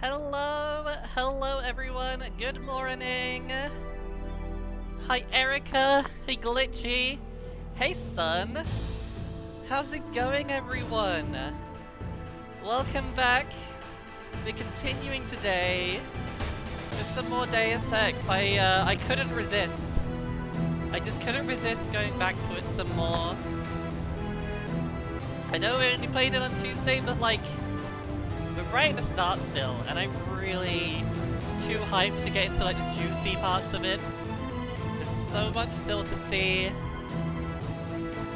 Hello everyone, good morning. Hi Erica, hey Glitchy, hey Sun. How's it going everyone? Welcome back. We're continuing today with some more Deus Ex. I couldn't resist. I just couldn't resist going back to it some more. I know we only played it on Tuesday, but like, we're right at the start still, and I'm really too hyped to get into like the juicy parts of it. There's so much still to see,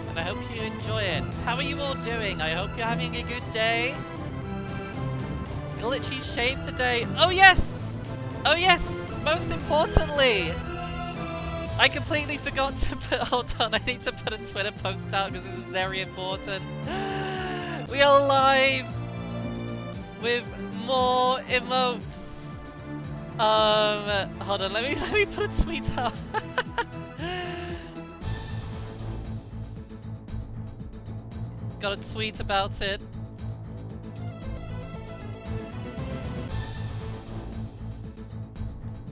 and I hope you enjoy it. How are you all doing? I hope you're having a good day. Glitchy shave today. Oh yes! Oh yes! Most importantly! I completely forgot to put- hold on, I need to put a Twitter post out because this is very important. We are live! With more emotes. Hold on, let me put a tweet out. Got a tweet about it.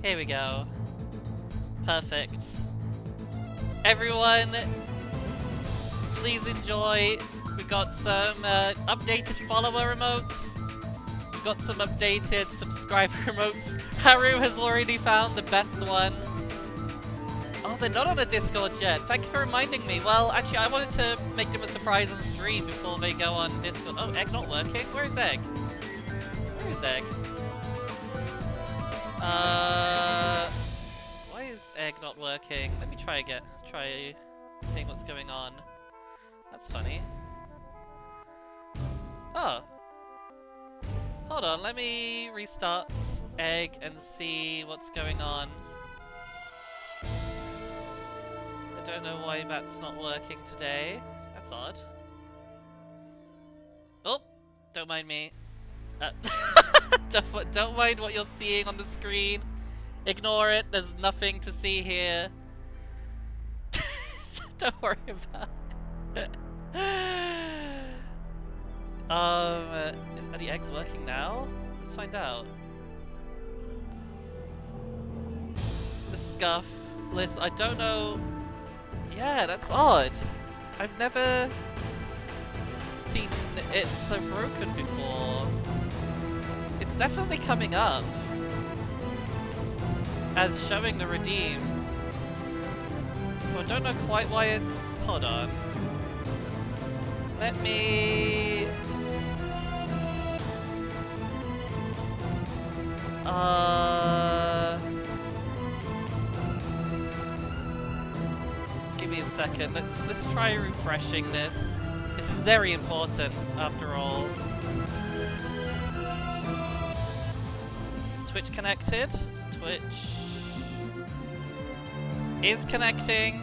Here we go. Perfect. Everyone, please enjoy. We've got some updated follower emotes. Got some updated subscriber emotes. Haru has already found the best one. Oh, they're not on a Discord yet. Thank you for reminding me. Well, actually, I wanted to make them a surprise on stream before they go on Discord. Oh, Egg not working? Where is Egg? Where is Egg? Why is Egg not working? Let me try again. Try seeing what's going on. That's funny. Oh. Hold on, let me restart Egg and see what's going on. I don't know why that's not working today. That's odd. Oh, don't mind me. Don't mind what you're seeing on the screen. Ignore it, there's nothing to see here. Don't worry about it. Are the eggs working now? Let's find out. The scuff. Listen, I don't know. Yeah, that's odd. I've never seen it so broken before. It's definitely coming up as showing the redeems. So I don't know quite why it's... Hold on. Let me... Give me a second. Let's try refreshing this. This is very important, after all. Is Twitch connected? Twitch is connecting.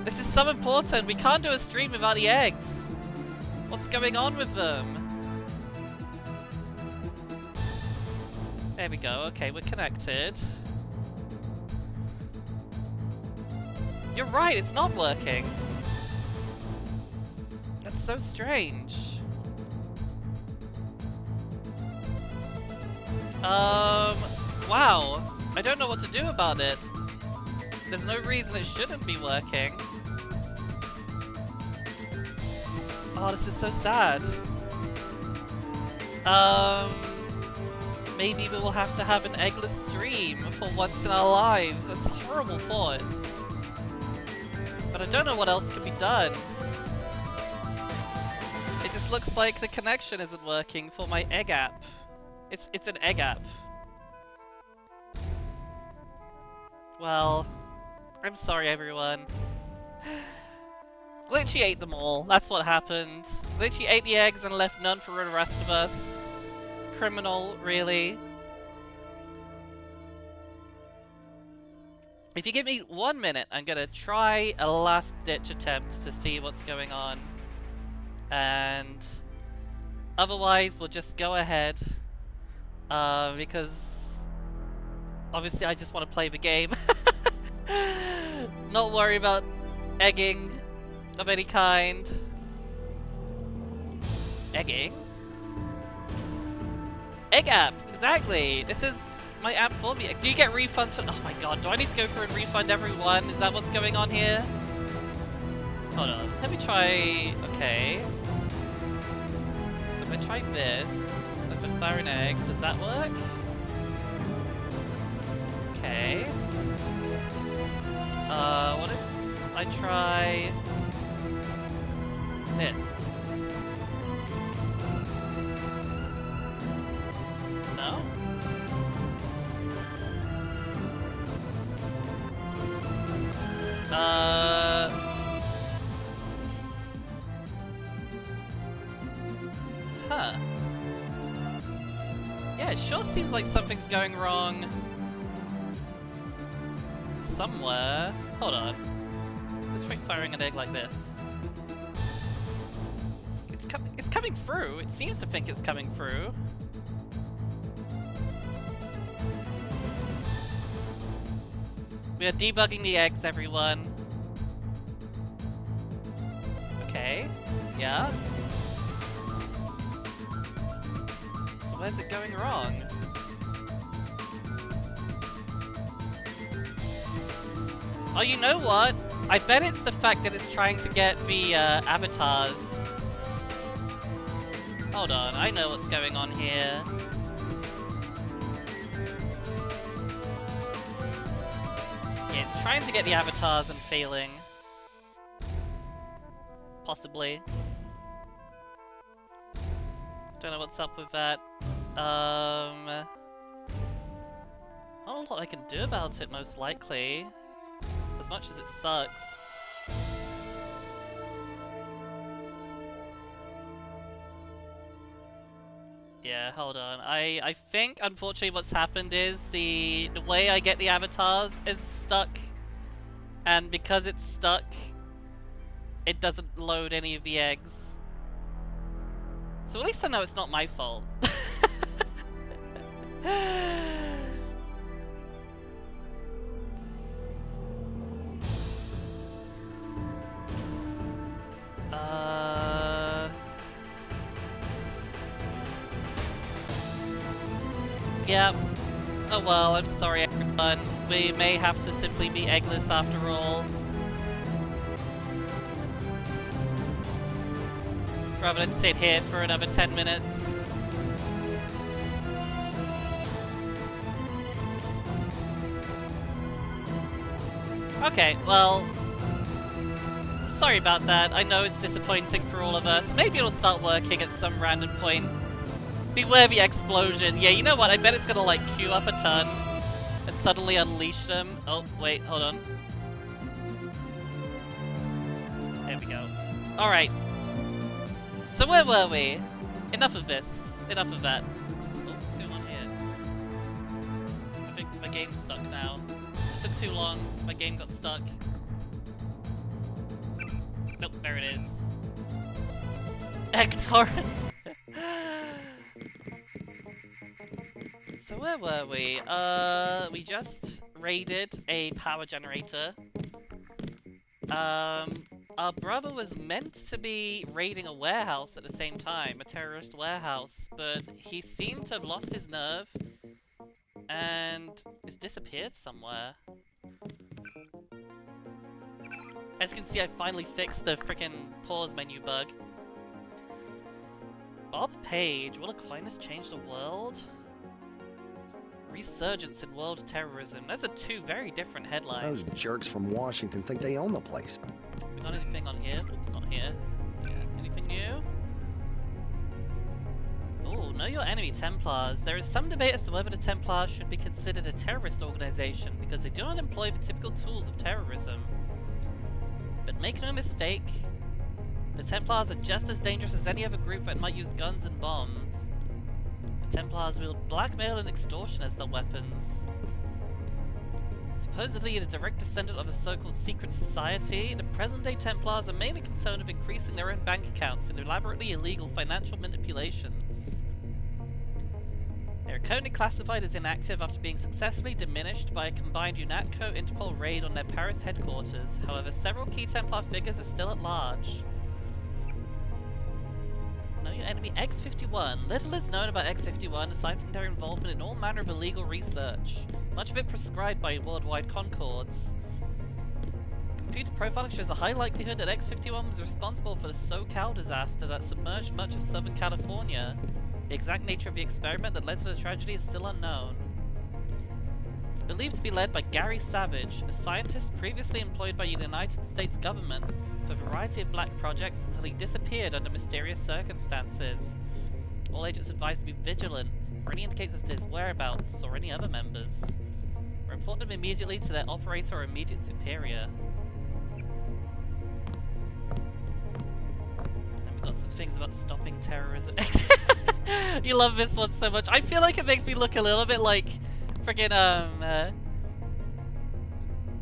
This is so important. We can't do a stream without the eggs. What's going on with them? There we go. Okay, we're connected. You're right, it's not working. That's so strange. Wow. I don't know what to do about it. There's no reason it shouldn't be working. Oh, this is so sad. Maybe we will have to have an eggless stream for once in our lives. That's a horrible thought. But I don't know what else can be done. It just looks like the connection isn't working for my egg app. It's an egg app. Well, I'm sorry everyone. Glitchy ate them all. That's what happened. Glitchy ate the eggs and left none for the rest of us. Criminal, really. If you give me 1 minute, I'm gonna try a last-ditch attempt to see what's going on. And otherwise, we'll just go ahead. Because obviously I just want to play the game. Not worry about egging of any kind. Egging? egg app, exactly. This is my app for VX. Do you get refunds for? Oh my god, do I need to go through and refund everyone? Is that what's going on here? Hold on, let me try. Okay. So if I try this, if I fire an egg, does that work? Okay. What if I try this? No? Huh. Yeah, it sure seems like something's going wrong somewhere. Hold on. Let's try firing an egg like this. It's coming through. It seems to think it's coming through. We are debugging the eggs, everyone. Okay. Yeah. So where's it going wrong? Oh, you know what? I bet it's the fact that it's trying to get the avatars. Hold on, I know what's going on here. Yeah, it's trying to get the avatars and failing. Possibly. Don't know what's up with that. Not a lot I can do about it, most likely. As much as it sucks. Yeah, hold on. I think, unfortunately, what's happened is the way I get the avatars is stuck. And because it's stuck, it doesn't load any of the eggs. So at least I know it's not my fault. Yeah. Oh well, I'm sorry everyone. We may have to simply be eggless after all. Rather than sit here for another 10 minutes. Okay, well... sorry about that. I know it's disappointing for all of us. Maybe it'll start working at some random point. Beware the explosion. Yeah, you know what? I bet it's gonna, like, queue up a ton and suddenly unleash them. Oh, wait, hold on. There we go. Alright. So where were we? Enough of this. Enough of that. Oh, what's going on here? I think my game's stuck now. It took too long. My game got stuck. Nope, there it is. Egg-torrent. So where were we? We just raided a power generator. Our brother was meant to be raiding a warehouse at the same time, a terrorist warehouse, but he seemed to have lost his nerve and has disappeared somewhere. As you can see, I finally fixed the frickin' pause menu bug. Bob Page, will Aquinas change the world? Resurgence in world terrorism. Those are two very different headlines. Those jerks from Washington think they own the place. We got anything on here? Oops, not here. Yeah, anything new? Oh, know your enemy, Templars. There is some debate as to whether the Templars should be considered a terrorist organization because they do not employ the typical tools of terrorism. But make no mistake, the Templars are just as dangerous as any other group that might use guns and bombs. The Templars wield blackmail and extortion as their weapons. Supposedly a direct descendant of a so-called secret society, the present-day Templars are mainly concerned with increasing their own bank accounts and elaborately illegal financial manipulations. They are currently classified as inactive after being successfully diminished by a combined UNATCO-Interpol raid on their Paris headquarters. However, several key Templar figures are still at large. Know your enemy Enemy X-51. Little is known about X-51 aside from their involvement in all manner of illegal research, much of it prescribed by worldwide concords. Computer profiling shows a high likelihood that X-51 was responsible for the SoCal disaster that submerged much of Southern California. The exact nature of the experiment that led to the tragedy is still unknown. It's believed to be led by Gary Savage, a scientist previously employed by the United States government for a variety of black projects until he disappeared under mysterious circumstances. All agents advised to be vigilant for any indicators as to his whereabouts or any other members. Report them immediately to their operator or immediate superior. And we've got some things about stopping terrorism. You love this one so much. I feel like it makes me look a little bit like friggin'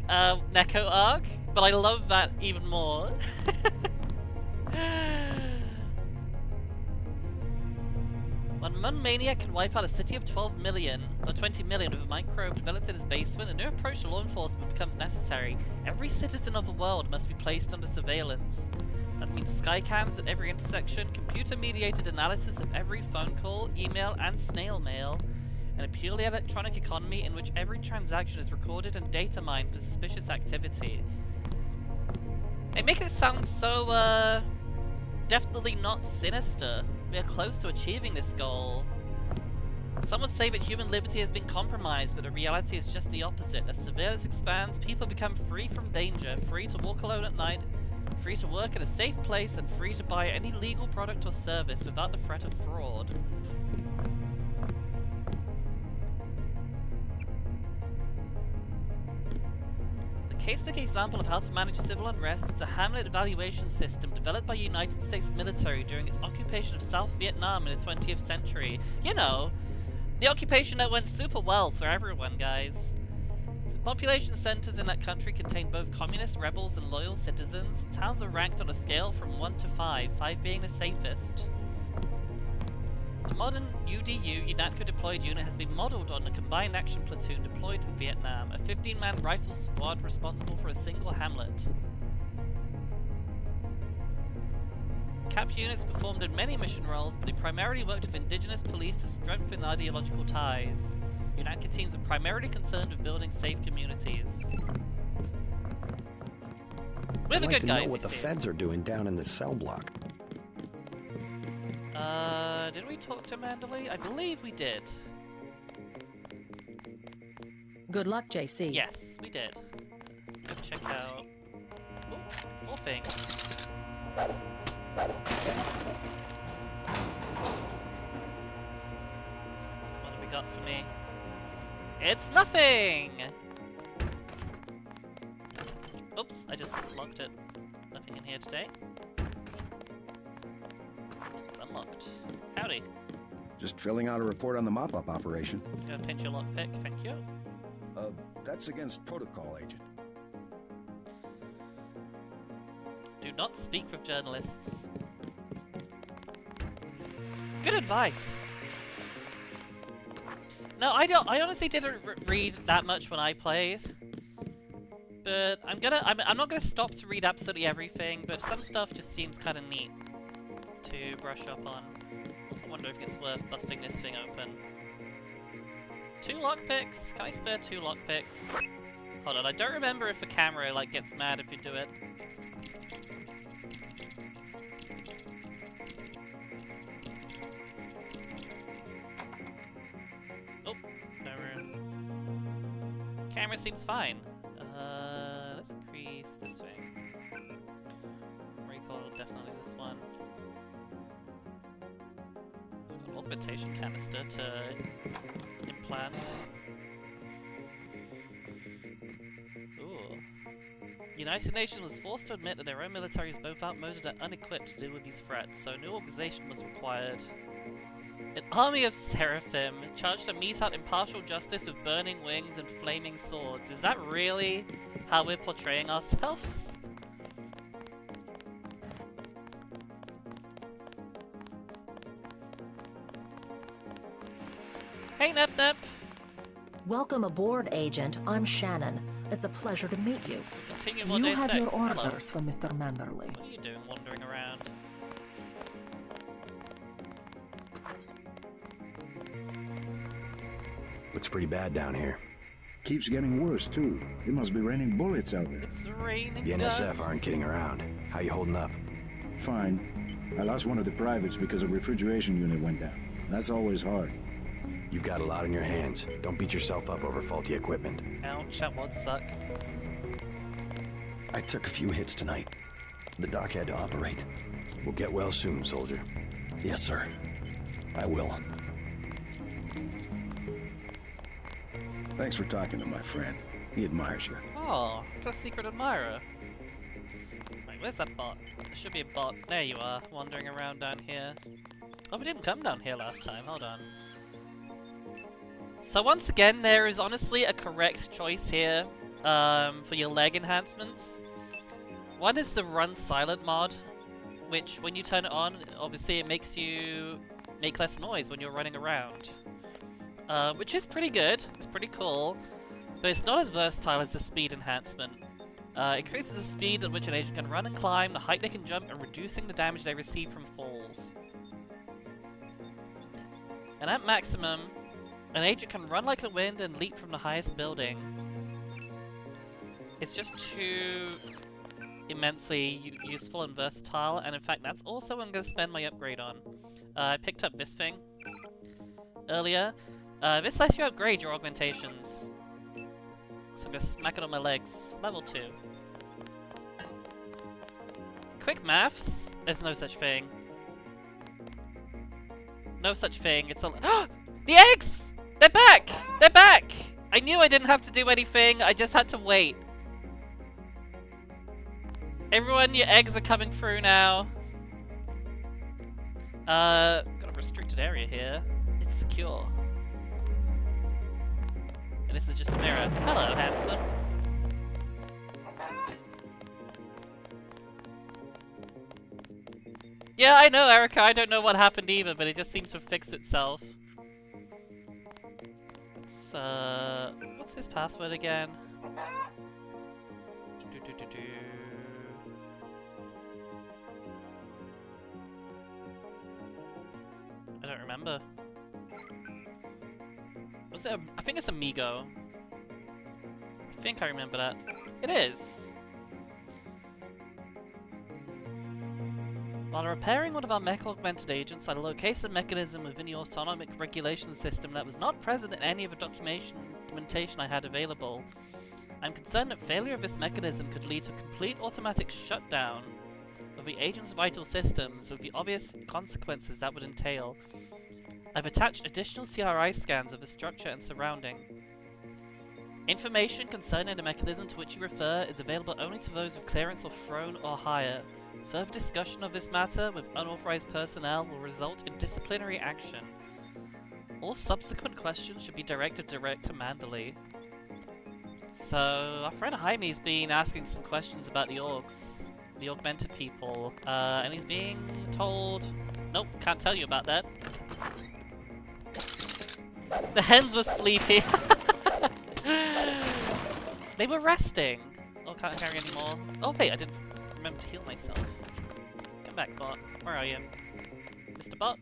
Neko Arc, but I love that even more. One Mun maniac can wipe out a city of 12 million, or 20 million with a microbe developed in his basement, a new approach to law enforcement becomes necessary. Every citizen of the world must be placed under surveillance. That means skycams at every intersection, computer-mediated analysis of every phone call, email, and snail mail, and a purely electronic economy in which every transaction is recorded and data mined for suspicious activity. They make it sound so, definitely not sinister. We are close to achieving this goal. Some would say that human liberty has been compromised, but the reality is just the opposite. As surveillance expands, people become free from danger, free to walk alone at night, free to work in a safe place, and free to buy any legal product or service without the threat of fraud. A casebook example of how to manage civil unrest is a Hamlet evaluation system developed by the United States military during its occupation of South Vietnam in the 20th century. You know, the occupation that went super well for everyone, guys. So population centers in that country contain both communist rebels and loyal citizens. Towns are ranked on a scale from 1 to 5, 5 being the safest. The modern UDU, UNATCO deployed unit, has been modelled on a combined action platoon deployed in Vietnam, a 15-man rifle squad responsible for a single hamlet. CAP units performed in many mission roles, but they primarily worked with indigenous police to strengthen ideological ties. UNATCO teams are primarily concerned with building safe communities. We have a good guy. I'd like to know what the feds are doing down in this cell block. Did we talk to Mandalay? I believe we did. Good luck, JC. Yes, we did. Go check out... Ooh, more things. What have we got for me? It's nothing! Oops, I just locked it. Nothing in here today. It's unlocked. Howdy. Just filling out a report on the mop-up operation. Go pinch your lockpick, thank you. That's against protocol, Agent. Do not speak with journalists. Good advice. No, I honestly didn't read that much when I played. But I'm not gonna stop to read absolutely everything, but some stuff just seems kind of neat to brush up on. Also wonder if it's worth busting this thing open. 2 lockpicks? Can I spare 2 lockpicks? Hold on, I don't remember if the camera like gets mad if you do it. Oh, no room. Camera seems fine. Let's increase this thing. Recoil, definitely this one. Got an augmentation canister to implant. Ooh. United Nations was forced to admit that their own military is both outmoded and unequipped to deal with these threats, so a new organization was required. An army of seraphim, charged to mete out impartial justice with burning wings and flaming swords. Is that really how we're portraying ourselves? Hey, Nep Nep! Welcome aboard, Agent. I'm Shannon. It's a pleasure to meet you. Continue on You Deus have Ex. your Hello. orders from Mr. Manderley. What are you doing wandering around? Looks pretty bad down here. Keeps getting worse, too. It must be raining bullets out there. It's raining The NSF guns. aren't kidding around. How you holding up? Fine. I lost one of the privates because a refrigeration unit went down. That's always hard. You've got a lot in your hands. Don't beat yourself up over faulty equipment. Ouch, that would suck. I took a few hits tonight. The dock had to operate. We'll get well soon, soldier. Yes, sir. I will. Thanks for talking to my friend. He admires you. Oh, got a secret admirer. Wait, where's that bot? There should be a bot. There you are, wandering around down here. Oh, we didn't come down here last time. Hold on. So once again, there is honestly a correct choice here for your leg enhancements. One is the Run Silent mod, which when you turn it on, obviously it makes you make less noise when you're running around. Which is pretty good, it's pretty cool, but it's not as versatile as the speed enhancement. It increases the speed at which an agent can run and climb, the height they can jump, and reducing the damage they receive from falls. And at maximum, an agent can run like the wind and leap from the highest building. It's just too immensely useful and versatile, and in fact that's also what I'm going to spend my upgrade on. I picked up this thing earlier. This lets you upgrade your augmentations. So I'm going to smack it on my legs. Level 2. Quick maths? There's no such thing. No such thing. It's a... The eggs! They're back! They're back! I knew I didn't have to do anything. I just had to wait. Everyone, your eggs are coming through now. Got a restricted area here. It's secure. And this is just a mirror. Hello, handsome. Yeah, I know, Erica. I don't know what happened either, but it just seems to fix itself. It's, what's his password again? I don't remember. Was it I think it's Amigo. I think I remember that. It is! While repairing one of our mech-augmented agents, I located a mechanism within the autonomic regulation system that was not present in any of the documentation I had available. I'm concerned that failure of this mechanism could lead to a complete automatic shutdown of the agent's vital systems, with the obvious consequences that would entail. I've attached additional CRI scans of the structure and surrounding. Information concerning the mechanism to which you refer is available only to those with clearance or throne or higher. Further discussion of this matter with unauthorized personnel will result in disciplinary action. All subsequent questions should be directed direct to Mandalay. So, our friend Jaime's been asking some questions about the orcs, the augmented people, and he's being told, nope, can't tell you about that. The hens were sleepy. They were resting. Oh, can't carry anymore. Oh wait, I didn't remember to heal myself. Come back, bot. Where are you? Mr. Bot?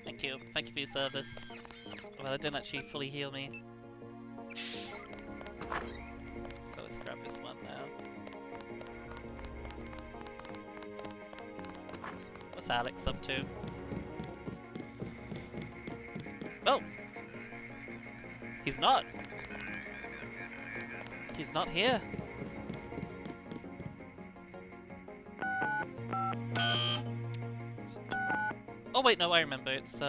Thank you. Thank you for your service. Well, it didn't actually fully heal me. So let's grab this one now. What's Alex up to? Oh! He's not! He's not here! Oh wait, no, I remember. It's,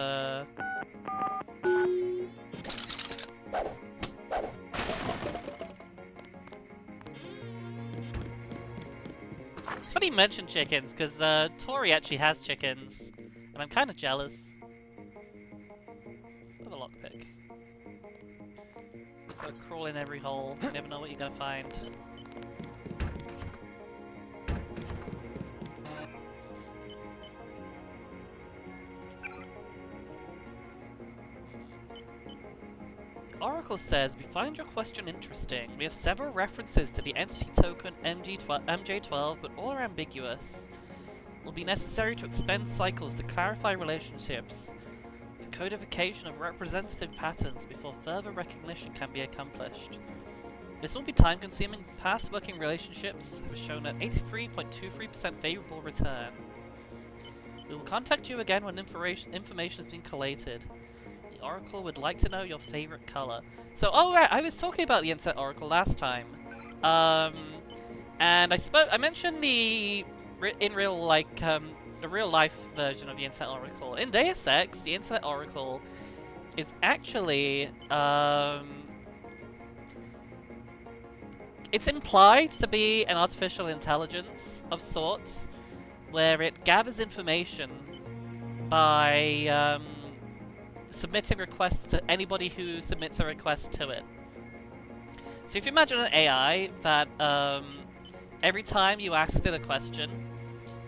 It's funny you mention chickens, because Tori actually has chickens, and I'm kind of jealous. Another lockpick. Just gotta crawl in every hole. You never know what you're gonna find. Oracle says, we find your question interesting. We have several references to the entity token MJ12, but all are ambiguous. It will be necessary to expend cycles to clarify relationships. codification of representative patterns before further recognition can be accomplished. This will be time-consuming. Past working relationships have shown an 83.23% favorable return. We will contact you again when information has been collated. The Oracle would like to know your favorite color. So, oh right, I was talking about the Inset Oracle last time. And I mentioned the real-life version of the Internet Oracle. In Deus Ex, the Internet Oracle is actually, it's implied to be an artificial intelligence of sorts, where it gathers information by submitting requests to anybody who submits a request to it. So if you imagine an AI that every time you asked it a question,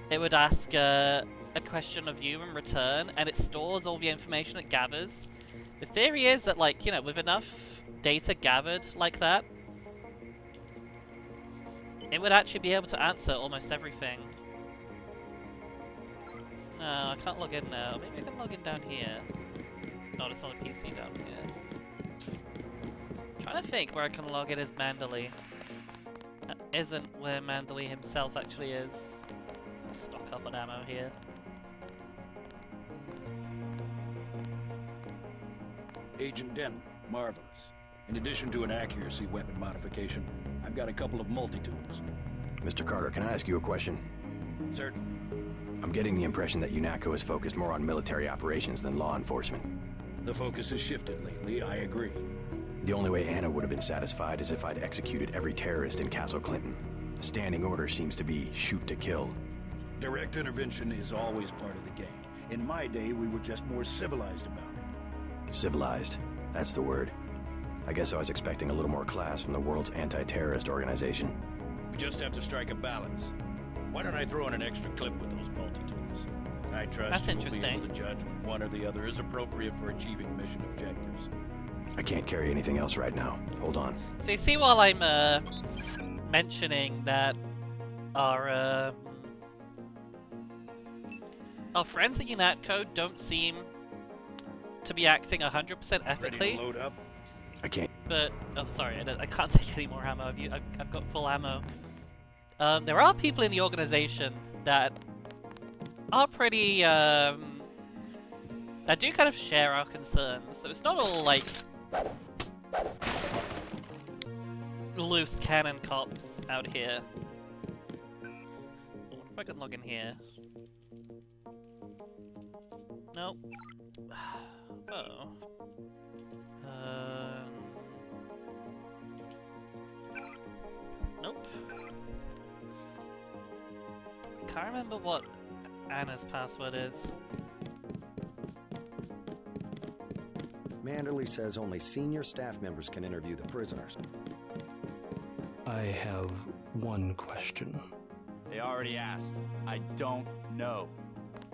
it would ask a question of you in return, and it stores all the information it gathers. The theory is that, like, you know, with enough data gathered like that, it would actually be able to answer almost everything. No, I can't log in now. Maybe I can log in down here. No, it's not a PC down here. I'm trying to think where I can log in as Mandalay. That isn't where Mandalay himself actually is. Stock up on ammo here. Agent Denton, marvelous. In addition to an accuracy weapon modification, I've got a couple of multi-tools. Mr. Carter, can I ask you a question? Certain. I'm getting the impression that UNATCO is focused more on military operations than law enforcement. The focus has shifted lately, I agree. The only way Anna would have been satisfied is if I'd executed every terrorist in Castle Clinton. The standing order seems to be shoot to kill. Direct intervention is always part of the game. In my day, we were just more civilized about it. Civilized. That's the word. I guess I was expecting a little more class from the world's anti-terrorist organization. We just have to strike a balance. Why don't I throw in an extra clip with those multi-tools? I trust That's you will interesting. be able to judge when one or the other is appropriate for achieving mission objectives. I can't carry anything else right now. Hold on. So you see, while I'm mentioning that our friends at UNATCO don't seem to be acting 100% ethically. Ready to load up? I can't. But oh, sorry, I can't take any more ammo. I've got full ammo. There are people in the organization that are pretty that do kind of share our concerns. So it's not all like loose cannon cops out here. I wonder if I can log in here. Nope. Oh. Nope. Can't remember what Anna's password is. Manderley says only senior staff members can interview the prisoners. I have one question. They already asked. I don't know.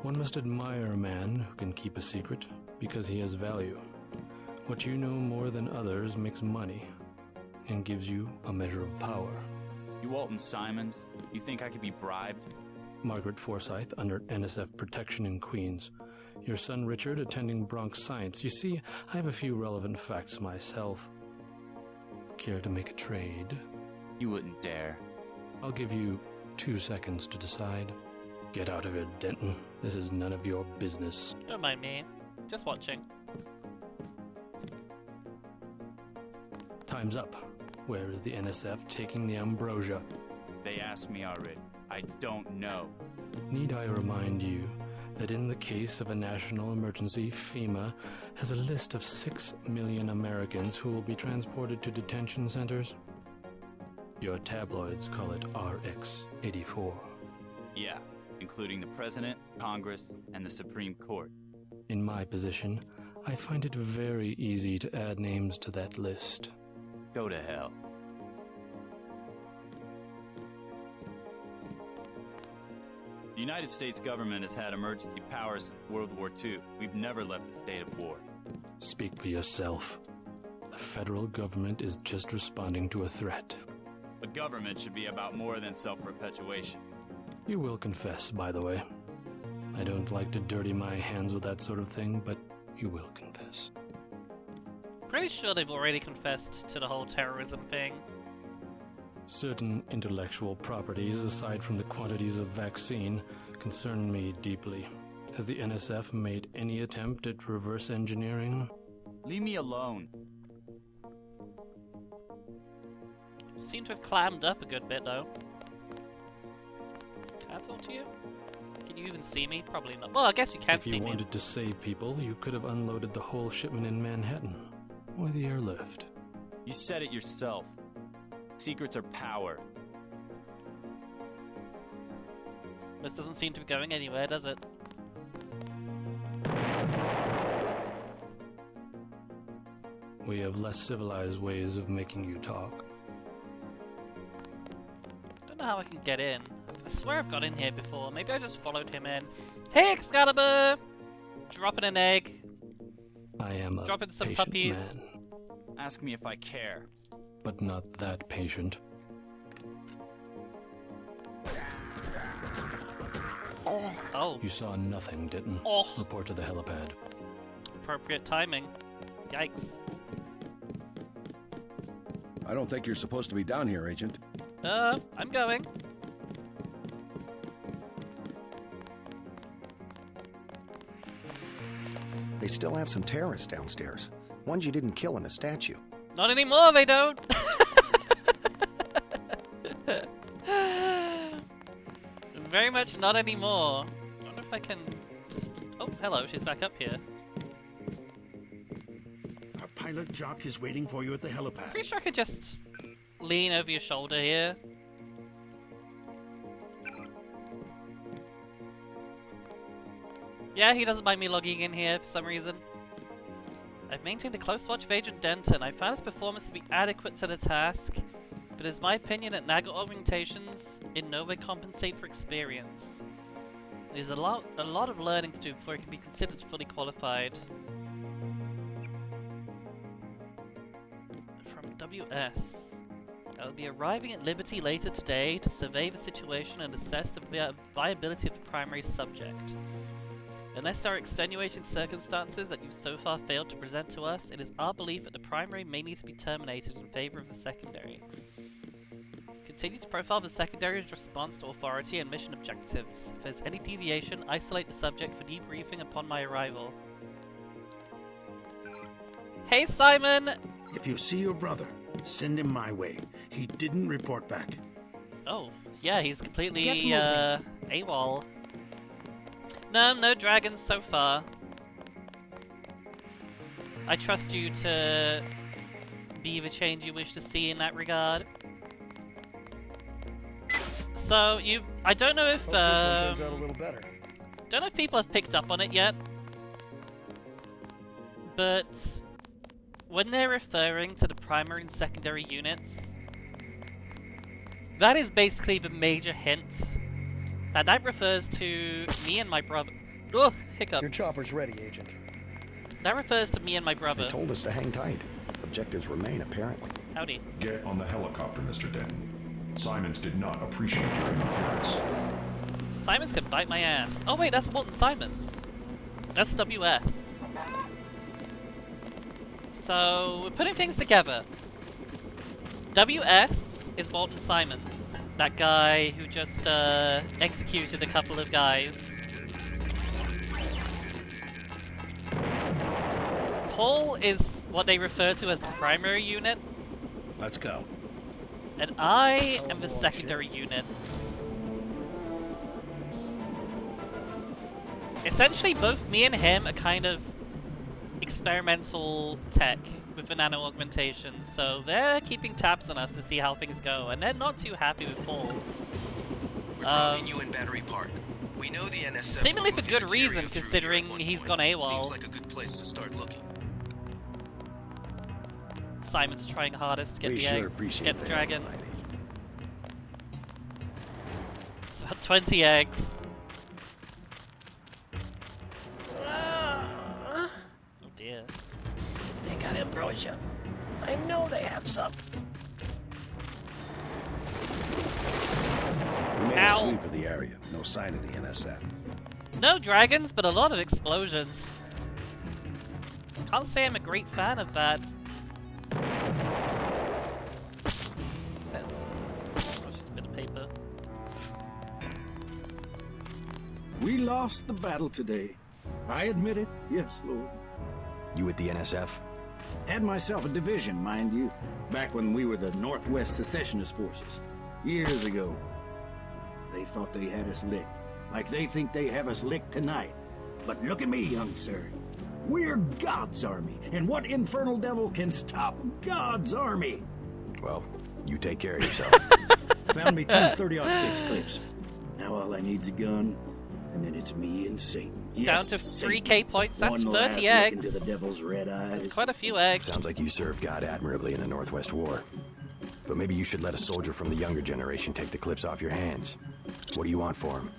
One must admire a man who can keep a secret because he has value. What you know more than others makes money and gives you a measure of power. You Walton Simons, you think I could be bribed? Margaret Forsyth under NSF protection in Queens. Your son Richard attending Bronx Science. You see, I have a few relevant facts myself. Care to make a trade? You wouldn't dare. I'll give you 2 seconds to decide. Get out of here, Denton. This is none of your business. Don't mind me. Just watching. Time's up. Where is the NSF taking the ambrosia? They asked me already. I don't know. Need I remind you that in the case of a national emergency, FEMA has a list of 6 million Americans who will be transported to detention centers? Your tabloids call it RX-84. Yeah, including the President, Congress, and the Supreme Court. In my position, I find it very easy to add names to that list. Go to hell. The United States government has had emergency powers since World War II. We've never left a state of war. Speak for yourself. The federal government is just responding to a threat. But government should be about more than self-perpetuation. You will confess, by the way. I don't like to dirty my hands with that sort of thing, but you will confess. Pretty sure they've already confessed to the whole terrorism thing. Certain intellectual properties, aside from the quantities of vaccine, concern me deeply. Has the NSF made any attempt at reverse engineering? Leave me alone. Seem to have clammed up a good bit, though. Can I talk to you? Can you even see me? Probably not. Well, I guess you can see me. If you wanted to save people, you could have unloaded the whole shipment in Manhattan. Why the airlift? You said it yourself. Secrets are power. This doesn't seem to be going anywhere, does it? We have less civilized ways of making you talk. Don't know how I can get in. I swear I've got in here before. Maybe I just followed him in. Hey, Excalibur! Dropping an egg. I am a Dropping some patient puppies. man, Ask me if I care. but not that patient. Oh, You saw nothing, didn't? Oh. Report to the helipad. appropriate timing. Yikes. I don't think you're supposed to be down here, Agent. I'm going. They still have some terrorists downstairs. Ones you didn't kill in the statue. Not anymore, they don't. Very much not anymore. I wonder if I can just... Oh, hello, she's back up here. Our pilot Jock is waiting for you at the helipad. Pretty sure I could just lean over your shoulder here. Yeah, he doesn't mind me logging in here for some reason. I've maintained a close watch of Agent Denton. I found his performance to be adequate to the task, but it's my opinion that Naga augmentations in no way compensate for experience. There's a lot of learning to do before it can be considered fully qualified. From WS. I will be arriving at Liberty later today to survey the situation and assess the viability of the primary subject. Unless there are extenuating circumstances that you've so far failed to present to us, it is our belief that the primary may need to be terminated in favor of the secondary. Continue to profile the secondary's response to authority and mission objectives. If there's any deviation, isolate the subject for debriefing upon my arrival. Hey, Simon! If you see your brother, send him my way. He didn't report back. Oh, yeah, he's completely, Get moving. AWOL. No dragons so far. I trust you to be the change you wish to see in that regard. So, I don't know if, Hope this one turns out a little better. don't know if people have picked up on it yet, but when they're referring to the primary and secondary units, that is basically the major hint. That refers to me and my brother. Oh, hiccup. Your chopper's ready, Agent. That refers to me and my brother. They told us to hang tight. Objectives remain, apparently. Howdy. Get on the helicopter, Mr. Denton. Simons did not appreciate your interference. Simons can bite my ass. Oh wait, that's Walton Simons. That's WS. So, we're putting things together. WS is Walton Simons. That guy who just executed a couple of guys. Paul is what they refer to as the primary unit, Let's go. and I am the secondary unit. Essentially, both me and him are kind of experimental tech with the nano augmentations, so they're keeping tabs on us to see how things go, and they're not too happy with Paul. We're dropping you in Battery Park. We know the NSF Seemingly for will good look reason, interior through considering here at one he's point. gone AWOL. Seems like a good place to start looking. Simon's trying hardest to get We the sure egg, appreciate get the that, dragon. lady. It's about 20 eggs. Oh dear. They got ambrosia. I know they have some. We made Ow. a sweep of the area. No sign of the NSF. No dragons, but a lot of explosions. Can't say I'm a great fan of that. What's this? Oh, it's just a bit of paper. We lost the battle today. I admit it. Yes, Lord. You with the NSF? Had myself a division, mind you, back when we were the Northwest Secessionist Forces. Years ago. They thought they had us licked. Like they think they have us licked tonight. But look at me, young sir. We're God's army. And what infernal devil can stop God's army? Well, you take care of yourself. Found me 2 30-06 clips. Now all I need's a gun, and then it's me and Satan. Yes, Down to Satan. 3k points, that's One last 30 look eggs. into the devil's red eyes. That's quite a few eggs. Sounds like you served God admirably in the Northwest War. But maybe you should let a soldier from the younger generation take the clips off your hands. What do you want for him?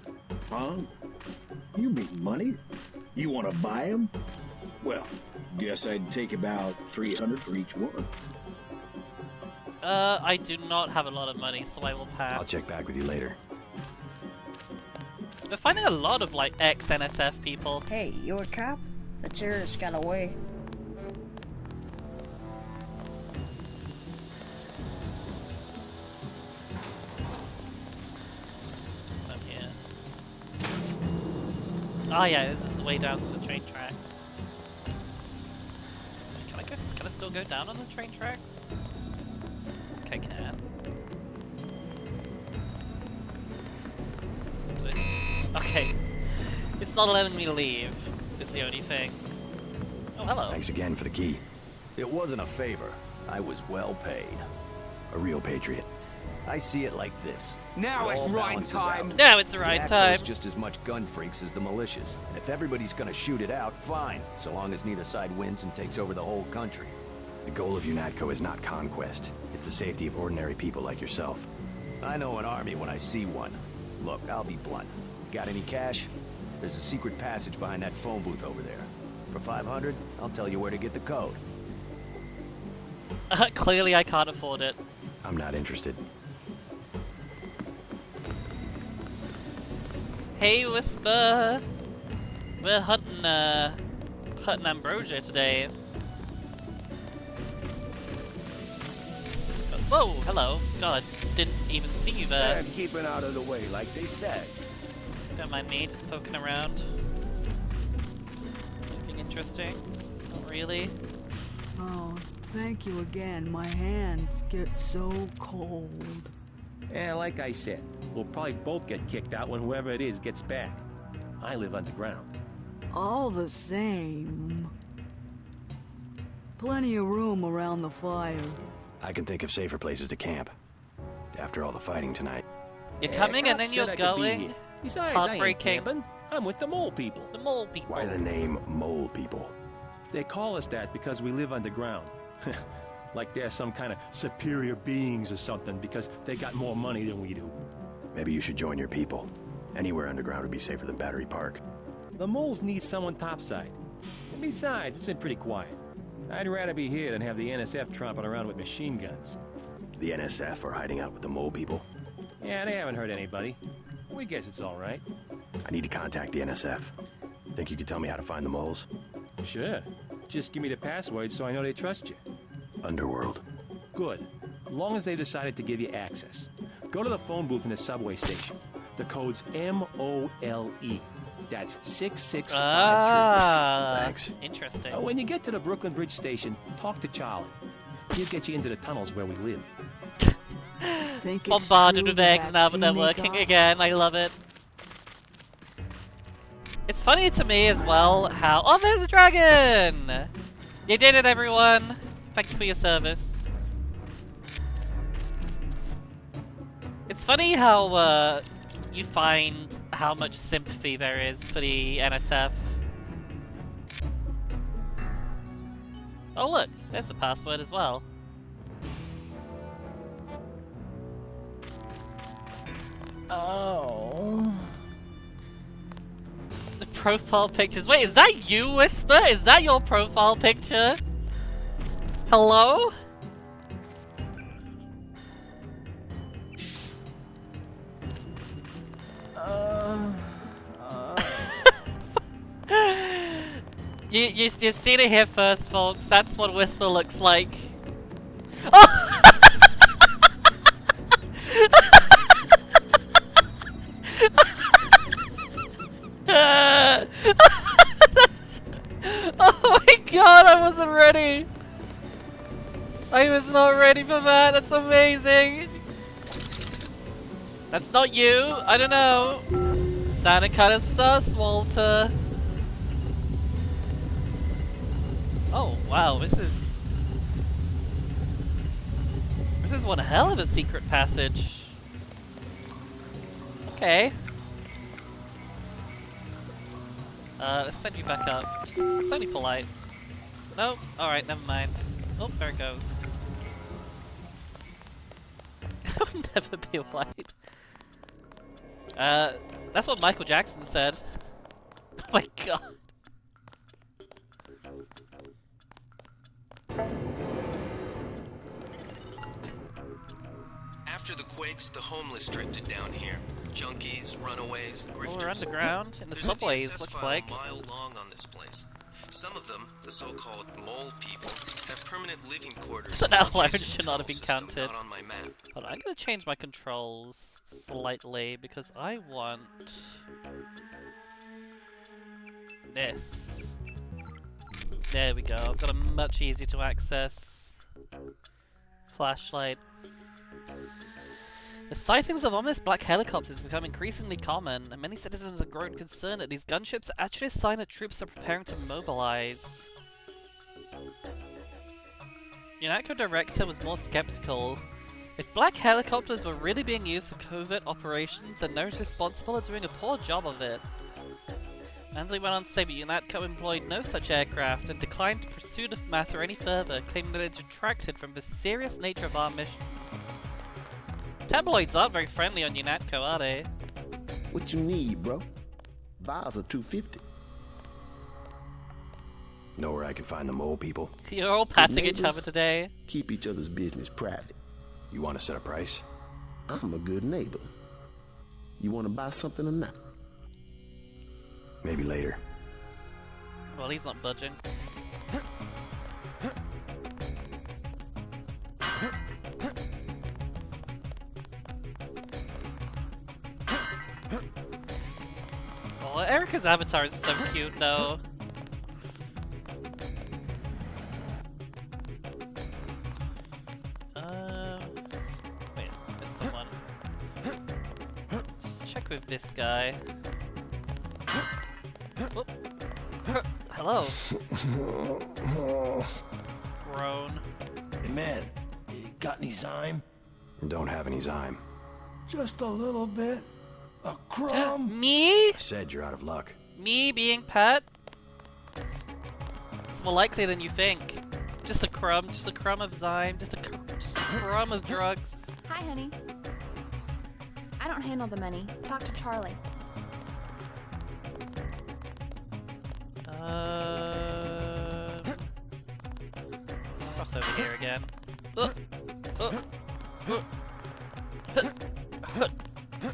Huh? You mean money? You want to buy them? Well, guess I'd take about 300 for each one. I do not have a lot of money, so I will pass. I'll check back with you later. We're finding a lot of, like, ex-NSF people. Hey, you a cop? The terrorist got away. What's up here? Oh yeah, this is the way down to the train tracks. Can I still go down on the train tracks? Looks like I can. Okay. It's not letting me leave, is the only thing. Oh, hello. Thanks again for the key. It wasn't a favor. I was well paid. A real patriot. I see it like this. Now It it's all right balances time. out. Now it's the right The time. ATCO's just as much gun freaks as the militias. And if everybody's gonna shoot it out, fine. So long as neither side wins and takes over the whole country. The goal of UNATCO is not conquest. It's the safety of ordinary people like yourself. I know an army when I see one. Look, I'll be blunt. Got any cash? There's a secret passage behind that phone booth over there. For 500, I'll tell you where to get the code. Clearly I can't afford it. I'm not interested. Hey Whisper! We're hunting Ambrosia today. Whoa, hello. God, didn't even see you there. And keeping out of the way, like they said. Don't mind me, just poking around. Anything interesting? Not really. Oh, thank you again. My hands get so cold. Yeah, like I said, we'll probably both get kicked out when whoever it is gets back. I live underground. All the same. Plenty of room around the fire. I can think of safer places to camp. After all the fighting tonight. You're coming and then you're going? Besides, I ain't Heartbreaking. camping. I'm with the mole people. The mole people. Why the name Mole People? They call us that because we live underground. Like they're some kind of superior beings or something because they got more money than we do. Maybe you should join your people. Anywhere underground would be safer than Battery Park. The moles need someone topside. And besides, it's been pretty quiet. I'd rather be here than have the NSF tromping around with machine guns. The NSF are hiding out with the Mole People. Yeah, they haven't hurt anybody. We guess it's all right. I need to contact the NSF. Think you could tell me how to find the moles? Sure. Just give me the password so I know they trust you. Underworld. Good. Long as they decided to give you access. Go to the phone booth in the subway station. The code's M-O-L-E. That's 665 Ah, Thanks. interesting. When you get to the Brooklyn Bridge station, talk to Charlie. He'll get you into the tunnels where we live. Think it's Bombarded true with the eggs now, but they're vaccine they working got? again. I love it. It's funny to me as well how... Oh, there's a dragon! You did it, everyone! Thank you for your service. It's funny how you find how much sympathy there is for the NSF. Oh look, there's the password as well. Oh. The profile pictures. Wait, is that you, Whisper? Is that your profile picture? Hello? You seen it here first, folks. That's what Whisper looks like. Oh! Oh my god, I wasn't ready. I was not ready for that. That's amazing. That's not you. I don't know. Sounded kind of sus, Walter. Oh wow, this is one hell of a secret passage. Okay. Let's send you back up. It's only polite. Nope. Alright, never mind. Oh, there it goes. I'll never be white. That's what Michael Jackson said. Oh my god. After the quakes, the homeless drifted down here. Junkies, runaways, grifters. Oh, we're underground in the There's subways, a DSS looks file like. a mile long on this place. Some of them, the so-called mole people, have permanent living quarters. So in now the Lone adjacent should not have been tunnel system counted. not on my map. Hold on, I'm gonna change my controls slightly because I want this. There we go. I've got a much easier to access flashlight. The sightings of ominous black helicopters become increasingly common, and many citizens have grown concerned that these gunships are actually a sign that troops are preparing to mobilize. UNATCO director was more skeptical. If black helicopters were really being used for covert operations, then those responsible are doing a poor job of it. Mansley went on to say that UNATCO employed no such aircraft and declined to pursue the matter any further, claiming that it detracted from the serious nature of our mission. Tabloids aren't very friendly on UNATCO, are they? What you need, bro? Vials are $250. Know where I can find the mole people? You're all patting each other today. Keep each other's business private. You want to set a price? I'm a good neighbor. You want to buy something or not? Maybe later. Well, he's not budging. Oh, Erica's avatar is so cute, though. Wait, there's someone. Let's check with this guy. Whoop. Hello. Groan. Hey man, you got any zyme? Don't have any zyme. Just a little bit. A crumb. Me? I said you're out of luck. Me being pet? It's more likely than you think. Just a crumb of zyme, just a crumb of drugs. Hi, honey. I don't handle the money. Talk to Charlie. Cross over here again.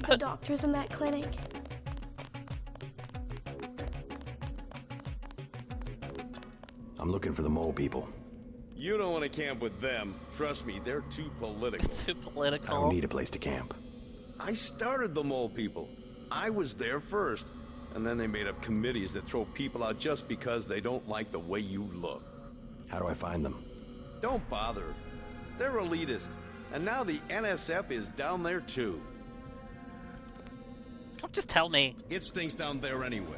The doctor's in that clinic. I'm looking for the mole people. You don't want to camp with them. Trust me, they're too political. Too political. I don't need a place to camp. I started the mole people. I was there first. And then they made up committees that throw people out just because they don't like the way you look. How do I find them? Don't bother. They're elitist. And now the NSF is down there too. Come just tell me. It's things down there anyway.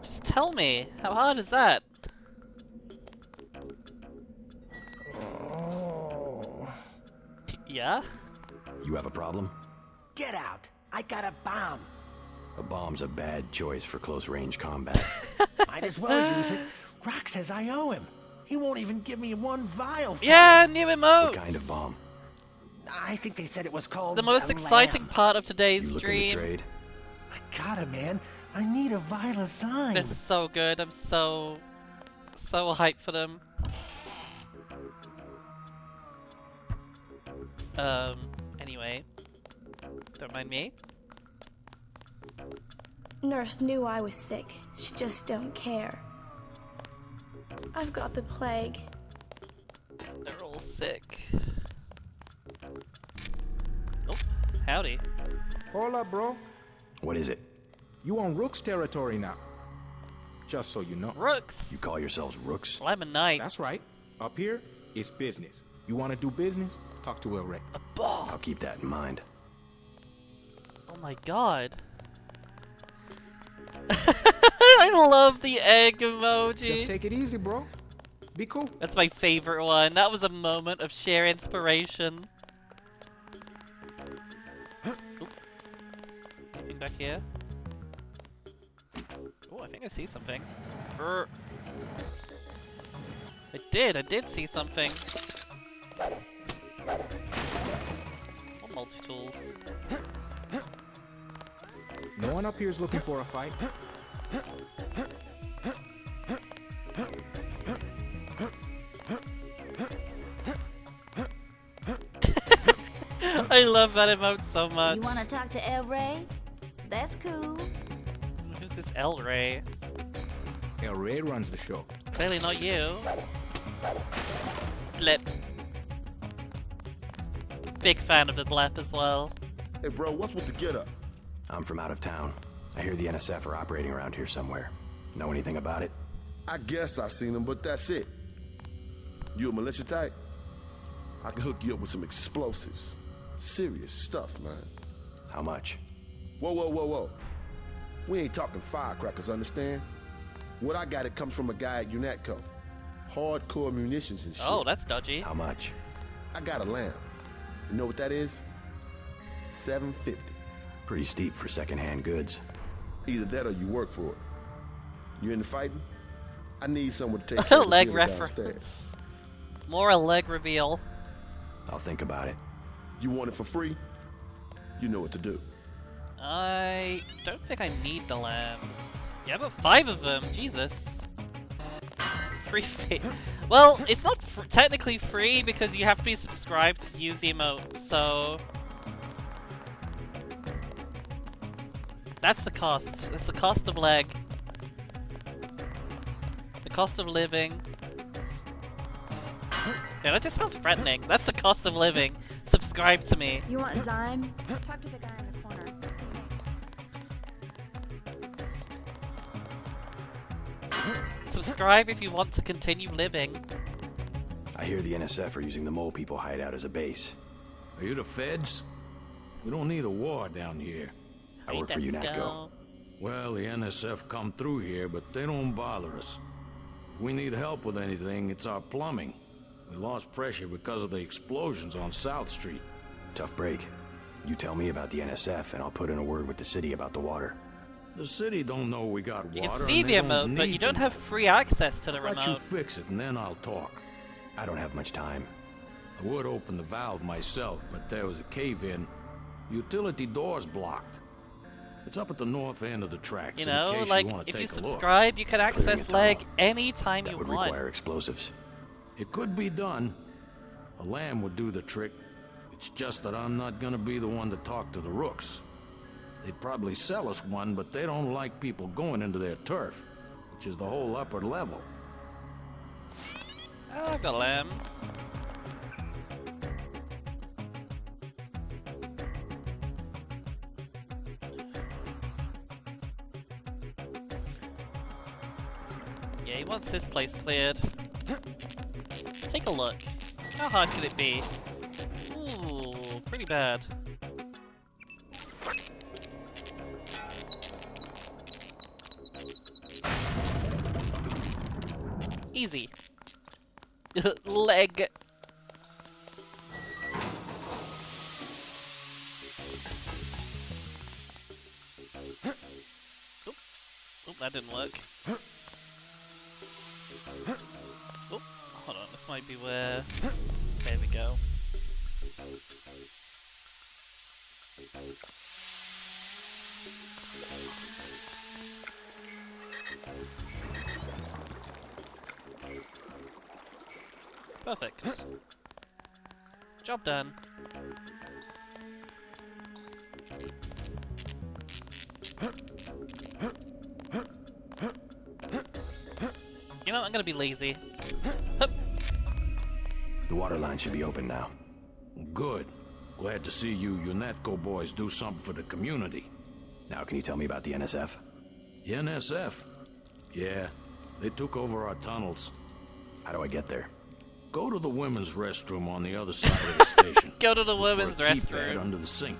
Just tell me. How hard is that? Yeah? You have a problem? Get out! I got a bomb! A bomb's a bad choice for close-range combat. Might as well use it. Rock says I owe him. He won't even give me one vial for Yeah, new emotes! What kind of bomb? I think they said it was called the most exciting part of today's you stream. Looking to trade? I got it, man. I need a vial of zyme. This is so good. I'm so hyped for them. Anyway. Don't mind me. Nurse knew I was sick. She just don't care. I've got the plague. They're all sick. Oh, howdy. Hold up, bro. What is it? You on Rook's territory now. Just so you know. Rooks? You call yourselves Rooks? Well, I'm a knight. That's right. Up here, it's business. You want to do business? Talk to El Rey. A ball. I'll keep that in mind. Oh my god. I love the egg emoji. Just take it easy, bro. Be cool. That's my favorite one. That was a moment of sheer inspiration. Nothing back here. Oh, I think I see something. I did see something. More multi-tools. No one up here is looking for a fight. I love that emote so much. You want to talk to El Rey? That's cool. Who's this El Rey? El Rey runs the show. Clearly not you. Blip. Big fan of the blip as well. Hey bro, what's with the getup? I'm from out of town. I hear the NSF are operating around here somewhere. Know anything about it? I guess I've seen them, but that's it. You a militia type? I can hook you up with some explosives. Serious stuff, man. How much? Whoa, whoa, whoa, whoa. We ain't talking firecrackers, understand? What I got, it comes from a guy at UNATCO. Hardcore munitions and shit. Oh, that's dodgy. How much? I got a lamb. You know what that is? $750. Pretty steep for secondhand goods. Either that or you work for it. You into fighting? I need someone to take care of the leg theater reference. downstairs. More a leg reveal. I'll think about it. You want it for free? You know what to do. I don't think I need the lambs. Yeah, but 5 of them. Jesus. Free fee. Well, it's not technically free because you have to be subscribed to use the emote, so... That's the cost. It's the cost of leg. The cost of living. Yeah, that just sounds threatening. That's the cost of living. Subscribe to me. You want Zyme? Talk to the guy in the corner. Subscribe if you want to continue living. I hear the NSF are using the mole people hideout as a base. Are you the feds? We don't need a war down here. I work for UNATCO. Well, the NSF come through here, but they don't bother us. If we need help with anything, it's our plumbing. We lost pressure because of the explosions on South Street. Tough break. You tell me about the NSF, and I'll put in a word with the city about the water. The city don't know we got water. You can see the emote, but you don't have free access to the Let you remote. fix it, and then I'll talk. I don't have much time. I would open the valve myself, but there was a cave-in. Utility door's blocked. It's up at the north end of the tracks. You in know, case like, you want to if you take a look. subscribe, you can access leg anytime you That would want. require explosives. It could be done. A lamb would do the trick. It's just that I'm not gonna be the one to talk to the Rooks. They'd probably sell us one, but they don't like people going into their turf, which is the whole upper level. Oh, I've got lambs. Yeah, he wants this place cleared. Let's take a look. How hard could it be? Ooh, pretty bad. Easy. Leg. Oop, that didn't work. Oh, hold on, this might be where... There we go. Perfect. Job done. I'm gonna be lazy. The water line should be open now. Good. Glad to see you UNETCO boys do something for the community. Now, can you tell me about the NSF? The NSF? Yeah, they took over our tunnels. How do I get there? Go to the women's restroom on the other side of the station. Go to the women's Look for a keypad restroom. under the sink.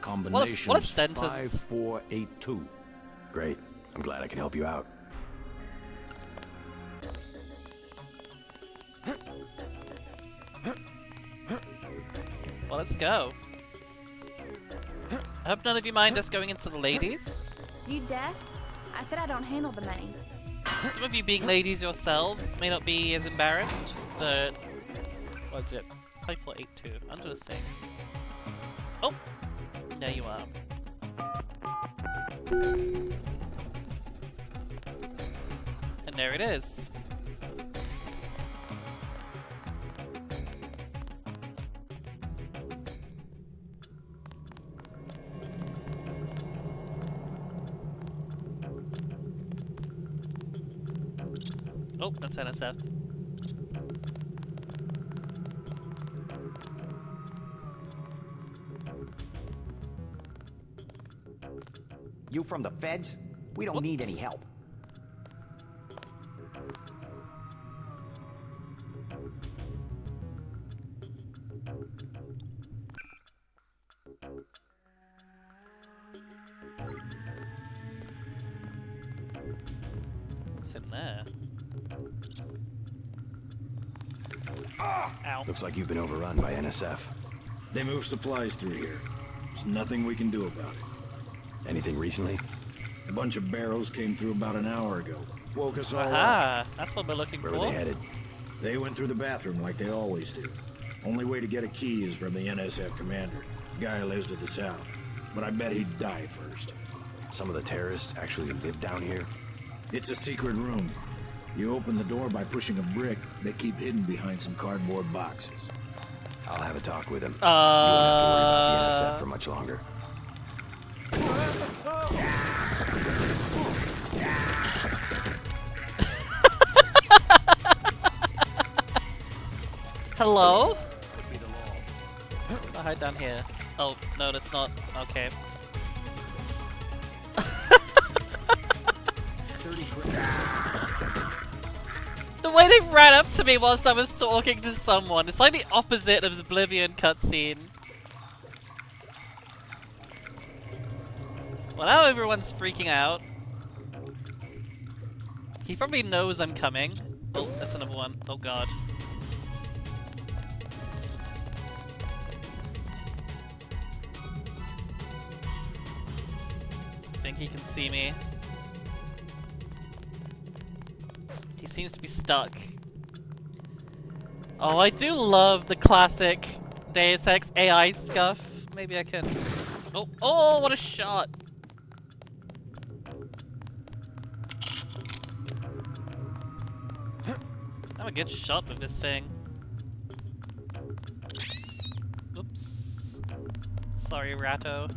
Combination what a sentence. 5482. Great. I'm glad I can help you out. Well, let's go. I hope none of you mind us going into the ladies. You deaf? I said I don't handle the money. Some of you being ladies yourselves may not be as embarrassed, but... What's it? 5482. Under the sink. Oh! There you are. And there it is. Oh, that's NSF. You from the feds? We don't need any help. What's in there? Ow. Looks like you've been overrun by NSF. They move supplies through here. There's nothing we can do about it. Anything recently? A bunch of barrels came through about an hour ago. Woke us all up. Aha! That's what we're looking for. Where were they headed? They went through the bathroom like they always do. Only way to get a key is from the NSF commander. Guy lives to the south. But I bet he'd die first. Some of the terrorists actually live down here? It's a secret room. You open the door by pushing a brick. They keep hidden behind some cardboard boxes. I'll have a talk with him. You won't have to worry about the NSF for much longer. Hello? I'll hide down here. Oh, no, that's not. Okay. The way they ran up to me whilst I was talking to someone, it's like the opposite of the Oblivion cutscene. Well, now everyone's freaking out. He probably knows I'm coming. Oh, that's another one. Oh god. I think he can see me. He seems to be stuck. Oh, I do love the classic Deus Ex AI scuff. Maybe I can... Oh, what a shot! I'm a good shot with this thing. Oops. Sorry, Ratto.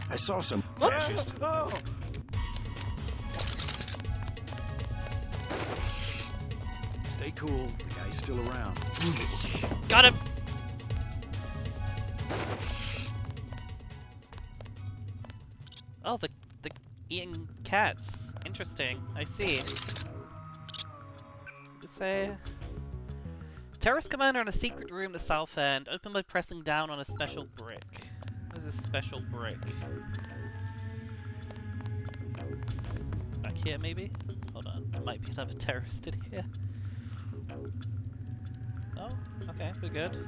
I saw some... Whoops! Oh. Stay cool. The guy's still around. Got him! Oh, the eating cats. Interesting. I see. Say terrorist commander in a secret room at the south end. Open by pressing down on a special brick. What is a special brick? Back here, maybe? Hold on. There might be another terrorist in here. Oh, okay, we're good.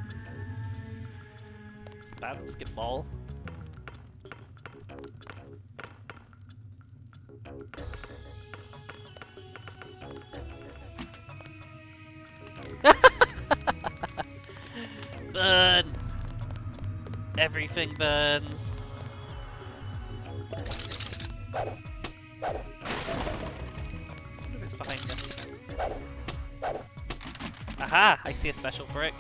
It's a skip ball. Burn! Everything burns. Who's behind this? Aha! I see a special brick.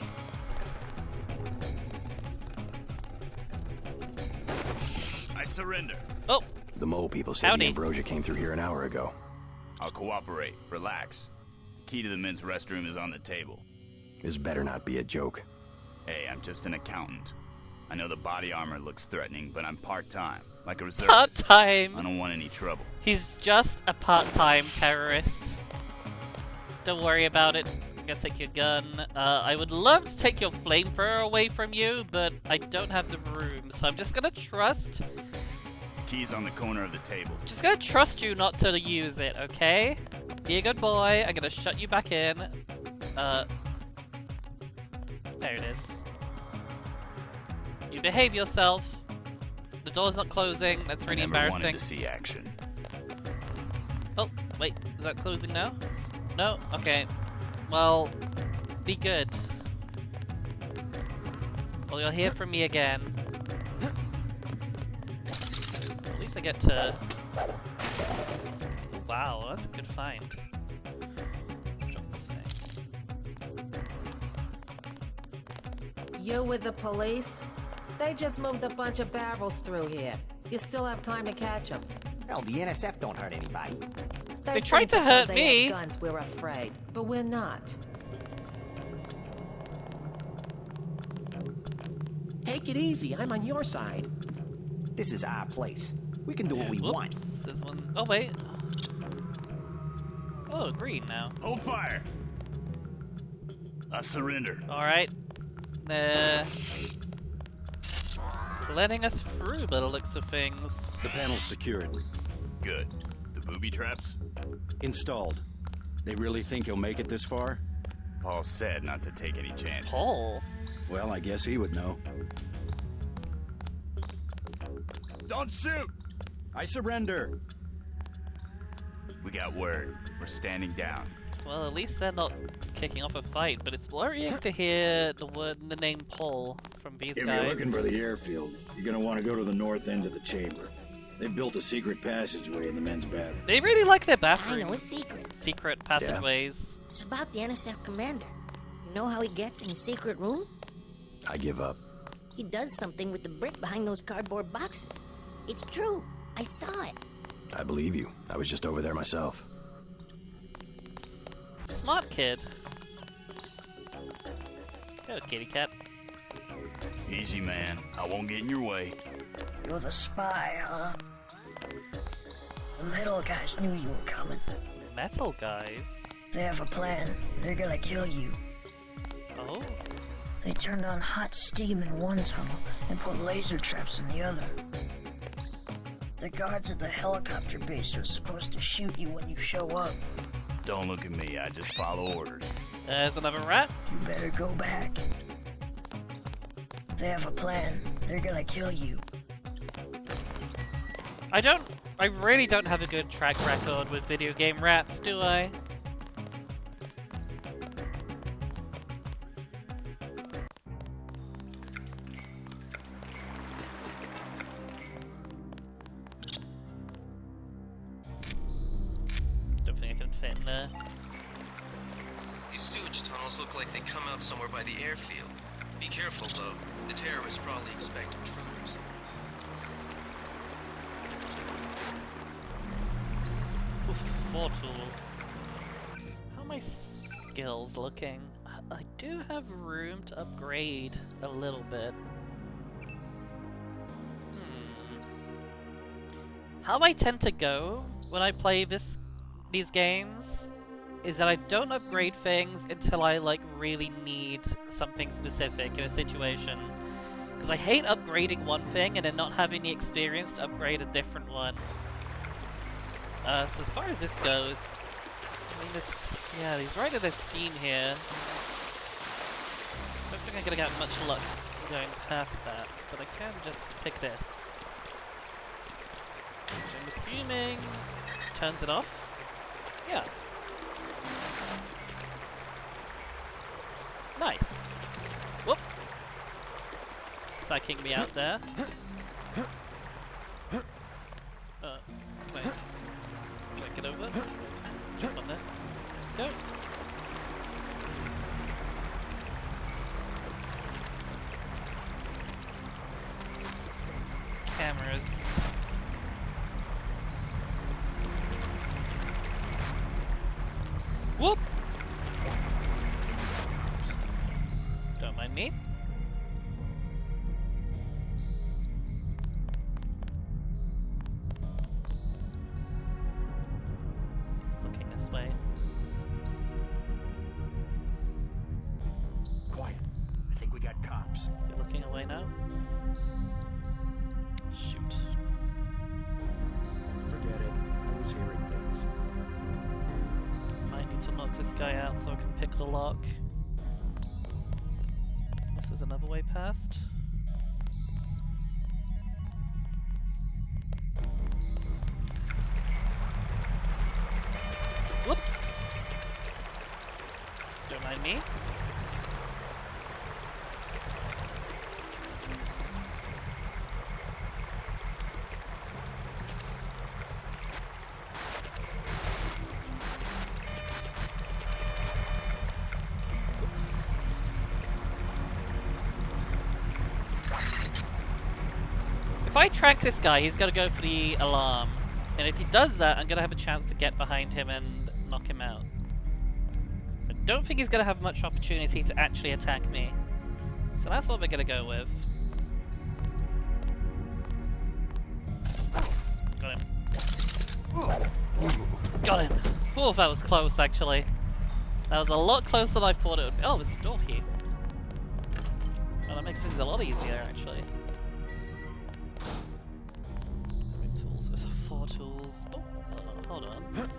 I surrender. Oh! The mole people said Howdy. the ambrosia came through here an hour ago. I'll cooperate. Relax. Key to the men's restroom is on the table. This better not be a joke. Hey, I'm just an accountant. I know the body armor looks threatening, but I'm part-time, like a reservist. Part-time? I don't want any trouble. He's just a part-time terrorist. Don't worry about it. I'm gonna take your gun. I would love to take your flamethrower away from you, but I don't have the room, so I'm just gonna trust... Key's on the corner of the table. Just gonna trust you not to use it, okay? Be a good boy. I'm gonna shut you back in. There it is. You behave yourself. The door's not closing. That's really embarrassing. I never wanted to see action. Oh, wait. Is that closing now? No? Okay. Well, be good. Well, you'll hear from me again. At least I get to... Wow, that's a good find. Let's drop this thing. You with the police? They just moved a bunch of barrels through here. You still have time to catch them. Hell, the NSF don't hurt anybody. They tried to hurt me. They have guns, we're afraid, but we're not. Take it easy. I'm on your side. This is our place. We can do what we want. There's one. Oh, wait. Oh, green now. Hold fire! I surrender. Alright. Letting us through by the looks of things. The panel's secured. Good. The booby traps? Installed. They really think he'll make it this far? Paul said not to take any chances. Paul? Well, I guess he would know. Don't shoot! I surrender. We got word. We're standing down. Well, at least they're not kicking off a fight, but it's worrying to hear the name Paul from these guys. If you're looking for the airfield, you're gonna want to go to the north end of the chamber. They've built a secret passageway in the men's bathroom. They really like their bathroom. I know a secret. Secret passageways. Yeah. It's about the NSF commander. You know how he gets in his secret room? I give up. He does something with the brick behind those cardboard boxes. It's true. I saw it. I believe you. I was just over there myself. Smart kid. Go, kitty cat. Easy, man. I won't get in your way. You're the spy, huh? The metal guys knew you were coming. Metal guys? They have a plan. They're gonna kill you. Oh? They turned on hot steam in one tunnel and put laser traps in the other. The guards at the helicopter base are supposed to shoot you when you show up. Don't look at me, I just follow orders. There's another rat. You better go back. They have a plan. They're gonna kill you. I really don't have a good track record with video game rats, do I? Don't think I can fit in there. These sewage tunnels look like they come out somewhere by the airfield. Be careful, though. The terrorists probably expect intruders. Oof, 4 tools. How are my skills looking? I do have room to upgrade a little bit. How I tend to go when I play these games is that I don't upgrade things until I really need something specific in a situation. Because I hate upgrading one thing and then not having the experience to upgrade a different one. So as far as this goes, I mean yeah, he's right at his steam here. I don't think I'm gonna get much luck going past that, but I can just pick this. Which I'm assuming turns it off? Yeah. Nice. Whoop. Psyching me out there. Wait. Can I get over? Jump on this. Go. Cameras. Whoop! Don't mind me. He's looking this way. Quiet. I think we got cops. Is he looking away now? Shoot. Forget it. I was hearing things. Might need to knock this guy out so I can pick the lock. Unless there's another way past. Whoops! Don't mind me. If I track this guy, he's gonna go for the alarm. And if he does that, I'm gonna have a chance to get behind him and knock him out. I don't think he's gonna have much opportunity to actually attack me. So that's what we're gonna go with. Got him. Got him. Oh, that was close, actually. That was a lot closer than I thought it would be. Oh, there's a door here. Well, that makes things a lot easier, actually. Tools, 4 tools. Oh, hold on.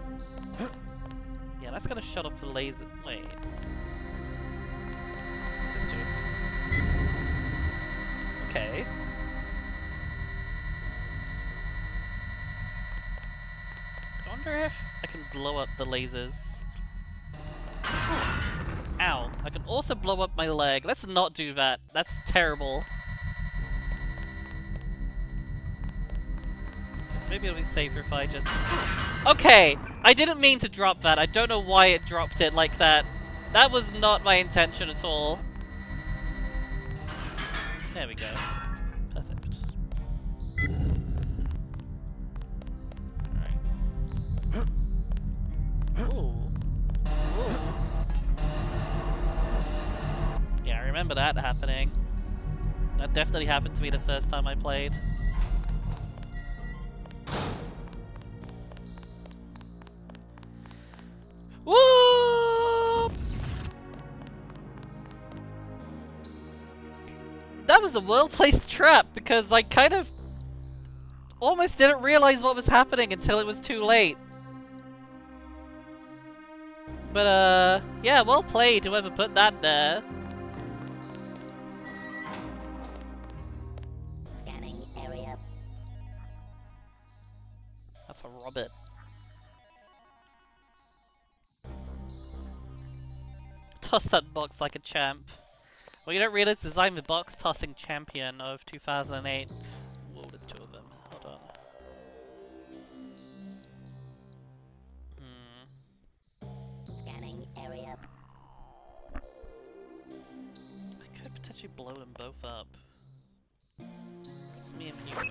Yeah, that's gonna shut off the laser. Wait. What's this do? Okay. I wonder if I can blow up the lasers. Ow. I can also blow up my leg. Let's not do that. That's terrible. Maybe it'll be safer if I just... Okay! I didn't mean to drop that. I don't know why it dropped it like that. That was not my intention at all. There we go. Perfect. Alright. Ooh. Ooh. Yeah, I remember that happening. That definitely happened to me the first time I played. Whoop! That was a well-placed trap because I kind of almost didn't realize what was happening until it was too late. But yeah, well played whoever put that there. Scanning area. That's a Robert. Toss that box like a champ. Well, you don't realize this is I'm the box tossing champion of 2008. Whoa, there's 2 of them. Hold on. Scanning area. I could potentially blow them both up. Gives me a few ways.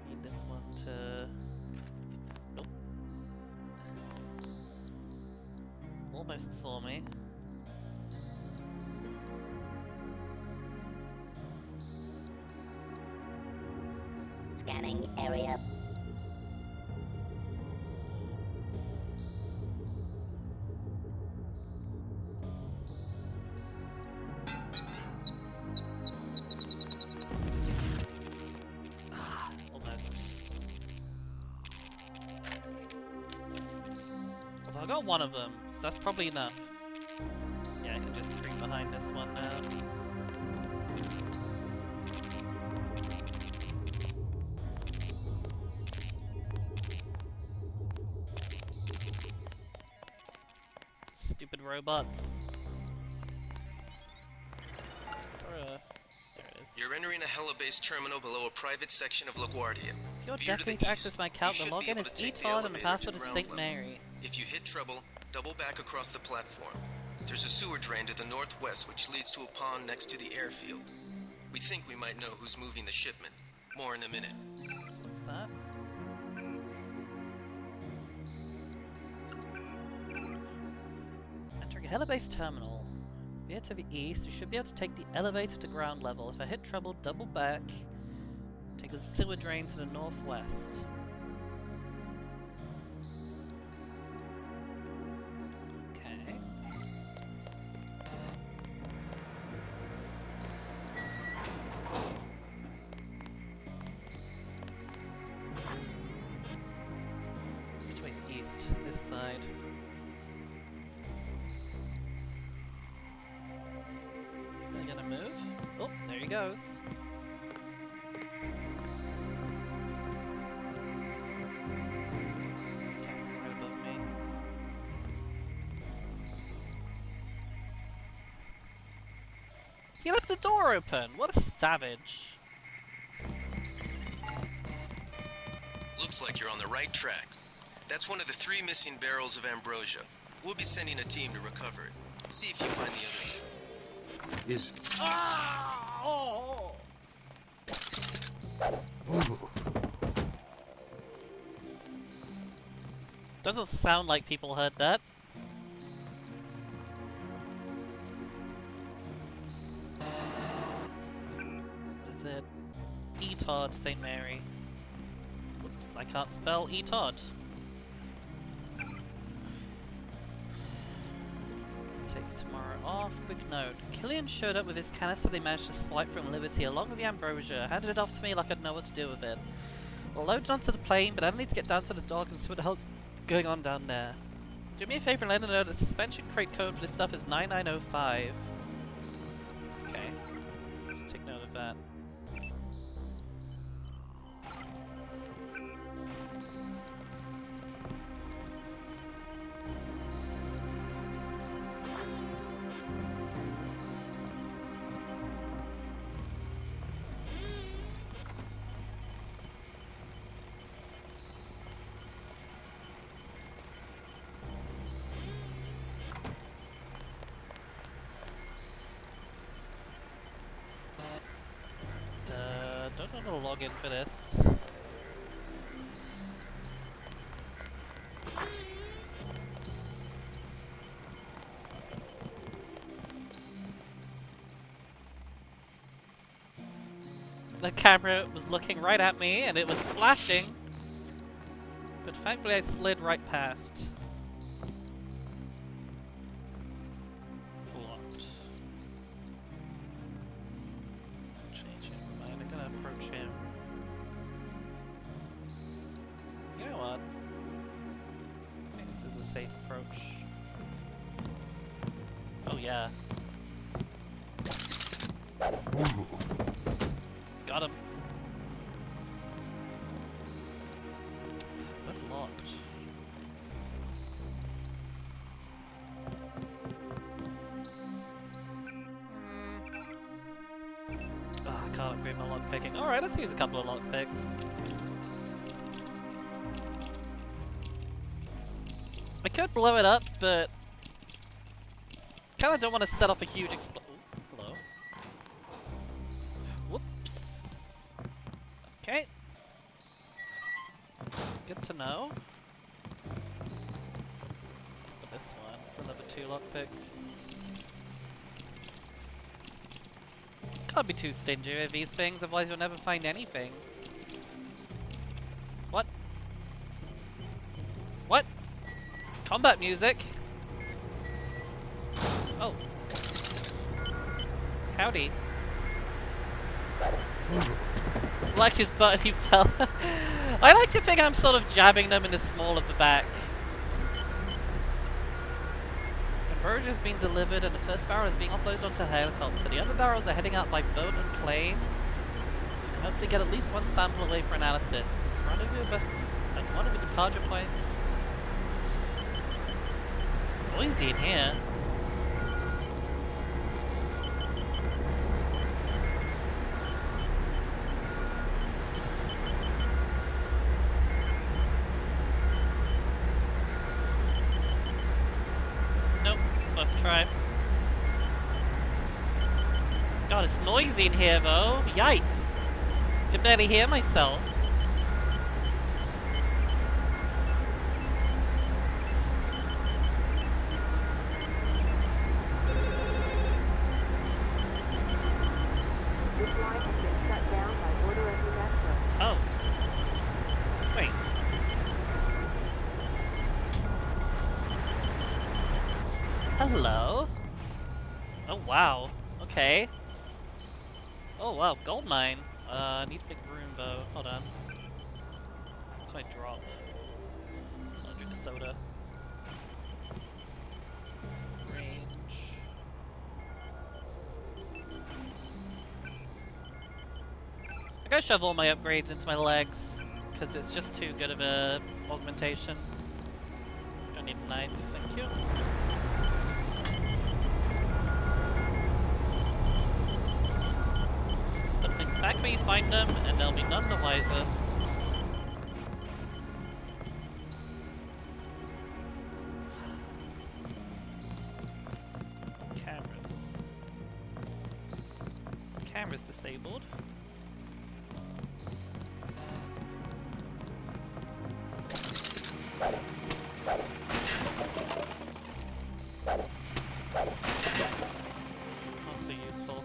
Need this one to... Nope. Almost saw me. Scanning area. Almost. Well, I got one of them, so that's probably enough. Yeah, I can just creep behind this one now. Stupid robots. You're entering a Hella-based terminal below a private section of LaGuardia. If you're decking to access my account, the login is eTodd and the password is St. Mary. If you hit trouble, double back across the platform. There's a sewer drain to the northwest which leads to a pond next to the airfield. We think we might know who's moving the shipment. More in a minute. So what's that? Helibase terminal. Veer to the east. You should be able to take the elevator to ground level. If I hit trouble, double back. Take the sewer drain to the northwest. Okay. Which way's east? This side. Is this guy gonna move? Oh, there he goes. Right above me. He left the door open! What a savage! Looks like you're on the right track. That's one of the 3 missing barrels of ambrosia. We'll be sending a team to recover it. See if you find the other 2. Is... Oh! Doesn't sound like people heard that. What is it? Etod, St. Mary. Whoops, I can't spell Etod. Take tomorrow off. Quick note. Killian showed up with his canister they managed to swipe from Liberty along with the ambrosia. Handed it off to me like I'd know what to do with it. Loaded onto the plane, but I need to get down to the dock and see what the hell's going on down there. Do me a favor and let them know that the suspension crate code for this stuff is 9905. Okay. Let's take note of that. Don't know how to log in for this. The camera was looking right at me and it was flashing, but thankfully I slid right past. Locked. Changing my mind, I'm gonna approach him. You know what? I think this is a safe approach. Oh yeah. Got him. But locked. Oh, I can't upgrade my lockpicking. Alright, let's use a couple of lockpicks. I could blow it up, but kinda don't want to set off a huge explosion. Hello. Whoops. Okay. Good to know. For this one, it's another 2 lockpicks. Can't be too stingy with these things, otherwise you'll never find anything. What? What? Combat music? Oh. Howdy. Like his butt, he fell. I like to think I'm sort of jabbing them in the small of the back. Ambrosia's been delivered and the first barrel is being offloaded onto a helicopter. The other barrels are heading out by boat and plane. So we can hopefully get at least one sample away for analysis. Rendezvous with us at one of the departure points. It's noisy in here. Try. God, it's noisy in here though. Yikes. I can barely hear myself. Oh. Wait. Hello? Oh wow. Okay. Oh wow, gold mine. I need a big room though. Hold on. What can I drop? I'll drink a soda. Range. I gotta shove all my upgrades into my legs, because it's just too good of a augmentation. Don't need a knife, thank you. But things back me, find them, and they'll be none the wiser. Cameras. Camera's disabled. Not so useful.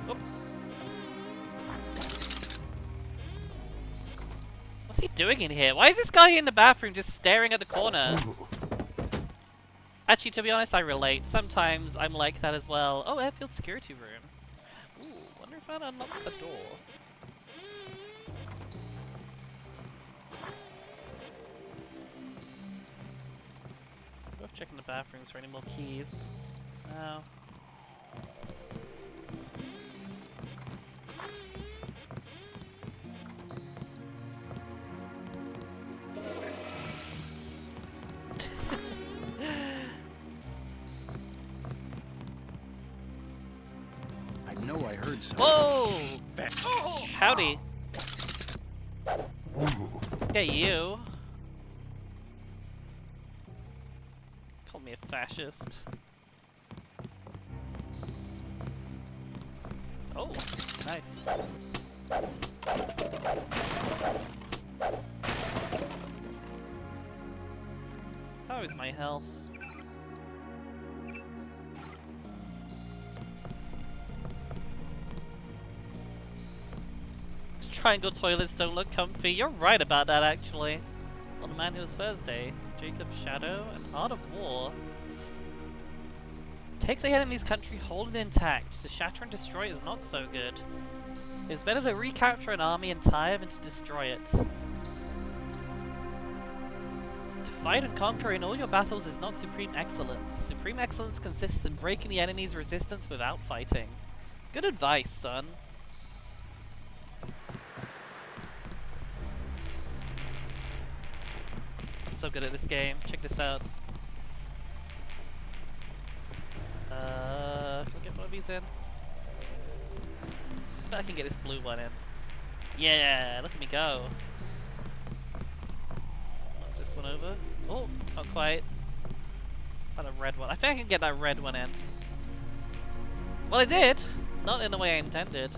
Oh. What's he doing in here? Why is this guy in the bathroom just staring at the corner? Actually, to be honest, I relate. Sometimes I'm like that as well. Oh, airfield security room. Ooh, wonder if that unlocks the door. Worth checking the bathrooms for any more keys. No. I know I heard something. Whoa! Howdy. Let's get you. Call me a fascist. Oh, nice. How is my health? Triangle toilets don't look comfy. You're right about that, actually. On the man who was Thursday, Jacob's Shadow, and Art of War. Take the enemy's country, hold it intact. To shatter and destroy it is not so good. It's better to recapture an army entire than to destroy it. To fight and conquer in all your battles is not supreme excellence. Supreme excellence consists in breaking the enemy's resistance without fighting. Good advice, son. So good at this game. Check this out. Can we get one of these in? Bet I can get this blue one in. Yeah, look at me go. Knock this one over. Oh, not quite. Not a red one. I think I can get that red one in. Well, I did. Not in the way I intended.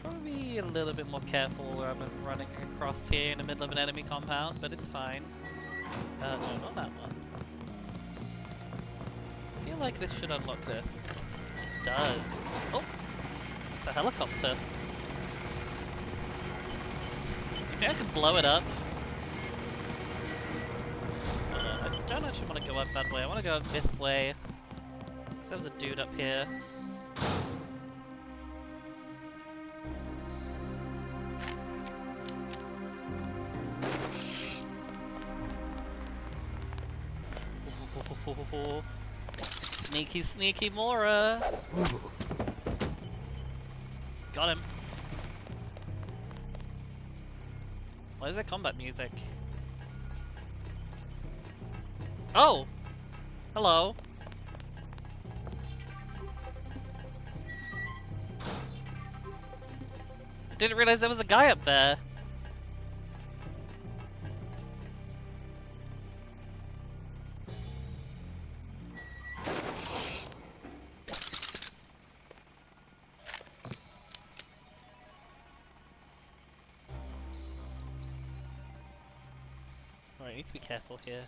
Probably be a little bit more careful where I'm running across here in the middle of an enemy compound, but it's fine. No, not that one. I feel like this should unlock this. It does. Oh! It's a helicopter. Do you think I can blow it up? I don't actually want to go up that way. I want to go up this way. So there was a dude up here. Sneaky, sneaky Mora. Got him. Why is there combat music? Oh! Hello. I didn't realize there was a guy up there. Alright, need to be careful here.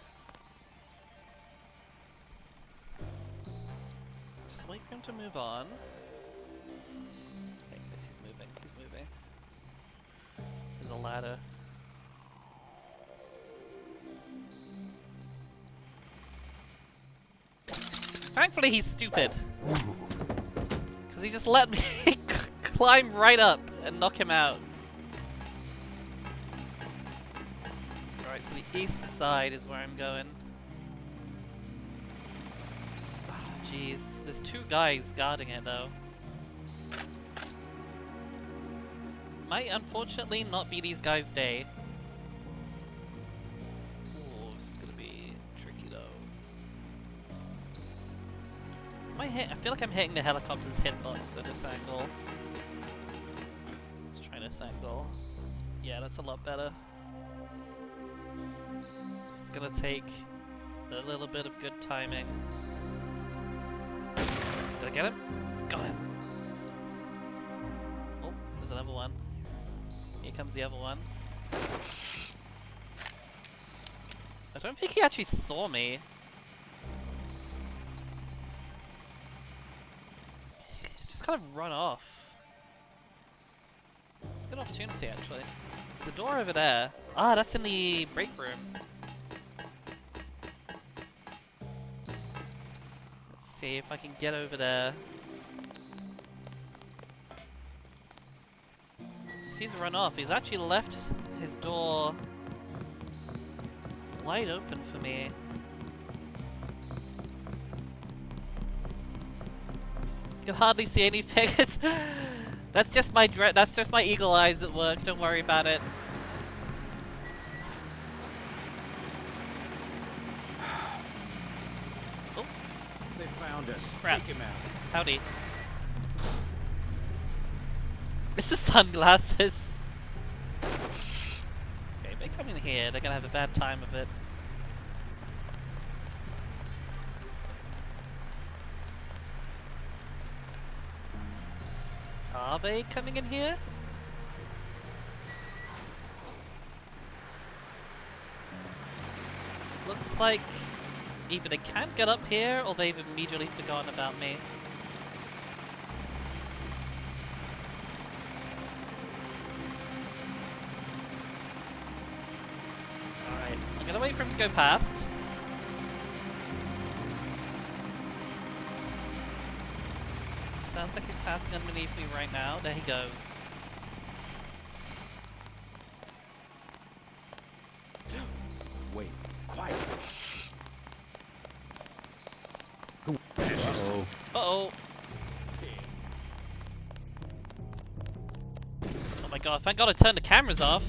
Just wait for him to move on. Okay, yes, he's moving. He's moving. There's a ladder. Thankfully he's stupid. Because he just let me climb right up and knock him out. Alright, so the east side is where I'm going. Oh, jeez. There's two guys guarding it though. Might unfortunately not be these guys' day. Ooh, this is gonna be tricky though. I feel like I'm hitting the helicopter's hitbox at this angle. Let's try this angle. Yeah, that's a lot better. It's gonna take a little bit of good timing. Did I get him? Got him! Oh, there's another one. Here comes the other one. I don't think he actually saw me. He's just kind of run off. It's a good opportunity, actually. There's a door over there. Ah, that's in the break room. Let's see if I can get over there. If he's run off, he's actually left his door wide open for me. You can hardly see anything. That's just my that's just my eagle eyes at work. Don't worry about it. Oh, They found us. Crap. Take him out. Howdy. It's the sunglasses. Okay, if they come in here, they're gonna have a bad time of it. Are they coming in here? Looks like either they can't get up here or they've immediately forgotten about me. Alright, I'm gonna wait for him to go past. Sounds like he's passing underneath me right now. There he goes. Wait, quiet. Uh-oh. Uh-oh. Oh my god, thank god I turned the cameras off.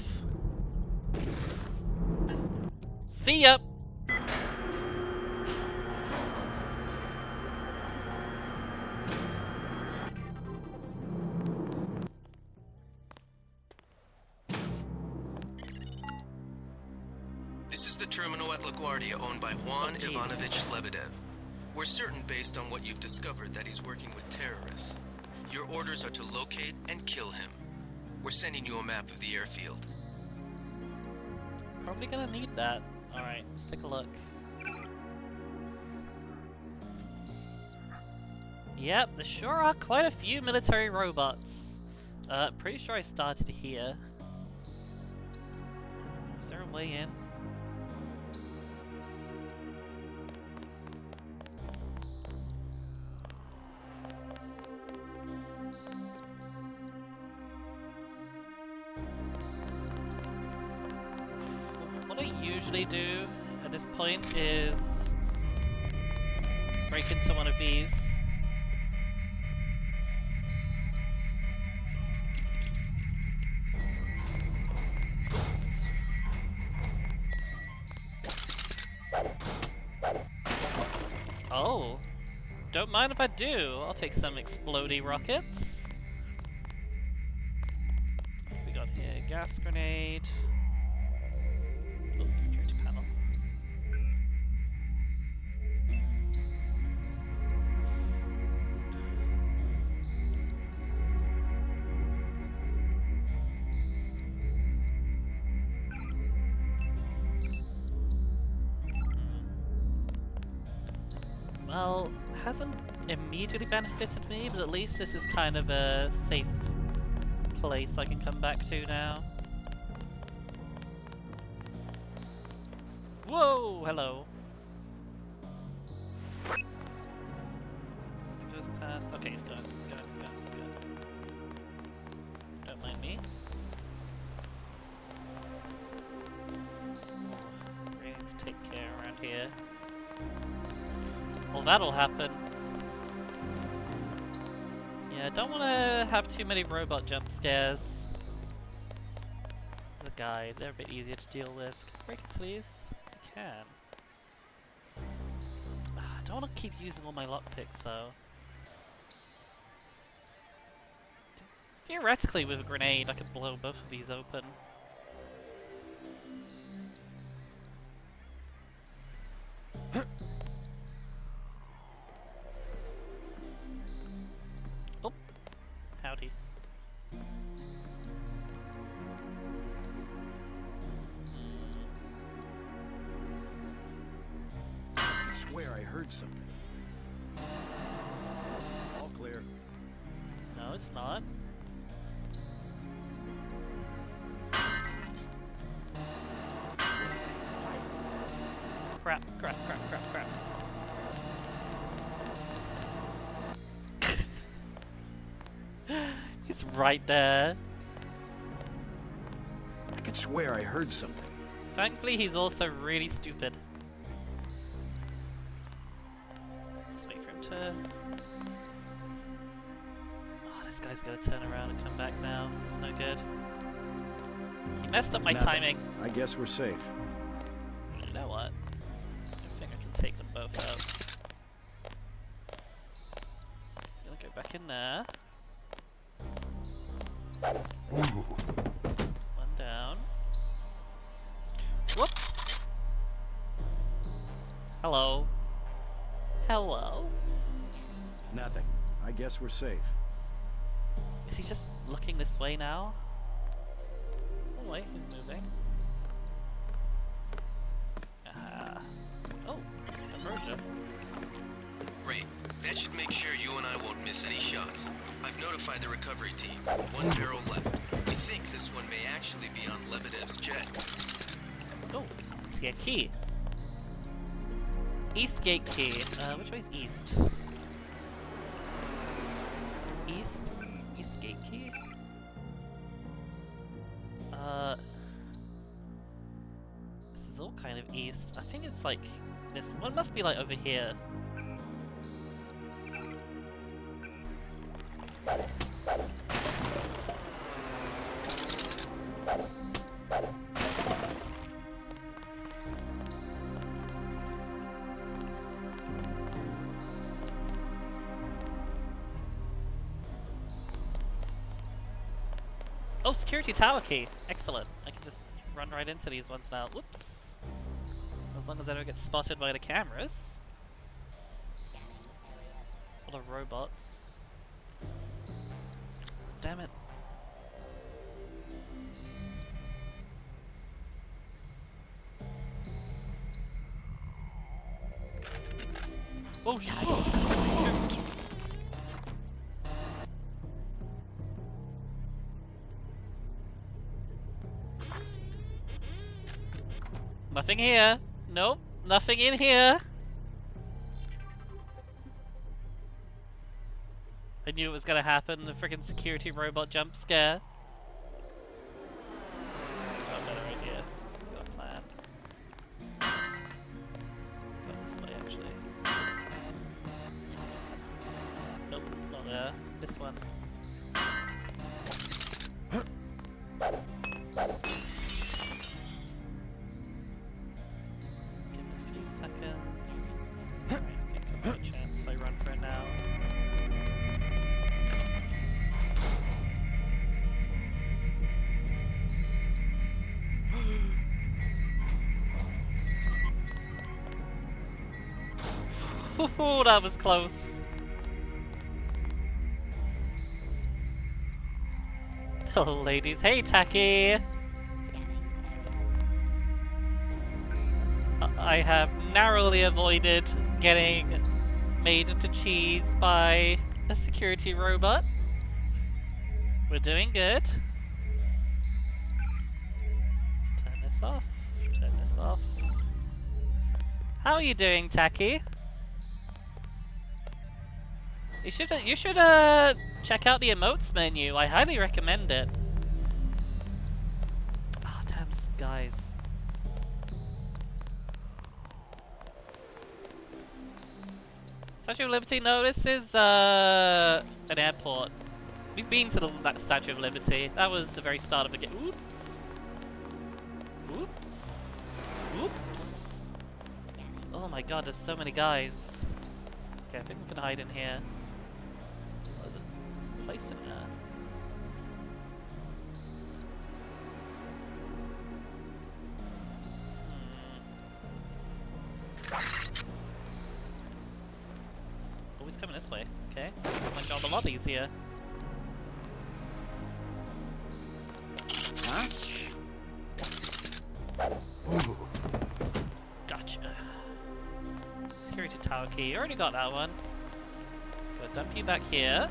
See ya! This is the terminal at LaGuardia owned by Juan Ivanovich Lebedev. We're certain based on what you've discovered that he's working with terrorists. Your orders are to locate and kill him. We're sending you a map of the airfield. Probably gonna need that. Alright, let's take a look. Yep, there sure are quite a few military robots. Pretty sure I started here. Is there a way in? What I usually do at this point is break into one of these. Oops. Oh, don't mind if I do. I'll take some explodey rockets. What we got here? Gas grenade. Oops, security panel. Well, hasn't immediately benefited me, but at least this is kind of a safe place I can come back to now. Whoa! Hello. If it goes past... Okay, he's gone. He's gone. He's gone. He's gone. Don't mind me. Really need to take care around here. Well, that'll happen. Yeah, I don't want to have too many robot jump scares. There's a guy. They're a bit easier to deal with. Break it, please. I can. I don't want to keep using all my lockpicks, though. Theoretically, with a grenade, I could blow both of these open. Oh, howdy. I swear I heard something. All clear. No, it's not. Crap, crap, crap, crap, crap. He's right there. I could swear I heard something. Thankfully, he's also really stupid. Let's wait for him to... Oh, this guy's gonna turn around and come back now. That's no good. He messed up my timing. I guess we're safe. You know what? I think I can take them both out. Just gonna go back in there. One down. Whoops! Hello. Hello. Nothing. I guess we're safe. Is he just looking this way now? Oh wait, he's moving. Oh, conversion. Great. That should make sure you and I won't miss any shots. I've notified the recovery team. One barrel left. We think this one may actually be on Lebedev's jet. Oh, see a key. East gate key. Which way's east? East? East gate key? This is all kind of east. I think it's like this one must be like over here. Oh, security tower key. Excellent. I can just run right into these ones now. Whoops. As long as I don't get spotted by the cameras. All the robots. Damn it. Oh, shit. Nothing here. Nope, nothing in here. I knew it was gonna happen, the freaking security robot jump scare. Got a better idea. Got a plan. Let's go this way, actually. Nope, not there. This one. Seconds. Alright, I think I've got a chance if I run for it now. Ooh, that was close. Hello, ladies. Hey, Tacky! I have narrowly avoided getting made into cheese by a security robot. We're doing good. Let's turn this off. Turn this off. How are you doing, Tacky? You should check out the emotes menu. I highly recommend it. Oh damn, some guys. Statue of Liberty notices an airport. We've been to that Statue of Liberty. That was the very start of the game. Oops. Oops. Oops. Oh my god, there's so many guys. Okay, I think we can hide in here. There's a place in there. Always coming this way. Okay, makes my job a lot easier. Huh? Ooh. Gotcha. Security tower key. Already got that one. Gonna dump you back here.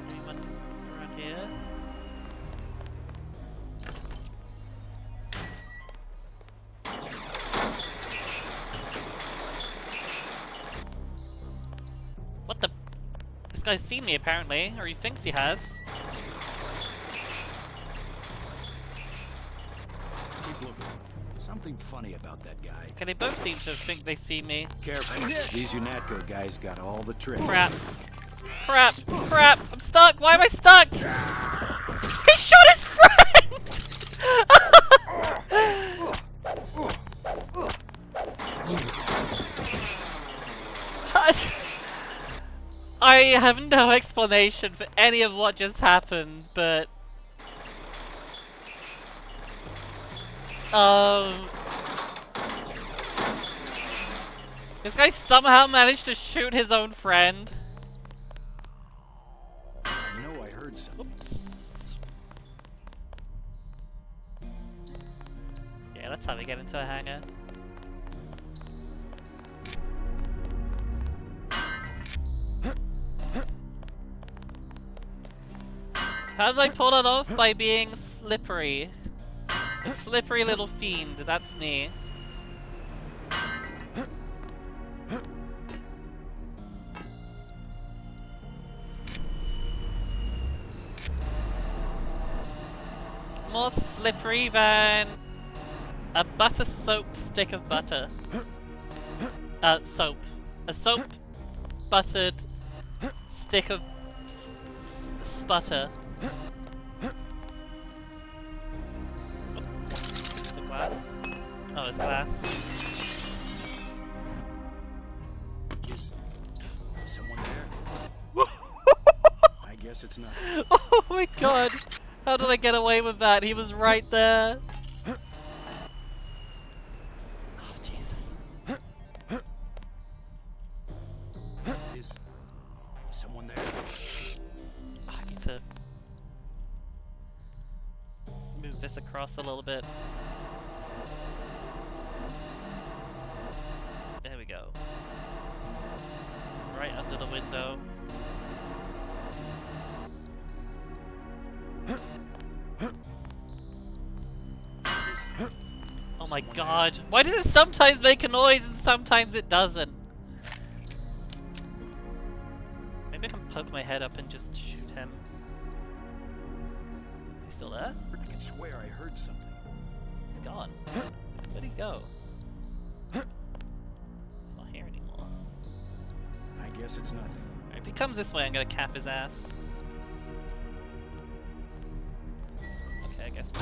Anyone around here? What the? This guy's seen me apparently, or he thinks he has. Keep looking. Something funny about that guy. Okay, they both seem to think they see me. Careful. These UNATCO guys got all the tricks. Crap. Crap. Crap. I'm stuck. Why am I stuck? He shot his friend! I have no explanation for any of what just happened, but... This guy somehow managed to shoot his own friend. I know I heard something. Oops. Yeah, that's how we get into a hangar. How did I pull that off? By being slippery. A slippery little fiend, that's me. More slippery than a butter soaked stick of butter. Soap. A soap buttered stick of sputter. Is it glass? Oh, it's glass. Is someone there? I guess it's not. Oh my god! How did I get away with that? He was right there. Oh, Jesus. Is someone there? Oh, I need to move this across a little bit. There we go. Right under the window. Oh my god. Why does it sometimes make a noise and sometimes it doesn't? Maybe I can poke my head up and just shoot him. Is he still there? I can swear I heard something. He's gone. Where'd he go? He's not here anymore. I guess it's nothing. If he comes this way, I'm gonna cap his ass. Okay, I guess.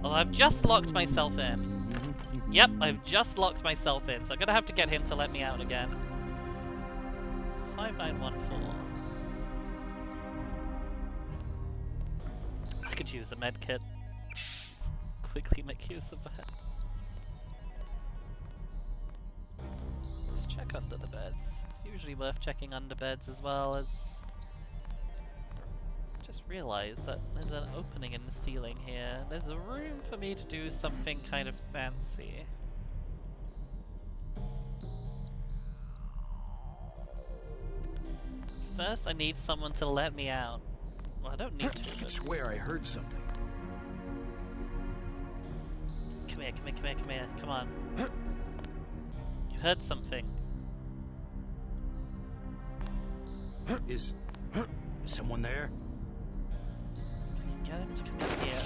Oh, I've just locked myself in. Yep, I've just locked myself in, so I'm gonna have to get him to let me out again. 5914. I could use a med kit. Let's quickly make use of that. Let's check under the beds. It's usually worth checking under beds as well as... Just realized that there's an opening in the ceiling here. There's a room for me to do something kind of fancy. First, I need someone to let me out. Well, I don't need to. I swear I heard something. Come here, come here, come here, come here. Come on. You heard something. Is someone there? If I can get him to come in here.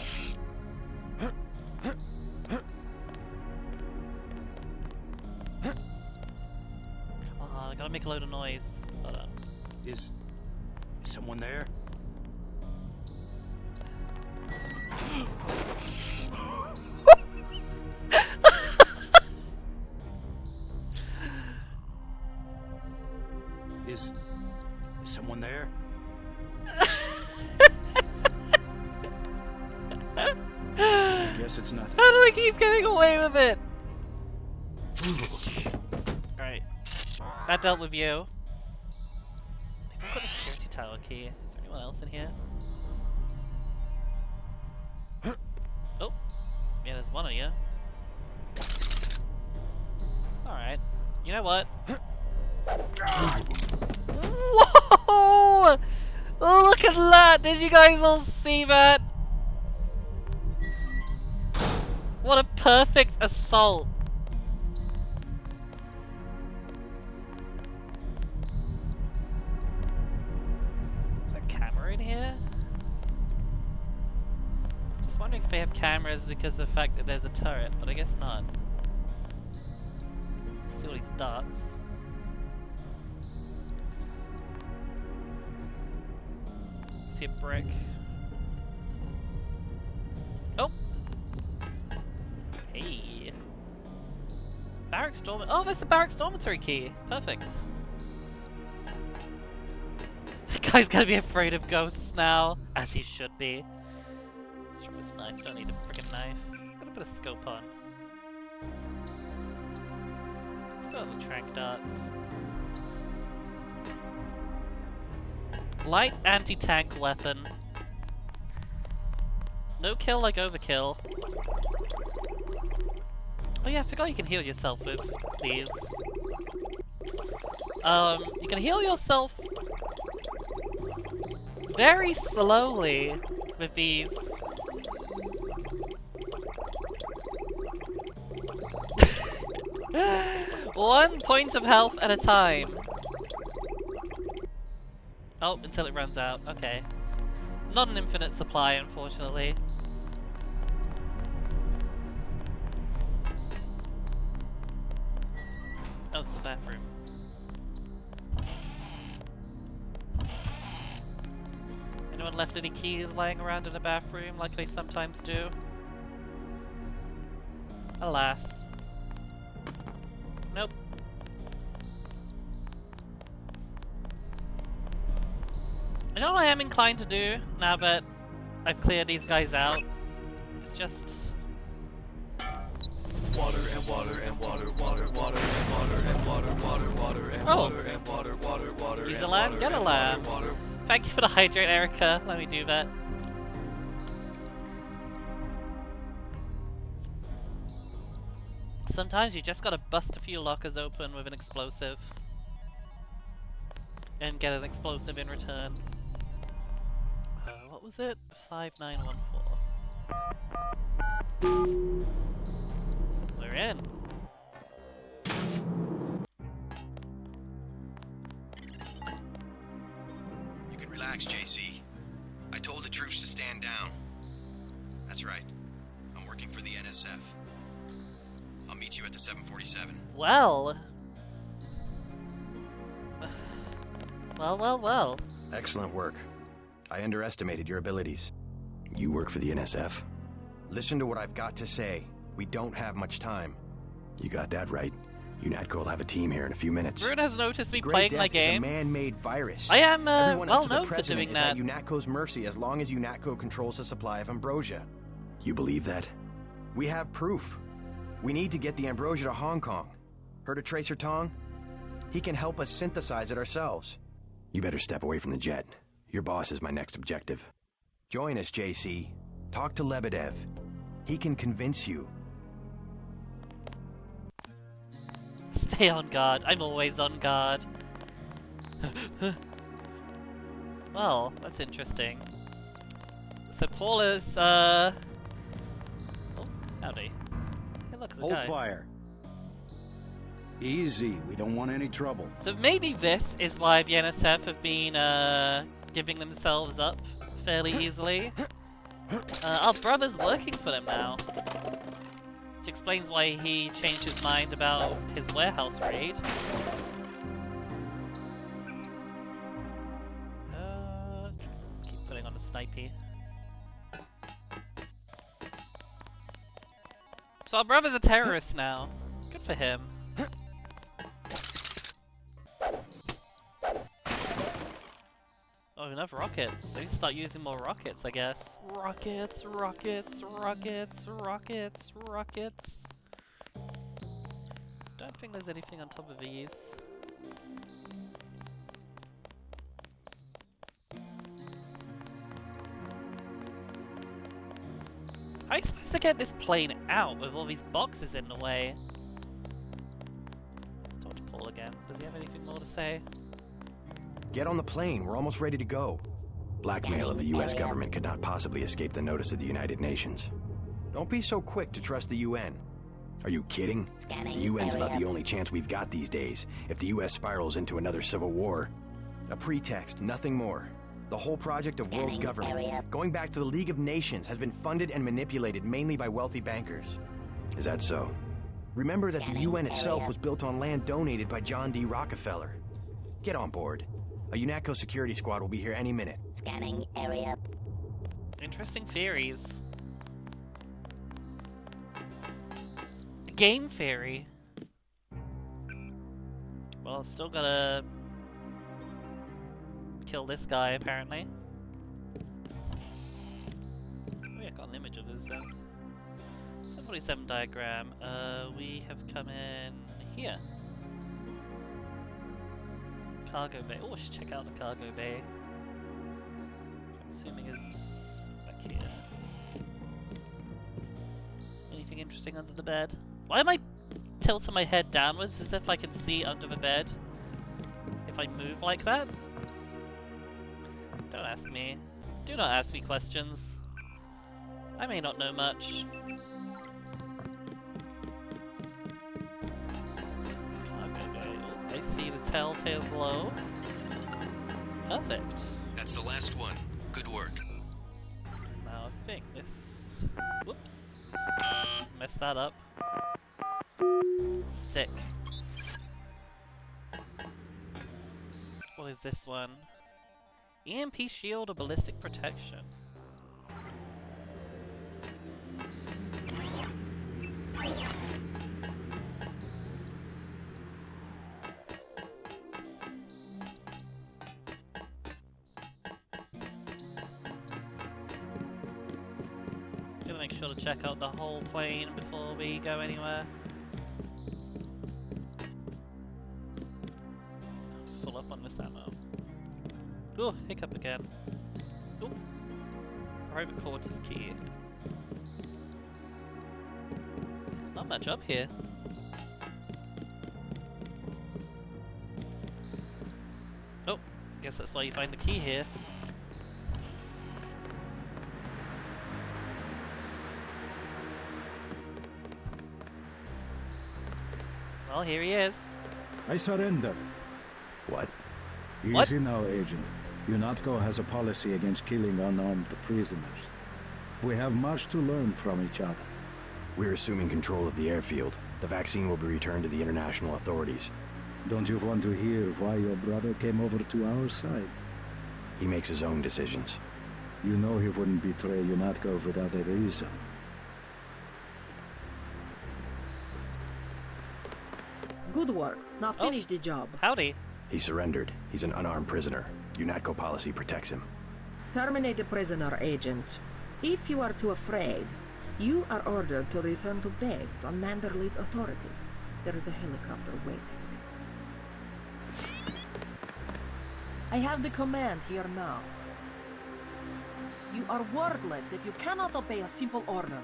Come on, I gotta make a load of noise. Hold on. Is someone there? Is someone there? I guess it's nothing. How do I keep getting away with it? Alright. That dealt with you. I've got a security tower key. Is there anyone else in here? Oh. Yeah, there's one of you. Alright. You know what? Whoa! Look at that! Did you guys all see that? What a perfect assault! Is there a camera in here? Just wondering if they have cameras because of the fact that there's a turret, but I guess not. See all these dots. See a brick. Oh! Hey! Barracks dormitory. Oh, there's the barracks dormitory key. Perfect. The guy's gonna be afraid of ghosts now, as he should be. Let's try this knife. Don't need a freaking knife. I'm gonna put a scope on. Let's go on the track dots. Light anti-tank weapon. No kill like overkill. Oh yeah, I forgot you can heal yourself with these. You can heal yourself very slowly with these. One point of health at a time. Oh, until it runs out. Okay. It's not an infinite supply, unfortunately. Oh, it's the bathroom. Anyone left any keys lying around in the bathroom like they sometimes do? Alas. Nope. You know what I am inclined to do now that I've cleared these guys out? It's just water and water and water, water, water and water and water, water, water and water and water, water, water. Use a lamp, get a lamp. Thank you for the hydrate, Erica. Let me do that. Sometimes you just gotta bust a few lockers open with an explosive. And get an explosive in return. What was it? 5914. We're in. You can relax, JC. I told the troops to stand down. That's right. I'm working for the NSF. I'll meet you at the 747. Well. Well. Excellent work. I underestimated your abilities. You work for the NSF? Listen to what I've got to say. We don't have much time. You got that right. UNATCO will have a team here in a few minutes. Rune has noticed me Great playing Death my games. Is a man-made virus. I am Everyone well up to the known for president doing is that. at UNATCO's mercy as long as UNATCO controls the supply of ambrosia. You believe that? We have proof. We need to get the ambrosia to Hong Kong. Heard of Tracer Tong? He can help us synthesize it ourselves. You better step away from the jet. Your boss is my next objective. Join us, JC. Talk to Lebedev. He can convince you. Stay on guard. I'm always on guard. Well, that's interesting. So Paula's, oh, howdy. Hey, look, there's a Hold guy. fire. Easy, we don't want any trouble. So maybe this is why the NSF have been, giving themselves up fairly easily. Our brother's working for them now. Which explains why he changed his mind about his warehouse raid. Keep putting on the snipey. So our brother's a terrorist now. Good for him. Oh, enough rockets. I need to start using more rockets, I guess. Rockets, rockets, rockets, rockets, rockets. Don't think there's anything on top of these. How are you supposed to get this plane out with all these boxes in the way? Let's talk to Paul again. Does he have anything more to say? Get on the plane. We're almost ready to go. Blackmail of the U.S. government could not possibly escape the notice of the United Nations. Don't be so quick to trust the UN. Are you kidding? The UN's about the only chance we've got these days. If the U.S. spirals into another civil war, a pretext, nothing more. The whole project of world government, going back to the League of Nations, has been funded and manipulated mainly by wealthy bankers. Is that so? Remember that the UN itself was built on land donated by John D. Rockefeller. Get on board. A UNATCO security squad will be here any minute. Scanning area. Interesting theories. Game theory. Well, I've still gotta kill this guy, apparently. Oh yeah, I got an image of his then. 747 diagram. We have come in here. Cargo bay. Oh, I should check out the cargo bay. I'm assuming is back here. Anything interesting under the bed? Why am I tilting my head downwards as if I can see under the bed? If I move like that? Don't ask me. Do not ask me questions. I may not know much. I see the telltale glow. Perfect. That's the last one. Good work. Now I think this... Whoops. Messed that up. Sick. What is this one? EMP shield or ballistic protection? Make sure to check out the whole plane before we go anywhere. Full up on this ammo. Oh, hiccup again. Oh, private quarters key. Not much up here. Oh, guess that's why you find the key here. Well, here he is. I surrender. What? Easy now, Agent. UNATCO has a policy against killing unarmed prisoners. We have much to learn from each other. We're assuming control of the airfield. The vaccine will be returned to the international authorities. Don't you want to hear why your brother came over to our side? He makes his own decisions. You know he wouldn't betray UNATCO without a reason. Good work. Now finish the job. Howdy. He surrendered. He's an unarmed prisoner. UNATCO policy protects him. Terminate the prisoner, Agent. If you are too afraid, you are ordered to return to base on Manderley's authority. There is a helicopter waiting. I have the command here now. You are worthless if you cannot obey a simple order.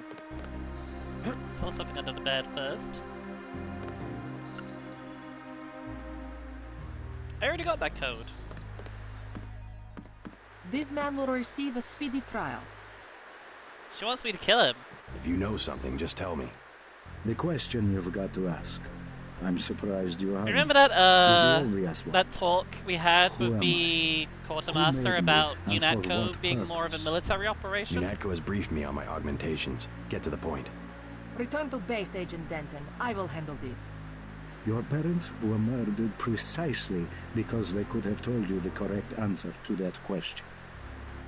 Saw something under the bed first. I already got that code. This man will receive a speedy trial. She wants me to kill him. If you know something, just tell me. The question you've got to ask. I'm surprised you haven't. Remember that Is the obvious one. that talk we had Who with am the Who quartermaster made about me, and for UNATCO what being more of a purpose? military operation? UNATCO has briefed me on my augmentations. Get to the point. Return to base, Agent Denton. I will handle this. Your parents were murdered precisely because they could have told you the correct answer to that question.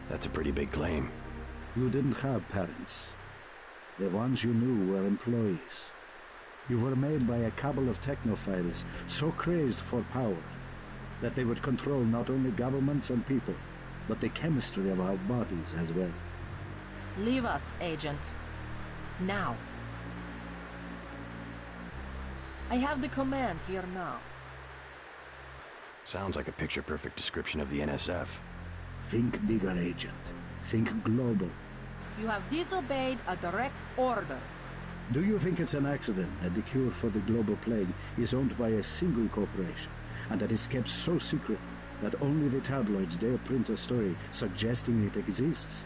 That's a pretty big claim. You didn't have parents. The ones you knew were employees. You were made by a cabal of technophiles so crazed for power that they would control not only governments and people, but the chemistry of our bodies as well. Leave us, Agent. Now. I have the command here now. Sounds like a picture-perfect description of the NSF. Think bigger, Agent. Think global. You have disobeyed a direct order. Do you think it's an accident that the cure for the global plague is owned by a single corporation, and that it's kept so secret that only the tabloids dare print a story suggesting it exists?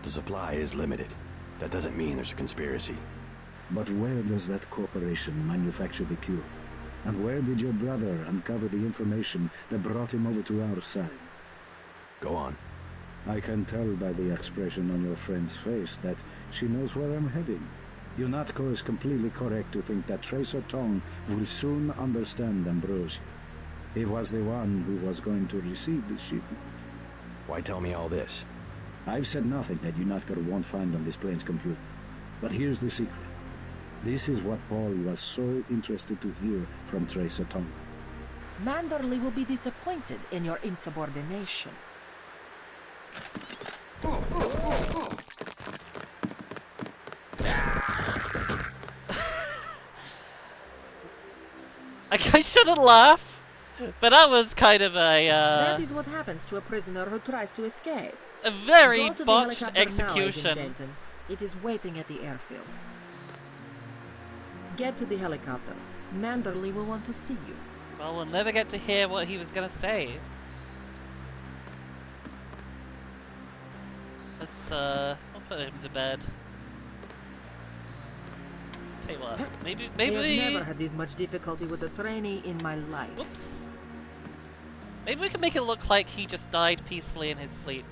The supply is limited. That doesn't mean there's a conspiracy. But where does that corporation manufacture the cure? And where did your brother uncover the information that brought him over to our side? Go on. I can tell by the expression on your friend's face that she knows where I'm heading. UNATCO is completely correct to think that Tracer Tong will soon understand Ambrosia. He was the one who was going to receive the shipment. Why tell me all this? I've said nothing that UNATCO won't find on this plane's computer. But here's the secret. This is what Paul was so interested to hear from Tracer Tong. Manderley will be disappointed in your insubordination. I shouldn't laugh, but that was kind of a That is what happens to a prisoner who tries to escape. a very Go to the botched helicopter now, Agent execution. Denton. It is waiting at the airfield. Get to the helicopter. Manderley will want to see you. Well, we'll never get to hear what he was gonna say. Let's I'll put him to bed. Tell you what, maybe I have never had this much difficulty with a trainee in my life. Whoops. Maybe we can make it look like he just died peacefully in his sleep.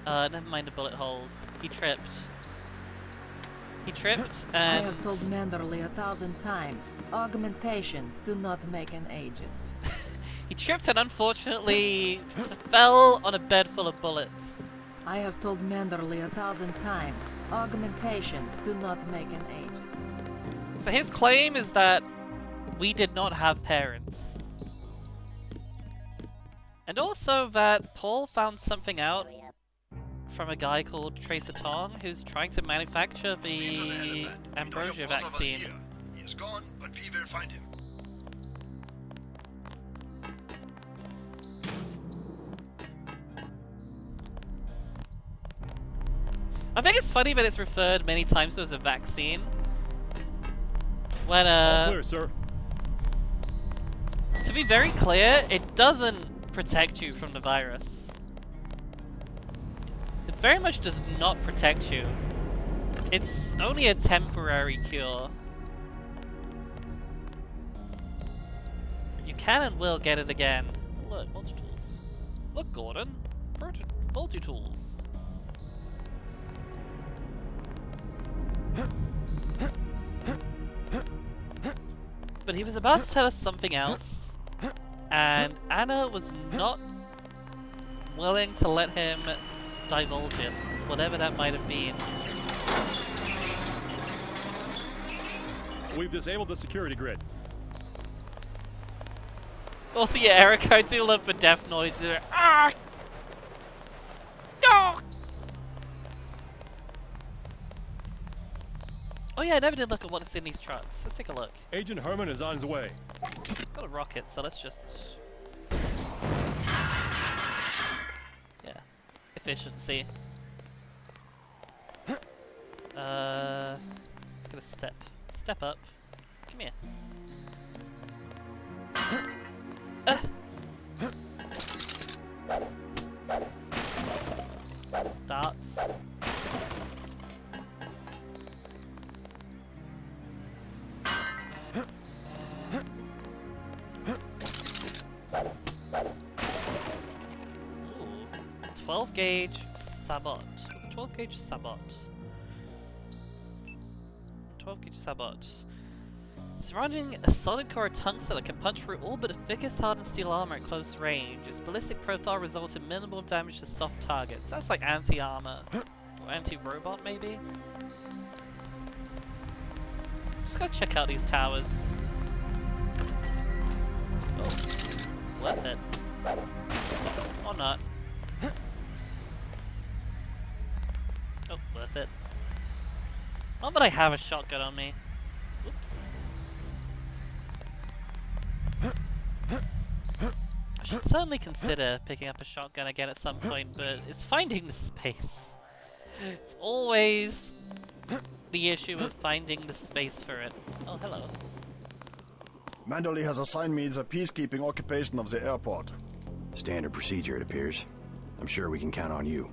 Never mind the bullet holes. He tripped. He tripped I and... have told Manderley 1,000 times, augmentations do not make an agent. He tripped and unfortunately fell on a bed full of bullets. I have told Manderley 1,000 times, augmentations do not make an agent. So his claim is that we did not have parents. And also that Paul found something out from a guy called Tracer Tong who's trying to manufacture the Ambrosia vaccine. He is gone, but we will find him. I think it's funny that it's referred many times to as a vaccine. When All clear, sir. To be very clear, it doesn't protect you from the virus. It very much does not protect you. It's only a temporary cure. You can and will get it again. Look, multi-tools. Look, Gordon. Multi-tools. But he was about to tell us something else, and Anna was not willing to let him divulge it, whatever that might have been. We've disabled the security grid. Also, yeah, Eric, I do love the death noise. Ah! No! Oh yeah, I never did look at what's in these trucks. Let's take a look. Agent Herman is on his way. Got a rocket, so let's just... Yeah. Efficiency. Let's get a step up. Come here. 12 gauge sabot. What's 12 gauge sabot? 12 gauge sabot. Surrounding a solid core of tungsten that can punch through all but the thickest hardened steel armor at close range. Its ballistic profile results in minimal damage to soft targets. That's like anti-armor. Or anti-robot, maybe? Let's go check out these towers. Oh, worth it. Or not. Oh, worth it. Not that I have a shotgun on me. Oops. I should certainly consider picking up a shotgun again at some point, but it's finding the space. It's always the issue of finding the space for it. Oh, hello. Manderley has assigned me the peacekeeping occupation of the airport. Standard procedure, it appears. I'm sure we can count on you.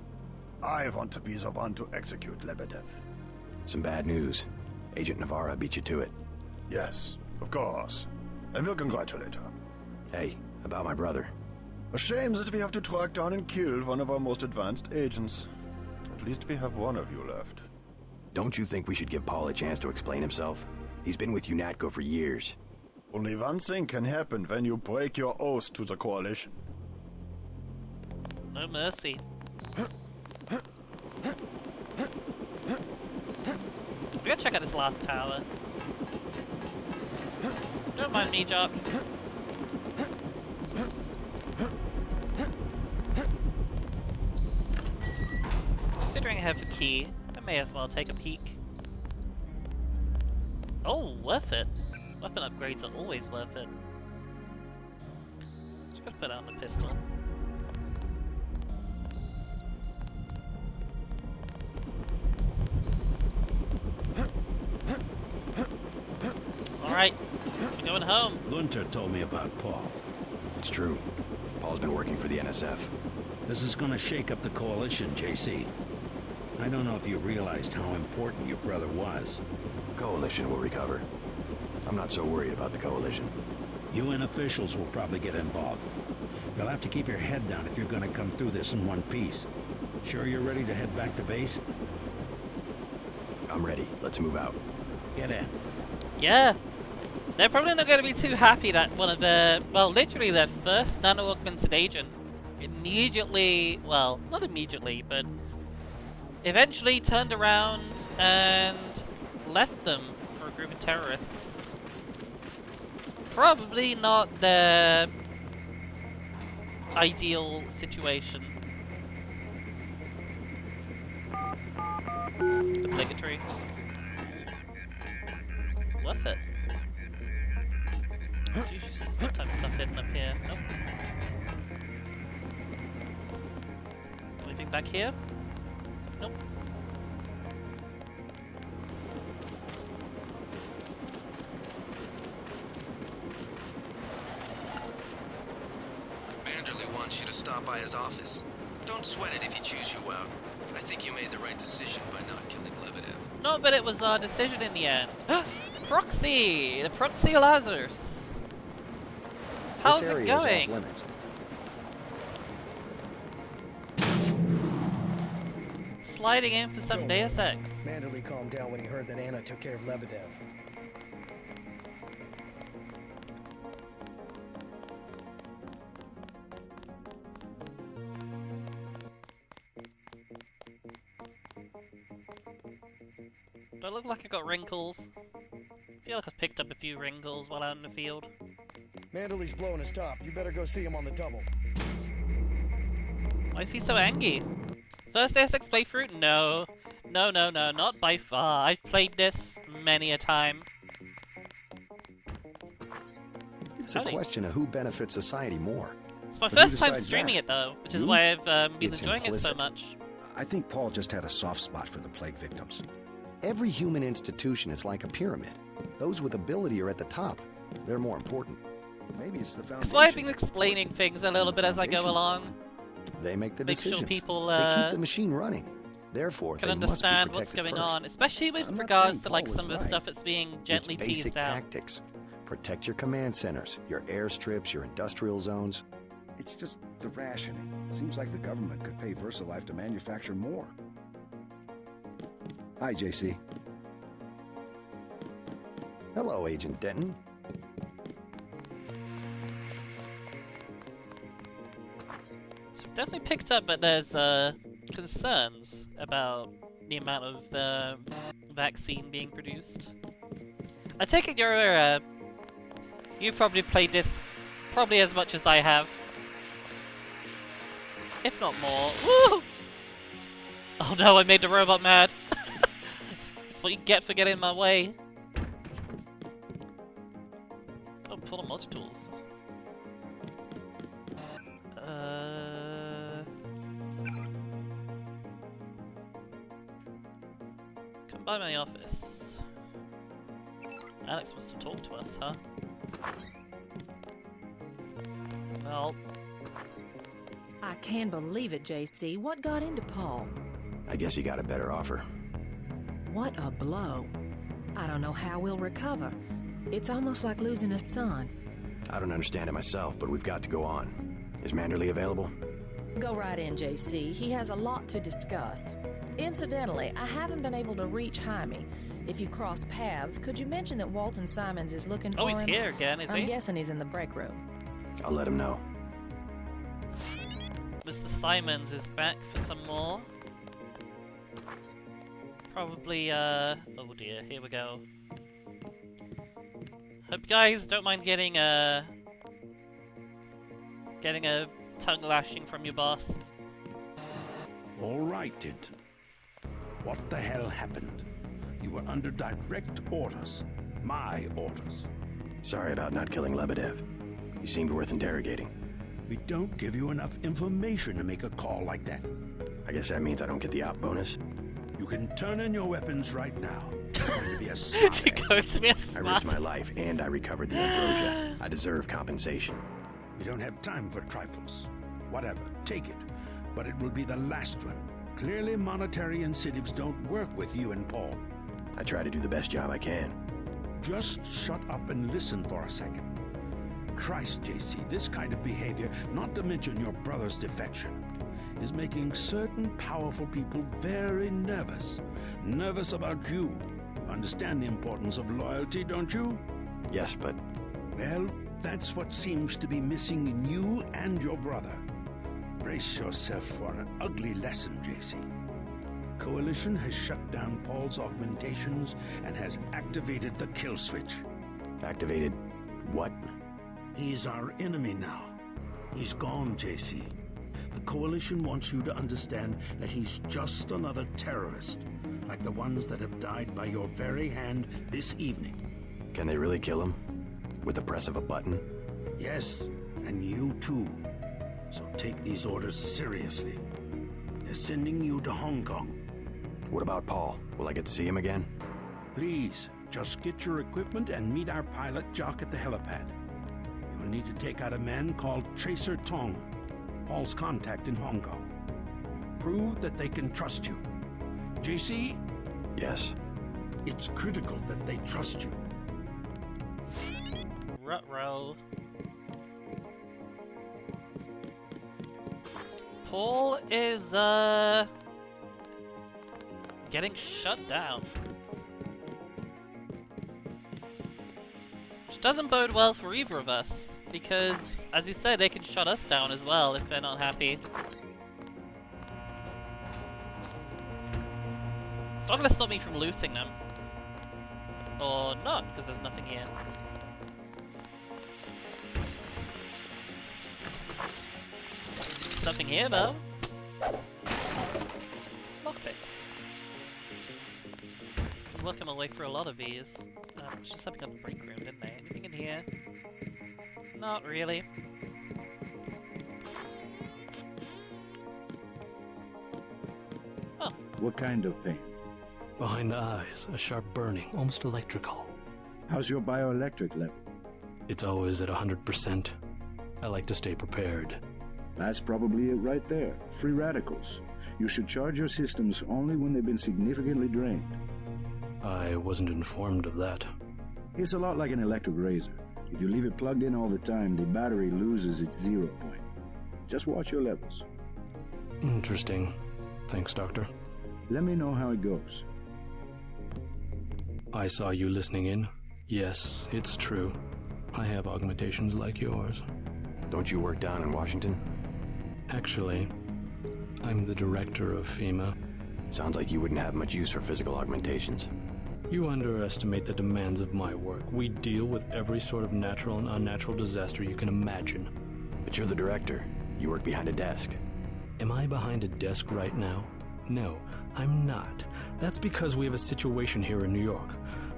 I want to be the one to execute Lebedev. Some bad news. Agent Navarra beat you to it. Yes, of course. I will congratulate her. Hey, about my brother. A shame that we have to track down and kill one of our most advanced agents. At least we have one of you left. Don't you think we should give Paul a chance to explain himself? He's been with UNATCO for years. Only one thing can happen when you break your oath to the Coalition. No mercy. We gotta check out this last tower. Don't mind me, Jock. Considering I have a key, I may as well take a peek. Oh, worth it. Weapon upgrades are always worth it. Just gotta put out the pistol. Alright, we're going home. Gunter told me about Paul. It's true. Paul's been working for the NSF. This is gonna shake up the Coalition, JC. I don't know if you realized how important your brother was. Coalition will recover. I'm not so worried about the Coalition. UN officials will probably get involved. You'll have to keep your head down if you're gonna come through this in one piece. Sure you're ready to head back to base? I'm ready. Let's move out. Get in. Yeah. They're probably not going to be too happy that one of their, well, literally their first nano-augmented agent immediately, well, not immediately, but eventually turned around and left them for a group of terrorists. Probably not their ideal situation. Obligatory. Worth it. Sometimes stuff hidden up here. Nope. Anything back here? Nope. Manderley wants you to stop by his office. Don't sweat it if he chews you out. I think you made the right decision by not killing Lebedev. No, but it was our decision in the end. Proxy! The Proxy Lazarus! How's it going? Sliding in for some Deus Ex. Manderley calmed down when he heard that Anna took care of Lebedev. Do I look like I got wrinkles? I feel like I've picked up a few wrinkles while out in the field. Manderley's blowing his top. You better go see him on the double. Why is he so angry? First Deus Ex playthrough? No. No, no, no, not by far. I've played this many a time. It's a question of who benefits society more. It's my first time streaming it though, which is why I've been enjoying it so much. I think Paul just had a soft spot for the plague victims. Every human institution is like a pyramid. Those with ability are at the top. They're more important. Maybe it's the foundation. That's why I've been explaining things a little bit as I go along. They make the Make decisions. sure people they keep the machine running. Therefore, can they must be understand what's protected going first. on, especially with I'm not regards saying to like Paul some of was the right. stuff that's being gently It's basic teased out. tactics. Protect your command centers, your airstrips, your industrial zones. It's just the rationing. Seems like the government could pay VersaLife to manufacture more. Hi, JC. Hello, Agent Denton. So we've definitely picked up that there's concerns about the amount of vaccine being produced. I take it you've probably played this probably as much as I have. If not more. Woo! Oh no, I made the robot mad. That's what you get for getting in my way. Oh, full of multi-tools. Come by my office. Alex wants to talk to us, huh? Well... I can't believe it, JC. What got into Paul? I guess he got a better offer. What a blow. I don't know how we'll recover. It's almost like losing a son. I don't understand it myself, but we've got to go on. Is Manderley available? Go right in, JC. He has a lot to discuss. Incidentally, I haven't been able to reach Jaime. If you cross paths, could you mention that Walton Simons is looking for him? Oh, he's here again, is he? I'm guessing he's in the break room. I'll let him know. Mr. Simons is back for some more. Probably, oh dear, here we go. Hope you guys don't mind getting a tongue lashing from your boss. All right, Denton. What the hell happened? You were under direct orders. My orders. Sorry about not killing Lebedev. He seemed worth interrogating. We don't give you enough information to make a call like that. I guess that means I don't get the op bonus. You can turn in your weapons right now. You're going to be a smart I risked my life and I recovered the ambrosia. I deserve compensation. We don't have time for trifles. Whatever, take it. But it will be the last one. Clearly monetary incentives don't work with you and Paul. I try to do the best job I can. Just shut up and listen for a second. Christ, JC, this kind of behavior, not to mention your brother's defection, is making certain powerful people very nervous. Nervous about you. You understand the importance of loyalty, don't you? Yes, but... Well, that's what seems to be missing in you and your brother. Brace yourself for an ugly lesson, JC. The Coalition has shut down Paul's augmentations and has activated the kill switch. Activated what? He's our enemy now. He's gone, JC. The Coalition wants you to understand that he's just another terrorist, like the ones that have died by your very hand this evening. Can they really kill him? With the press of a button? Yes, and you too. So take these orders seriously. They're sending you to Hong Kong. What about Paul? Will I get to see him again? Please, just get your equipment and meet our pilot, Jock, at the helipad. You'll need to take out a man called Tracer Tong, Paul's contact in Hong Kong. Prove that they can trust you. JC? Yes? It's critical that they trust you. Ruh-roh. Paul is, getting shut down. Which doesn't bode well for either of us, because, as you said, they can shut us down as well if they're not happy. It's not gonna stop me from looting them. Or not, because there's nothing here. Something here, though. Lockpick. Working my way through a lot of these. Just opening up the break room, didn't they? Anything in here? Not really. Oh. What kind of pain? Behind the eyes, a sharp burning, almost electrical. How's your bioelectric level? It's always at 100%. I like to stay prepared. That's probably it right there. Free radicals. You should charge your systems only when they've been significantly drained. I wasn't informed of that. It's a lot like an electric razor. If you leave it plugged in all the time, the battery loses its 0 point. Just watch your levels. Interesting. Thanks, Doctor. Let me know how it goes. I saw you listening in. Yes, it's true. I have augmentations like yours. Don't you work down in Washington? Actually, I'm the director of FEMA. Sounds like you wouldn't have much use for physical augmentations. You underestimate the demands of my work. We deal with every sort of natural and unnatural disaster you can imagine. But you're the director. You work behind a desk. Am I behind a desk right now? No, I'm not. That's because we have a situation here in New York.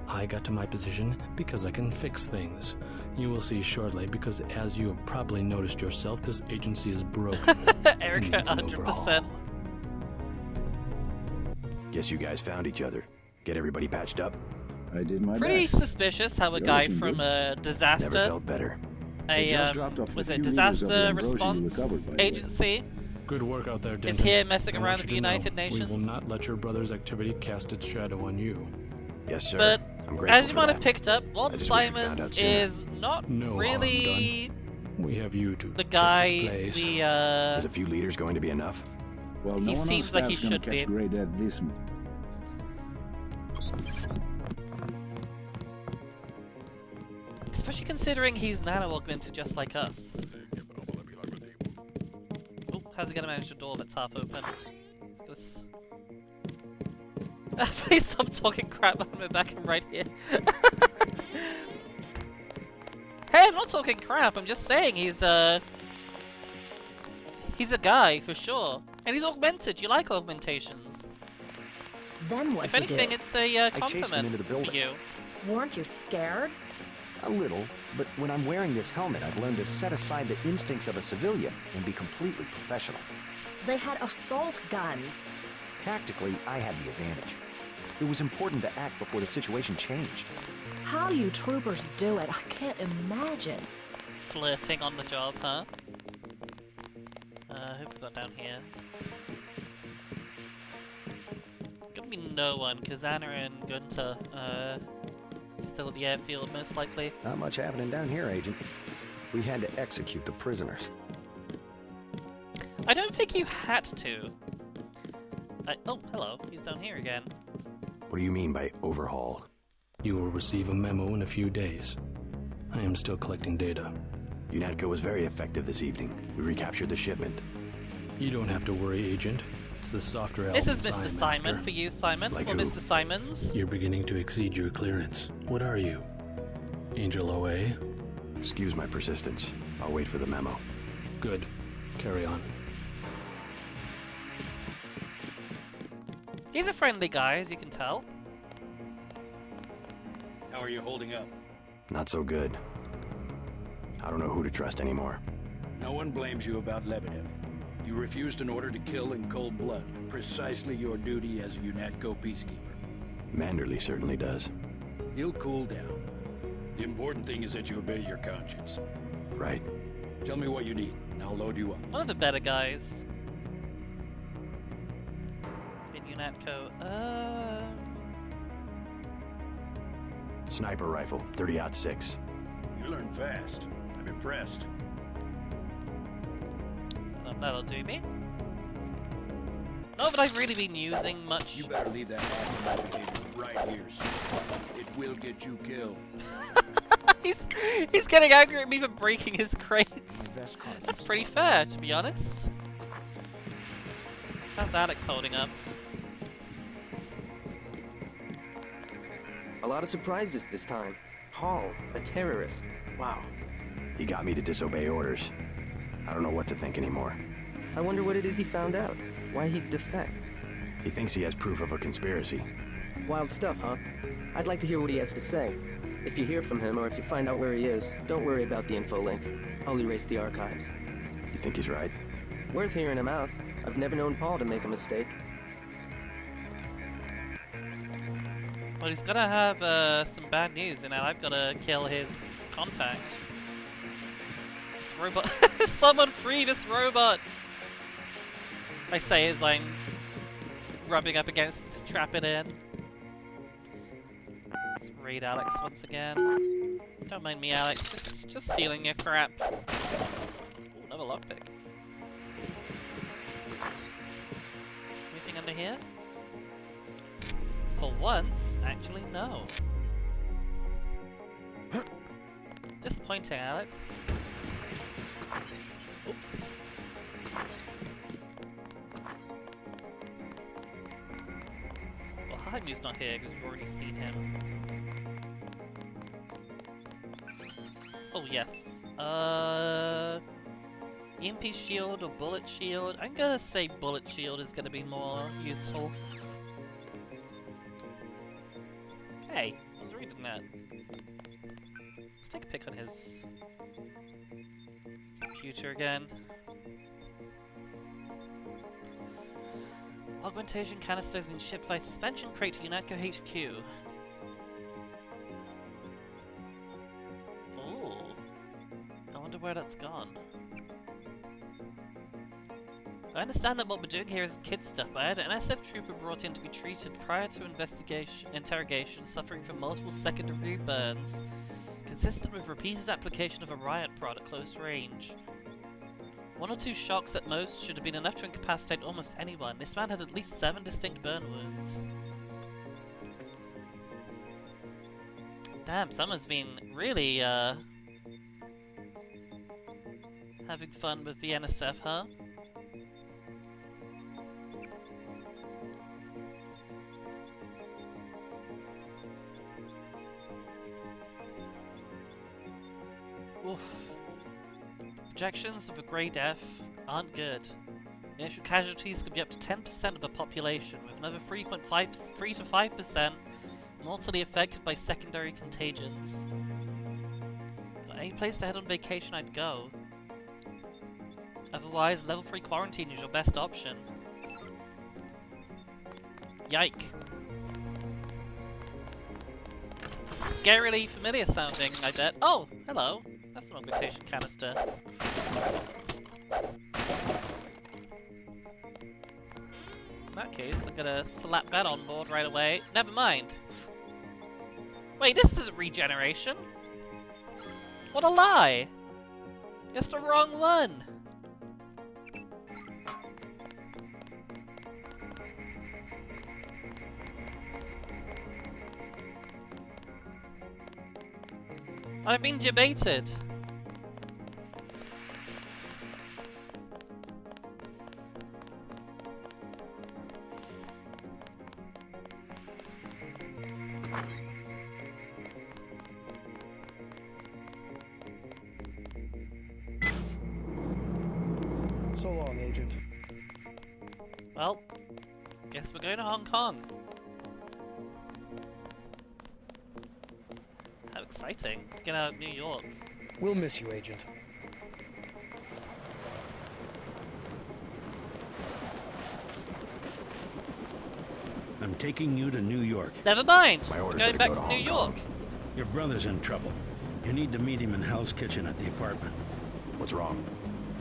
I got to my position because I can fix things. You will see shortly, because as you have probably noticed yourself, this agency is broken. Erica, 100%. Guess you guys found each other. Get everybody patched up? I did my Pretty best. suspicious how a guy from a disaster... Never felt better. Was it disaster response agency? Good work out there, Denton. Is here messing I around want with you the to know, United Nations. We will not let your brother's activity cast its shadow on you. Yes, sir. But I'm grateful as you for might that. have picked up, Walton I just wish we found Simons out sooner. is not No harm really done. We have you to the take guy. his place. Is a few liters going to be enough? Well, He no one on seems like he staff's gonna should be. catch grade at this. Especially considering he's nano-augmented just like us. Oh, how's he gonna manage the door that's half open? He's gonna please stop talking crap behind my back. I'm right here. Hey, I'm not talking crap. I'm just saying he's a guy for sure, and he's augmented. You like augmentations? Then what If anything, it's a I chased them into the compliment building. for you. Weren't you scared? A little, but when I'm wearing this helmet, I've learned to set aside the instincts of a civilian and be completely professional. They had assault guns. Tactically, I had the advantage. It was important to act before the situation changed. How you troopers do it, I can't imagine. Flirting on the job, huh? Who have we got down here? Gonna be no one, because Anna and Gunter still at the airfield, most likely. Not much happening down here, Agent. We had to execute the prisoners. I don't think you had to. Oh, hello. He's down here again. What do you mean by overhaul? You will receive a memo in a few days. I am still collecting data. UNATCO was very effective this evening. We recaptured the shipment. You don't have to worry, Agent. It's the softer This is elements Mr. I'm Simon after. for you, Simon. Like or who? Mr. Simons. You're beginning to exceed your clearance. What are you? Angel OA? Excuse my persistence. I'll wait for the memo. Good. Carry on. He's a friendly guy, as you can tell. How are you holding up? Not so good. I don't know who to trust anymore. No one blames you about Lebedev. You refused an order to kill in cold blood. Precisely your duty as a UNATCO peacekeeper. Manderley certainly does. He'll cool down. The important thing is that you obey your conscience. Right. Tell me what you need, and I'll load you up. One of the better guys. In UNATCO. Sniper rifle, 30-06. You learn fast. I'm impressed. That'll do me. Not that I've really been using much. You better leave that asinine behavior right here, son. It will get you killed. He's getting angry at me for breaking his crates. That's pretty fair, to be honest. How's Alex holding up? A lot of surprises this time. Hall, a terrorist. Wow. He got me to disobey orders. I don't know what to think anymore. I wonder what it is he found out. Why he'd defect. He thinks he has proof of a conspiracy. Wild stuff, huh? I'd like to hear what he has to say. If you hear from him, or if you find out where he is, don't worry about the info link. I'll erase the archives. You think he's right? Worth hearing him out. I've never known Paul to make a mistake. Well, he's gotta have some bad news, and I've gotta kill his contact. This robot. Someone free this robot! I say as I'm rubbing up against it to trap it in. Let's raid Alex once again. Don't mind me, Alex. Just stealing your crap. Ooh, another lockpick. here? For once, actually, no. Disappointing, Alex. Oops. Well, Jaime's not here because we've already seen him. Oh, yes. EMP shield or bullet shield? I'm gonna say bullet shield is gonna be more useful. Hey, I was reading that. Let's take a pic on his computer again. Augmentation canister has been shipped by suspension crate to UNATCO HQ. Oh, I wonder where that's gone. I understand that what we're doing here isn't kid stuff, but I had an NSF trooper brought in to be treated prior to interrogation, suffering from multiple second-degree burns, consistent with repeated application of a riot prod at close range. 1 or 2 shocks at most should have been enough to incapacitate almost anyone. This man had at least 7 distinct burn wounds. Damn, someone's been really, having fun with the NSF, huh? Oof. Projections of a grey death aren't good. Initial casualties could be up to 10% of the population, with another 3 to 5% mortally affected by secondary contagions. But any place to head on vacation, I'd go. Otherwise, level 3 quarantine is your best option. Yike. Scarily familiar sounding, I bet. Oh, hello. That's an augmentation canister. In that case, I'm gonna slap that on board right away. Never mind. Wait, this isn't regeneration. What a lie! It's the wrong one. I've been debated. So long, Agent. Well, guess we're going to Hong Kong. How exciting to get out of New York. We'll miss you, Agent. I'm taking you to New York. Never mind. My We're orders going are back to go to to New Hong York. Your brother's in trouble. You need to meet him in Hell's Kitchen at the apartment. What's wrong?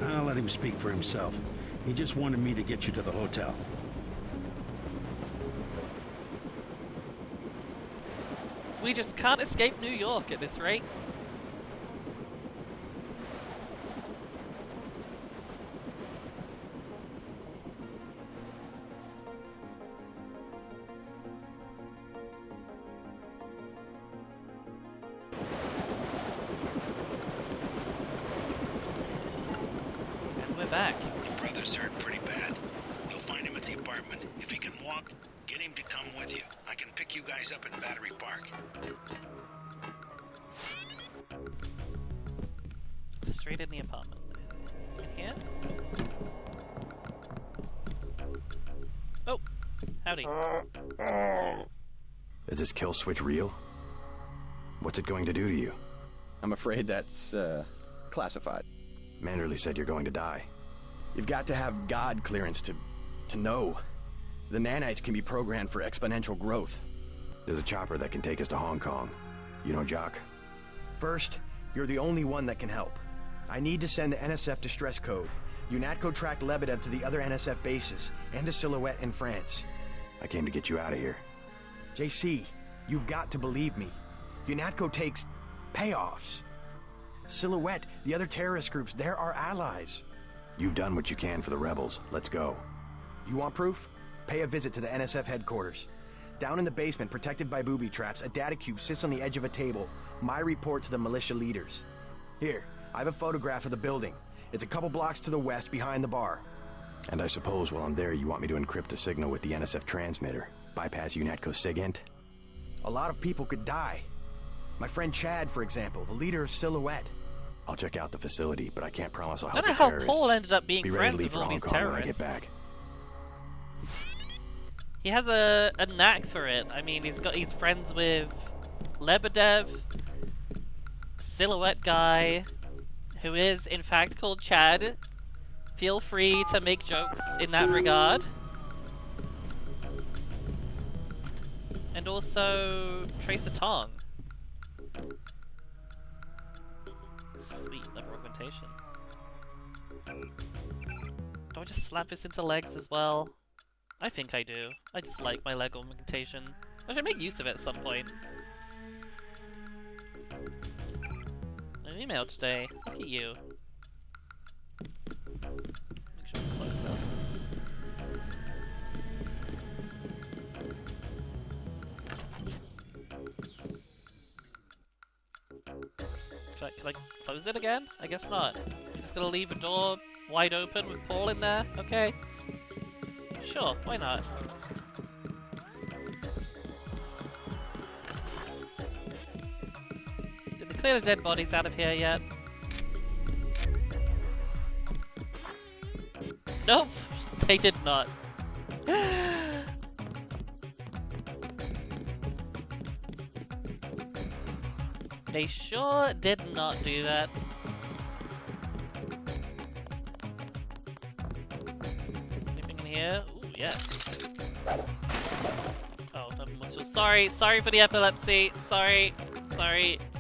I'll let him speak for himself. He just wanted me to get you to the hotel. We just can't escape New York at this rate. And we're back. Your brother's hurt pretty bad. You'll find him at the apartment. If he can walk, get him to come with you. I can pick you guys up in Battery Park. Straight in the apartment. In here? Oh, howdy. Is this kill switch real? What's it going to do to you? I'm afraid that's, classified. Manderley said you're going to die. You've got to have God clearance to know. The nanites can be programmed for exponential growth. There's a chopper that can take us to Hong Kong. You know Jock? First, you're the only one that can help. I need to send the NSF distress code. UNATCO tracked Lebedev to the other NSF bases, and to Silhouette in France. I came to get you out of here. JC, you've got to believe me. UNATCO takes payoffs. Silhouette, the other terrorist groups, they're our allies. You've done what you can for the rebels. Let's go. You want proof? Pay a visit to the NSF headquarters. Down in the basement, protected by booby traps, a data cube sits on the edge of a table. My report to the militia leaders. Here, I have a photograph of the building. It's a couple blocks to the west, behind the bar. And I suppose while I'm there, you want me to encrypt a signal with the NSF transmitter. Bypass UNATCO SIGINT? A lot of people could die. My friend Chad, for example, the leader of Silhouette. I'll check out the facility, but I can't promise I'll help I don't the know how terrorists. Paul ended up being Be ready to friends leave with all for these Hong Kong when I get terrorists. back. He has a knack for it. I mean, he's friends with Lebedev, Silhouette guy, who is in fact called Chad. Feel free to make jokes in that regard. And also Tracer Tong. Sweet, level augmentation. Do I just slap this into legs as well? I think I do. I just like my leg augmentation. I should make use of it at some point. An email today. Look at you. Make sure I close that. Can I close it again? I guess not. I'm just gonna leave a door wide open with Paul in there? Okay. Sure, why not? Did they clear the dead bodies out of here yet? Nope, they did not. They sure did not do that. Anything in here? Ooh, yes. Oh, nothing much. Sorry for the epilepsy. Sorry,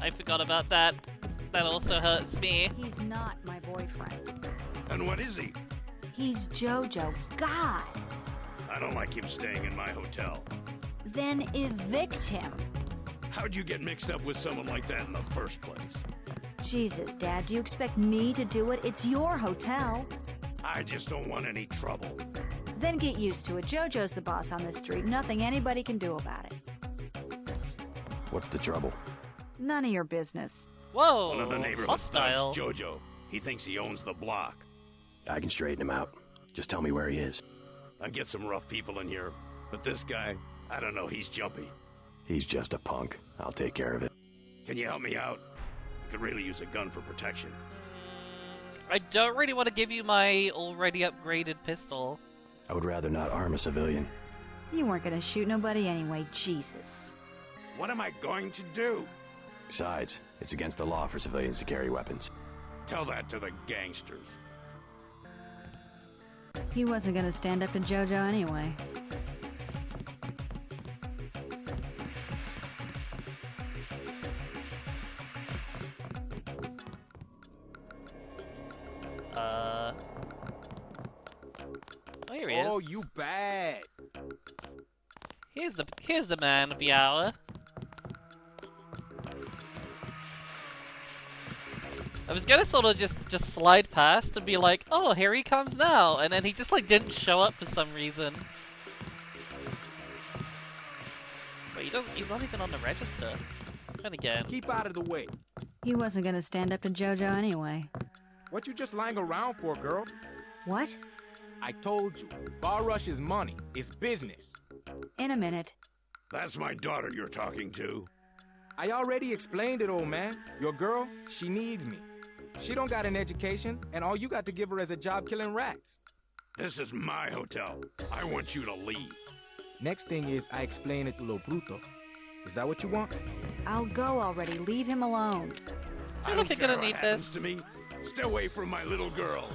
I forgot about that. That also hurts me. He's not my boyfriend. And what is he? He's Jojo. God! I don't like him staying in my hotel. Then evict him. How'd you get mixed up with someone like that in the first place? Jesus, Dad, do you expect me to do it? It's your hotel. I just don't want any trouble. Then get used to it. Jojo's the boss on this street. Nothing anybody can do about it. What's the trouble? None of your business. Whoa! One of the neighborhood hostile. thugs, Jojo. He thinks he owns the block. I can straighten him out. Just tell me where he is. I get some rough people in here, but this guy, I don't know, he's jumpy. He's just a punk. I'll take care of it. Can you help me out? I could really use a gun for protection. I don't really want to give you my already upgraded pistol. I would rather not harm a civilian. You weren't gonna shoot nobody anyway, Jesus. What am I going to do? Besides, it's against the law for civilians to carry weapons. Tell that to the gangsters. He wasn't gonna stand up to Jojo anyway. Oh, here he is. Oh, you bad. Here's the man of the hour. I was gonna sort of just slide past and be like, oh, here he comes now, and then he just like didn't show up for some reason. But he's not even on the register. And again. Keep out of the way. He wasn't gonna stand up to Jojo anyway. What you just lying around for, girl? What? I told you, bar rush is money. It's business. In a minute. That's my daughter you're talking to. I already explained it, old man. Your girl, she needs me. She don't got an education, and all you got to give her is a job killing rats. This is my hotel. I want you to leave. Next thing is I explain it to Lo Bruto. Is that what you want? I'll go already. Leave him alone. I feel like I'm gonna need this. To me. Stay away from my little girl.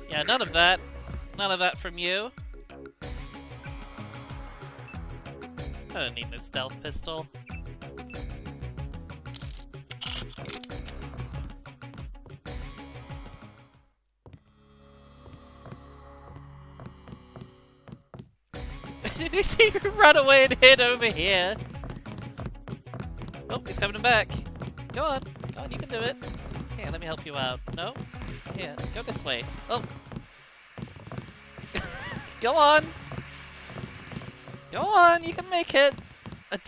Yeah, none of that. None of that from you. I don't need no stealth pistol. Did you see you run away and hid over here? Oh, he's coming back. Go on, you can do it. Here, let me help you out. No? Here, go this way. Oh! Go on! Go on, you can make it!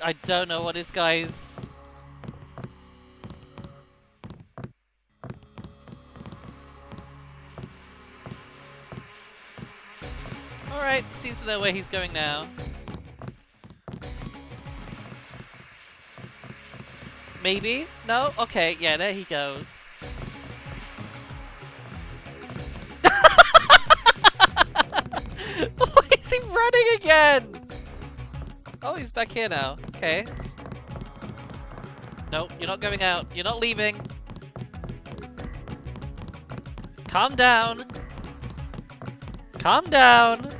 I don't know what this guy's... Alright, seems to know where he's going now. Maybe? No? Okay, yeah, there he goes. Why is he running again? Oh, he's back here now. Okay. No, you're not going out. You're not leaving. Calm down. Calm down.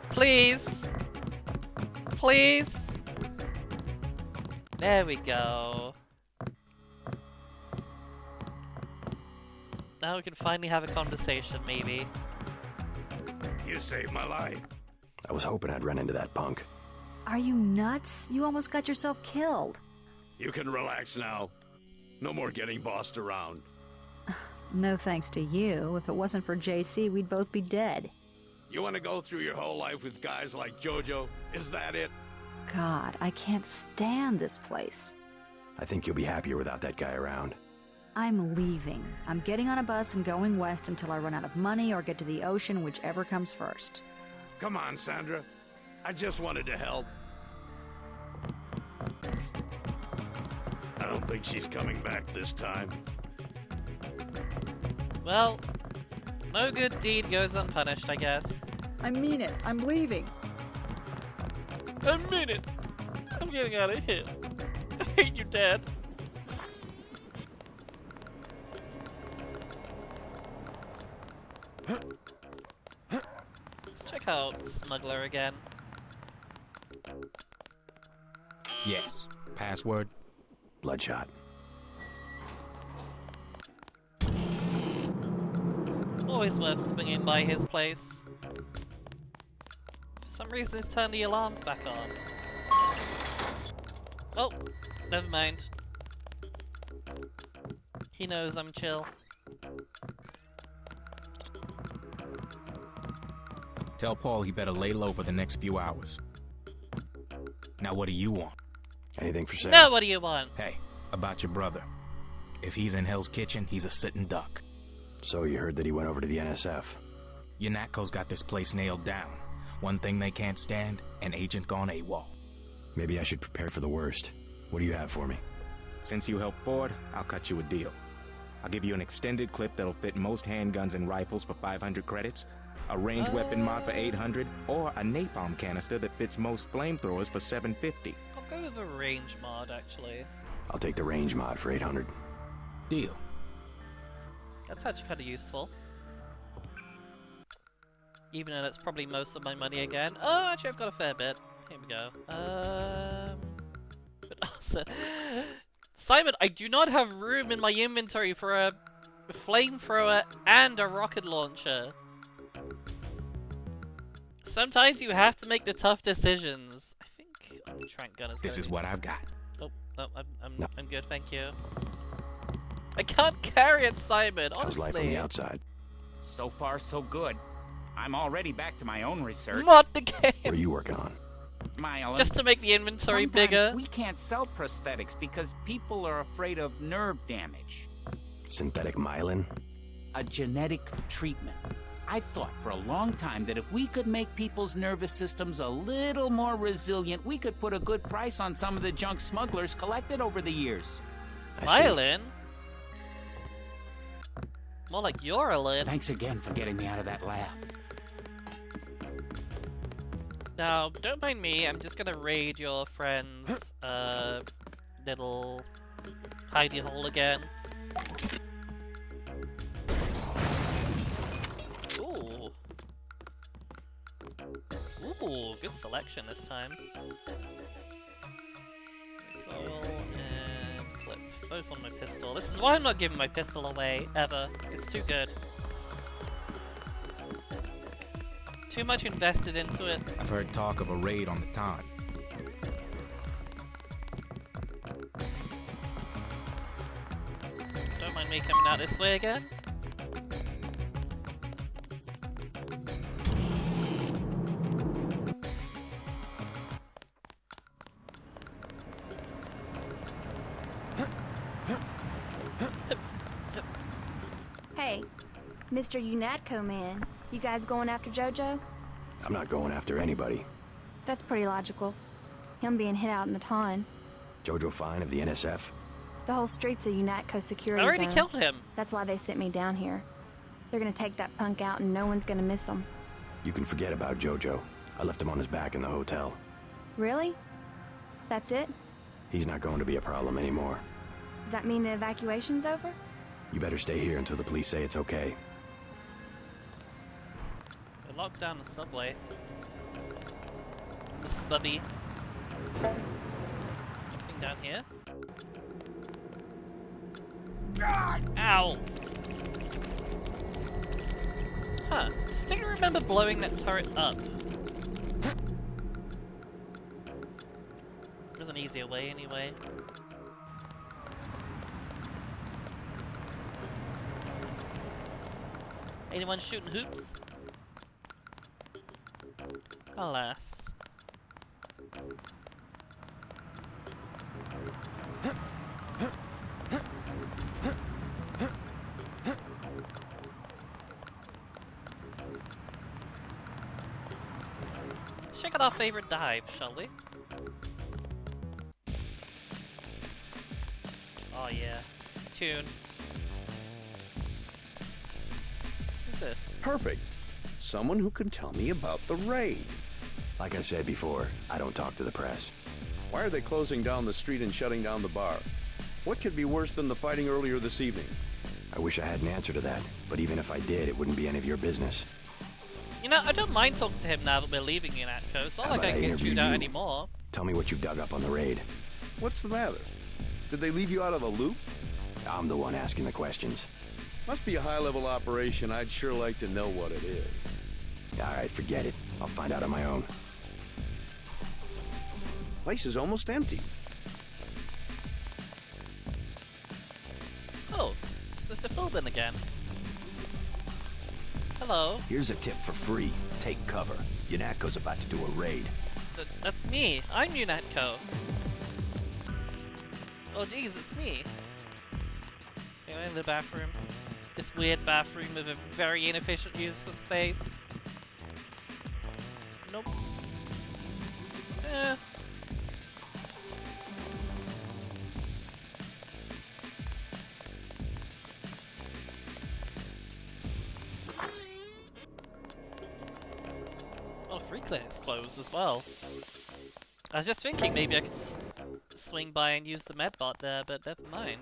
Please. Please. There we go. Now we can finally have a conversation, maybe. You saved my life. I was hoping I'd run into that punk. Are you nuts? You almost got yourself killed. You can relax now. No more getting bossed around. No thanks to you. If it wasn't for JC, we'd both be dead. You want to go through your whole life with guys like Jojo? Is that it? God, I can't stand this place. I think you'll be happier without that guy around. I'm leaving. I'm getting on a bus and going west until I run out of money or get to the ocean, whichever comes first. Come on, Sandra. I just wanted to help. I don't think she's coming back this time. Well, no good deed goes unpunished, I guess. I mean it. I'm leaving. I mean it. I'm getting out of here. I hate you, Dad. Let's check out Smuggler again. Yes. Password? Bloodshot. Always worth swinging by his place. For some reason, he's turned the alarms back on. Oh, never mind. He knows I'm chill. Tell Paul he better lay low for the next few hours. Now what do you want? Anything for sale? No, what do you want? Hey, about your brother. If he's in Hell's Kitchen, he's a sitting duck. So you heard that he went over to the NSF? Unatco's got this place nailed down. One thing they can't stand, an agent gone AWOL. Maybe I should prepare for the worst. What do you have for me? Since you helped Ford, I'll cut you a deal. I'll give you an extended clip that'll fit most handguns and rifles for 500 credits, a ranged weapon mod for 800, or a napalm canister that fits most flamethrowers for 750. I'll go with a range mod, actually. I'll take the range mod for 800. Deal. That's actually kind of useful. Even though that's probably most of my money again. Oh, actually I've got a fair bit. Here we go. But also... Simon, I do not have room in my inventory for a flamethrower and a rocket launcher. Sometimes you have to make the tough decisions. I think the trank gun is. This is what I've got. Oh, no, I'm good, thank you. I can't carry it, Simon. Honestly. How's life on the outside? So far, so good. I'm already back to my own research. What the game? What are you working on? Myelin. Just to make the inventory Sometimes bigger. We can't sell prosthetics because people are afraid of nerve damage. Synthetic myelin? A genetic treatment. I've thought for a long time that if we could make people's nervous systems a little more resilient, we could put a good price on some of the junk smugglers collected over the years. Myelin? More like Uralin. Thanks again for getting me out of that lab. Now, don't mind me, I'm just gonna raid your friend's little hidey hole again. Ooh. Ooh, good selection this time. Recoil and clip. Both on my pistol. This is why I'm not giving my pistol away, ever. It's too good. Too much invested into it. I've heard talk of a raid on the Ton. Don't mind me coming out this way again. Hey, Mr. UNATCO man, you guys going after JoJo? I'm not going after anybody. That's pretty logical. Him being hit out in the ton. Jojo Fine of the NSF? The whole street's a UNATCO security I already zone. killed him. That's why they sent me down here. They're gonna take that punk out and no one's gonna miss him. You can forget about Jojo. I left him on his back in the hotel. Really? That's it? He's not going to be a problem anymore. Does that mean the evacuation's over? You better stay here until the police say it's okay. They locked down the subway. The Spubby. Nothing down here. Ow! Huh. Just don't remember blowing that turret up. There's an easier way anyway. Anyone shooting hoops? Alas. Check out our favorite dive, shall we? Oh yeah. Tune. Who's this? Perfect. Someone who can tell me about the raid. Like I said before, I don't talk to the press. Why are they closing down the street and shutting down the bar? What could be worse than the fighting earlier this evening? I wish I had an answer to that, but even if I did, it wouldn't be any of your business. You know, I don't mind talking to him now that we're leaving UNATCO. It's not How like about I can get interview chewed out you? anymore. Tell me what you've dug up on the raid. What's the matter? Did they leave you out of the loop? I'm the one asking the questions. Must be a high-level operation. I'd sure like to know what it is. Alright, forget it. I'll find out on my own. Place is almost empty. Oh, it's Mr. Philbin again. Hello. Here's a tip for free. Take cover. UNATCO's about to do a raid. That's me. I'm UNATCO. Oh geez, it's me. Anyway, in the bathroom. This weird bathroom with a very inefficient use of space. Nope. Eh. Well, free clinic's closed as well. I was just thinking maybe I could swing by and use the medbot there, but never mind.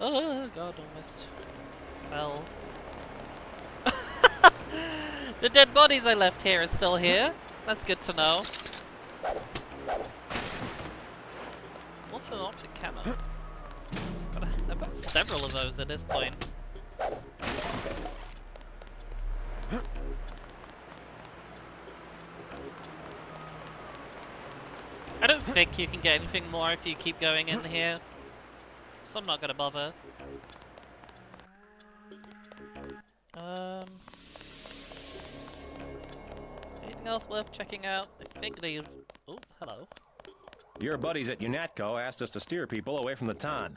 Oh god, almost fell. The dead bodies I left here are still here. That's good to know. Orphan optic camo. I've got several of those at this point. I don't think you can get anything more if you keep going in here, so I'm not gonna bother. Anything else worth checking out? I think they've... Oh, hello. Your buddies at UNATCO asked us to steer people away from the Tan.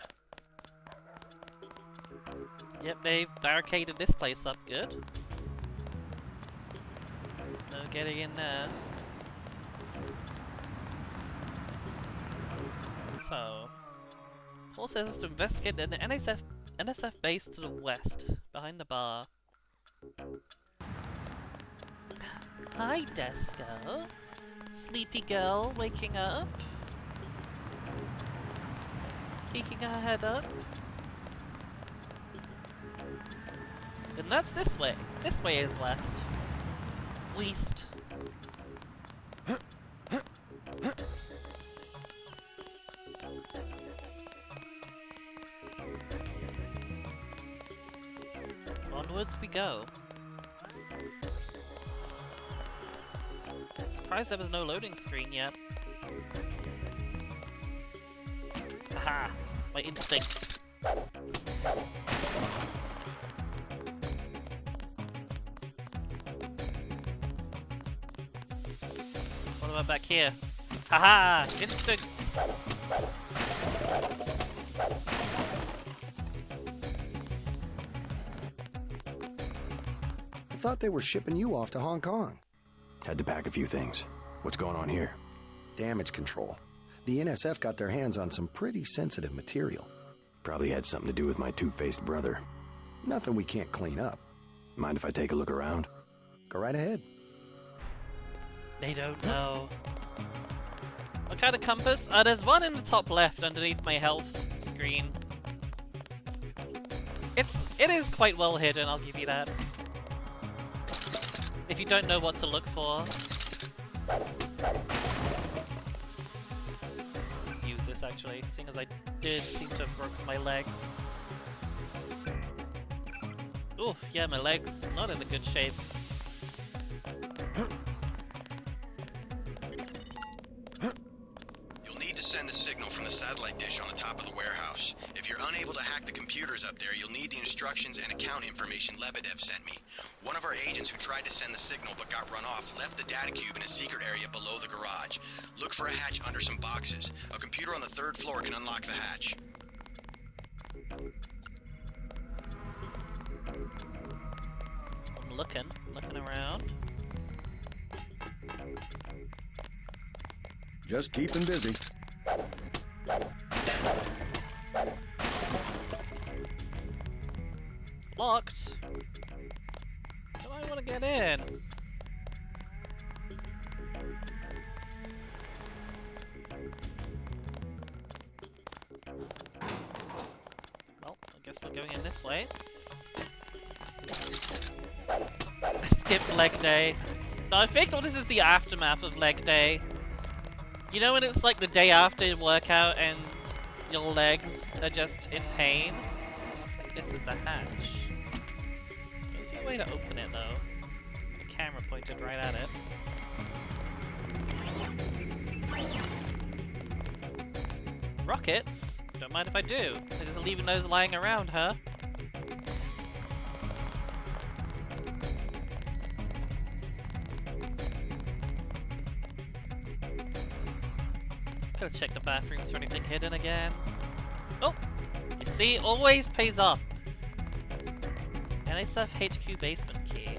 Yep, they've barricaded this place up good. No getting in there. So, Paul says us to investigate an NSF base to the west, behind the bar. Hi, Desco. Sleepy girl waking up. Peeking her head up. And that's this way. This way is west. West. Onwards we go. Surprised there was no loading screen yet. Aha! My instincts. What about back here? Haha! Instincts! I thought they were shipping you off to Hong Kong. Had to pack a few things. What's going on here? Damage control. The NSF got their hands on some pretty sensitive material. Probably had something to do with my two-faced brother. Nothing we can't clean up. Mind if I take a look around? Go right ahead. They don't know. What kind of compass? There's one in the top left underneath my health screen. It is quite well hidden, I'll give you that. If you don't know what to look for. Let's use this actually, seeing as I did seem to have broken my legs. Oof, yeah, my legs not in a good shape. You'll need to send the signal from the satellite dish on the top of the warehouse. If you're unable to hack the computers up there, you'll need the instructions and account information Lebedev sent me. One of our agents who tried to send the signal but got run off left the data cube in a secret area below the garage. Look for a hatch under some boxes. A computer on the 3rd floor can unlock the hatch. I'm looking around. Just keeping busy. Locked. Do I want to get in? Well, I guess we're going in this way. I skipped leg day. No, I think this is the aftermath of leg day. You know when it's like the day after your workout and your legs are just in pain? It's like this is the hatch. Is there a way to open it though? The camera pointed right at it. Rockets? Don't mind if I do. They're just leaving those lying around, huh? Gotta check the bathrooms for anything hidden again. Oh! You see, always pays off. NSF HQ basement key.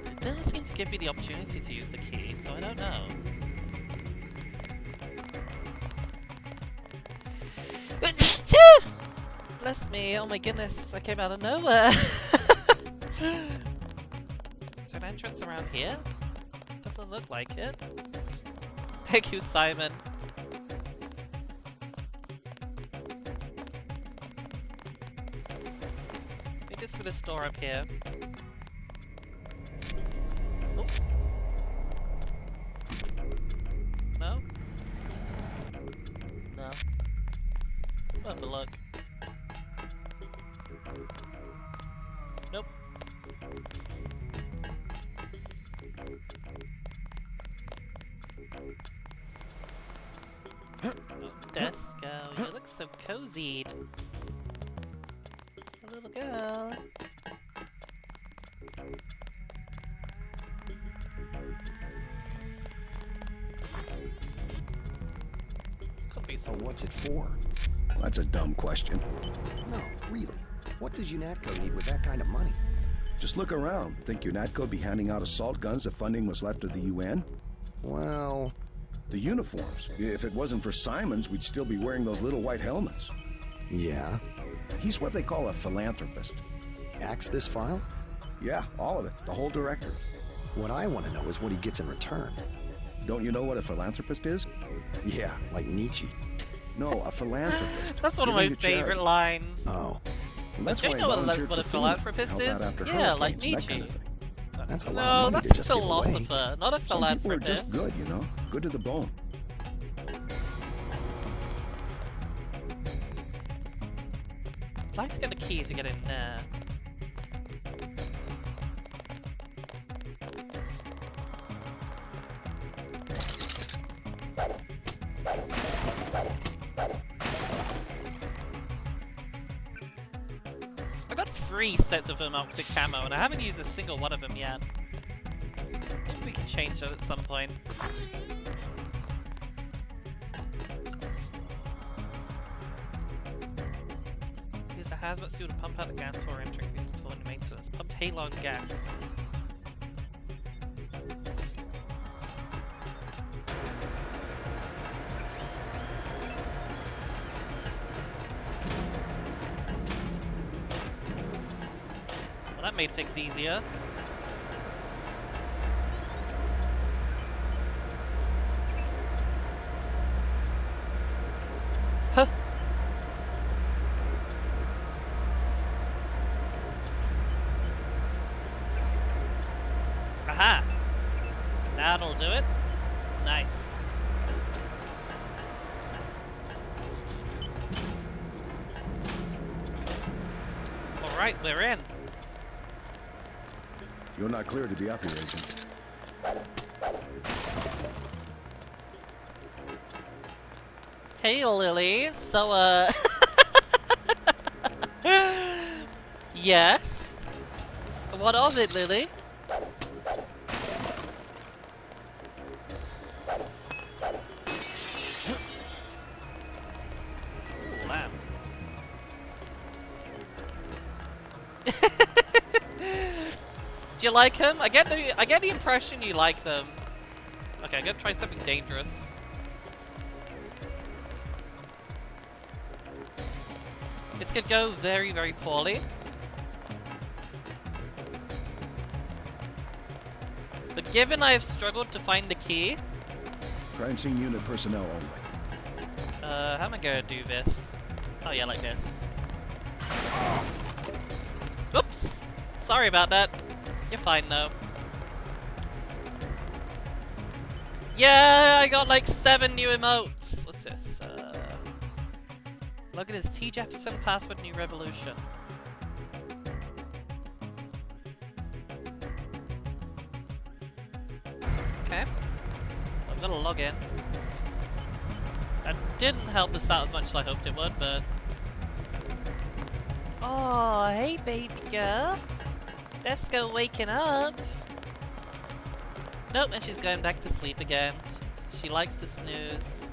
It doesn't seem to give me the opportunity to use the key, so I don't know. Bless me, oh my goodness, I came out of nowhere. Is there an entrance around here? Doesn't look like it. Thank you, Simon. Maybe it's for this door up here. Oh. No? No. We'll have a look. Nope. Oh, Desco, you look so cozied. A little girl. Could be some. What's it for? That's a dumb question. No, really. What does UNATCO need with that kind of money? Just look around. Think UNATCO be handing out assault guns if funding was left to the UN? Well... The uniforms. If it wasn't for Simons, we'd still be wearing those little white helmets. Yeah? He's what they call a philanthropist. Axe this file? Yeah, all of it. The whole directory. What I want to know is what he gets in return. Don't you know what a philanthropist is? Yeah, like Nietzsche. No, a philanthropist. That's one of my favorite lines. Oh. Well, that's do you know what a philanthropist is? Yeah, like Nietzsche. Kind of that's a lot no, of money that's to just a give away. philosopher, not a philanthropist. Some people are just good, you know? Good to the bone. I'd like to get the key to get in there. 3 sets of optic camo, and I haven't used a single one of them yet. Maybe we can change that at some point. Use a hazmat suit to pump out the gas before entering before the maintenance. Pumped halon gas. Well, that made things easier. Huh. Aha! That'll do it. Nice. Alright, we're in. You're not cleared to be up here, Agent. Hey, Lily. So, yes? What of it, Lily? Ooh, lamb. Do you like him? I get the impression you like them. Okay, I'm gonna try something dangerous. This could go very, very poorly. But given I have struggled to find the key... Crime scene unit personnel only. How am I gonna do this? Oh yeah, like this. Oops! Sorry about that. You're fine though. Yeah, I got like 7 new emotes. What's this? Look at his T. Jefferson password new revolution. Okay. I'm gonna log in. That didn't help us out as much as I hoped it would, but... Oh, hey baby girl. Let's go waking up. Nope, and she's going back to sleep again. She likes to snooze.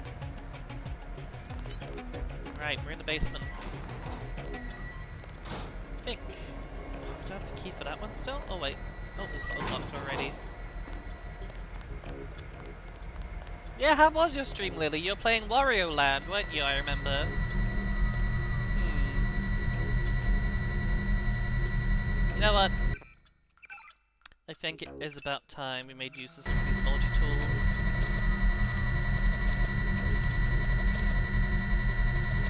Right, we're in the basement. I think. Do I have the key for that one still? Oh wait. Oh, it's unlocked already. Yeah, how was your stream, Lily? You were playing Wario Land, weren't you? I remember. You know what? I think it is about time we made use of some of these multi-tools.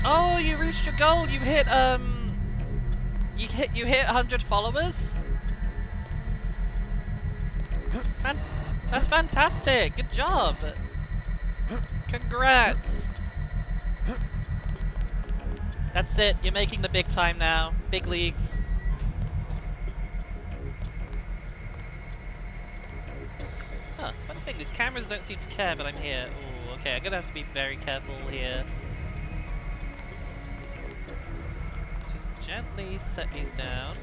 Oh, you reached your goal! You hit, you hit 100 followers? That's fantastic! Good job! Congrats! That's it, you're making the big time now. Big leagues. Huh, funny thing, these cameras don't seem to care, but I'm here. Ooh, okay, I'm gonna have to be very careful here. Let's just gently set these down.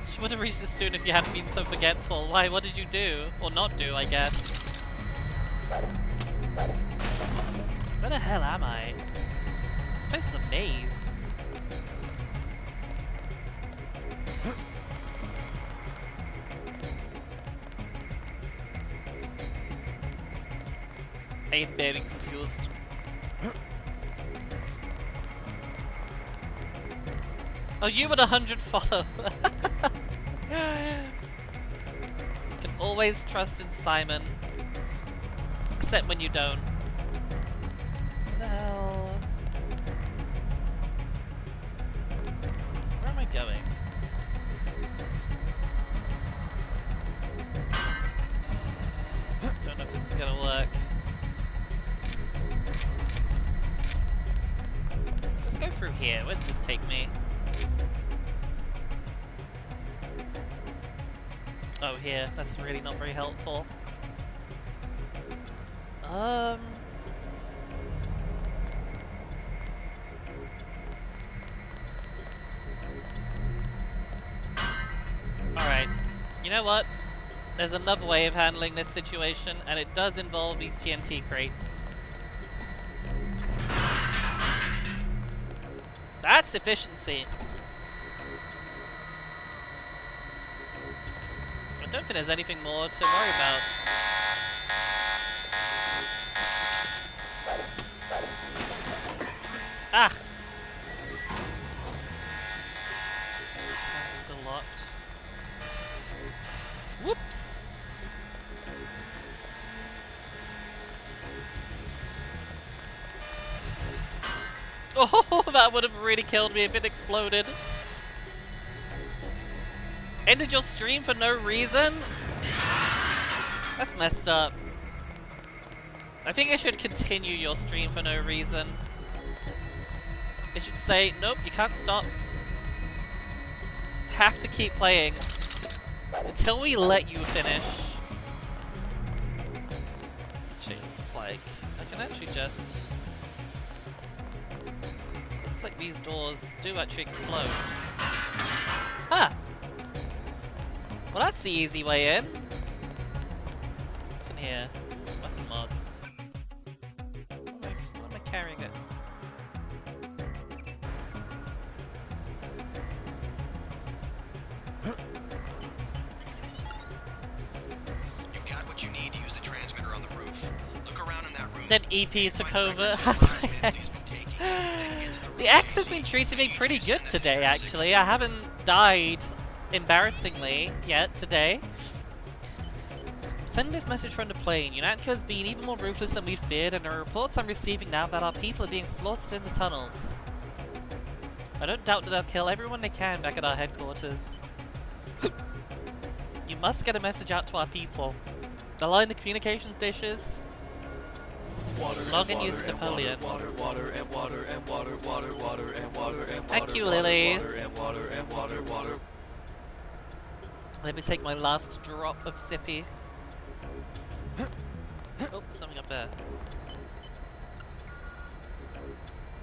She would have reached this soon if you hadn't been so forgetful. Why, what did you do? Or not do, I guess. Where the hell am I? This place is a maze. I am very confused. Oh, you with 100 followers. Can always trust in Simon. Except when you don't. What the hell? Where am I going? Don't know if this is gonna work. Let's go through here. Where does this take me? Oh, here. That's really not very helpful. Alright. You know what? There's another way of handling this situation, and it does involve these TNT crates. That's efficiency. I don't think there's anything more to worry about. Ah! That's still locked. Whoops! Oh, that would have really killed me if it exploded. Ended your stream for no reason? That's messed up. I think I should continue your stream for no reason. It should say, nope, you can't stop. Have to keep playing. Until we let you finish. Actually, it looks like I can actually just... Looks like these doors do actually explode. Ah! Well, that's the easy way in. What's in here? Weapon mods. What am I carrying it? You've got what you need to use the transmitter on the roof. Look around in that room. Then EP took over. The X has been treating me pretty good today, actually. I haven't died embarrassingly yet today. Send this message from the plane. UNATCO's been even more ruthless than we feared, and the reports I'm receiving now that our people are being slaughtered in the tunnels. I don't doubt that they'll kill everyone they can back at our headquarters. You must get a message out to our people. They'll line the communications dishes. Log in using Napoleon. Thank you, Lily. Let me take my last drop of sippy. Oh, something up there.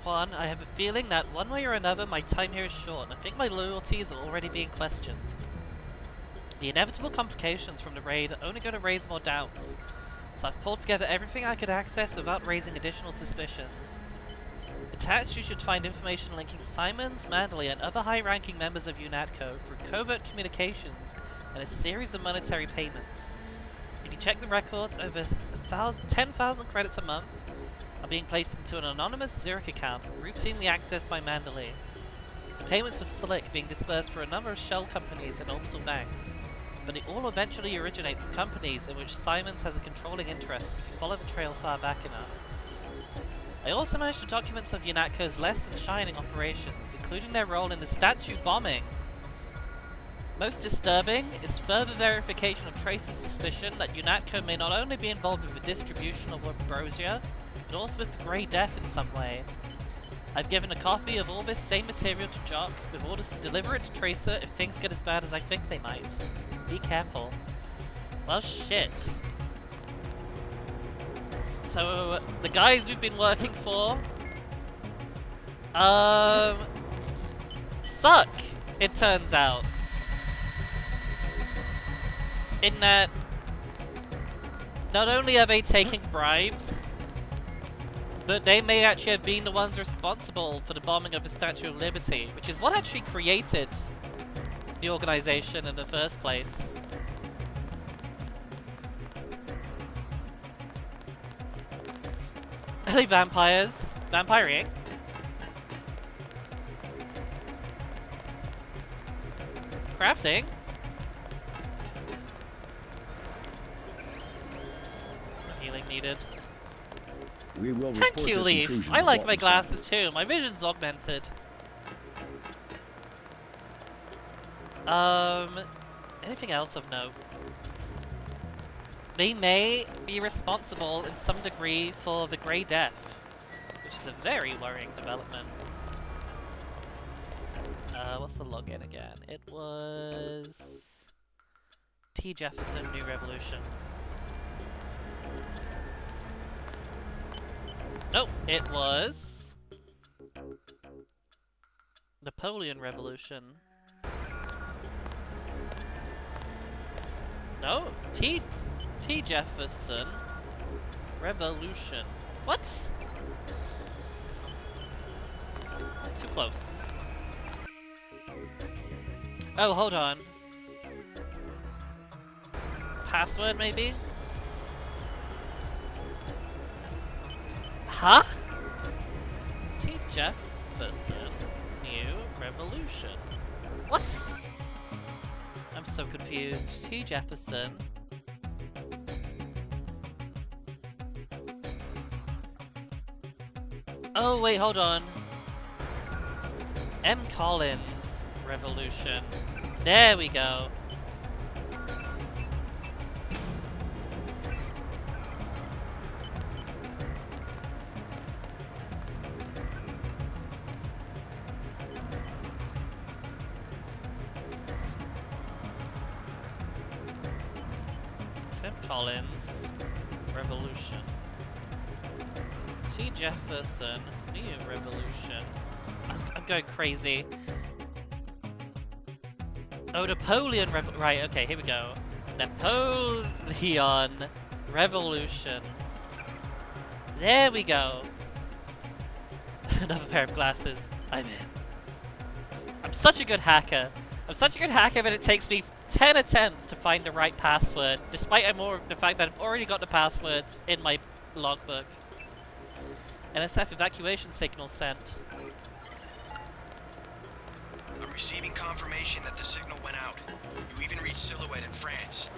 Juan, I have a feeling that one way or another my time here is short, and I think my loyalties are already being questioned. The inevitable complications from the raid are only going to raise more doubts, so I've pulled together everything I could access without raising additional suspicions. Attached, you should find information linking Simons, Mandalay, and other high-ranking members of UNATCO through covert communications and a series of monetary payments. If you check the records, over 10,000 credits a month are being placed into an anonymous Zurich account, routinely accessed by Mandalay. The payments were slick, being dispersed for a number of shell companies and orbital banks, but they all eventually originate with companies in which Simons has a controlling interest if you follow the trail far back enough. I also managed to document some of UNATCO's less than shining operations, including their role in the statue bombing. Most disturbing is further verification of Trace's suspicion that UNATCO may not only be involved with the distribution of ambrosia, but also with the Grey Death in some way. I've given a copy of all this same material to Jock, with orders to deliver it to Tracer if things get as bad as I think they might. Be careful. Well, shit. So, the guys we've been working for... suck, it turns out. In that... not only are they taking bribes, but they may actually have been the ones responsible for the bombing of the Statue of Liberty, which is what actually created the organization in the first place. Are they vampires? Vampiring? Crafting? No healing needed. We will Thank report you, this Leaf. intrusion I to like Walton my glasses Science. too. My vision's augmented. Anything else of note? They may be responsible in some degree for the Grey Death, which is a very worrying development. What's the login again? It was... T. Jefferson, New Revolution. Nope, it was... Napoleon Revolution. No, T Jefferson. Revolution. What? Too close. Oh, hold on. Password, maybe? Huh? T Jefferson. New revolution. What? I'm so confused. T Jefferson. Oh, wait, hold on. M. Collins revolution. There we go. M. Collins revolution. T. Jefferson, new revolution. I'm going crazy. Oh, Napoleon right, okay, here we go. Napoleon revolution. There we go. Another pair of glasses. I'm in. I'm such a good hacker. I'm such a good hacker that it takes me 10 attempts to find the right password, despite the fact that I've already got the passwords in my logbook. NSF evacuation signal sent. I'm receiving confirmation that the signal went out. You even reached Silhouette in France.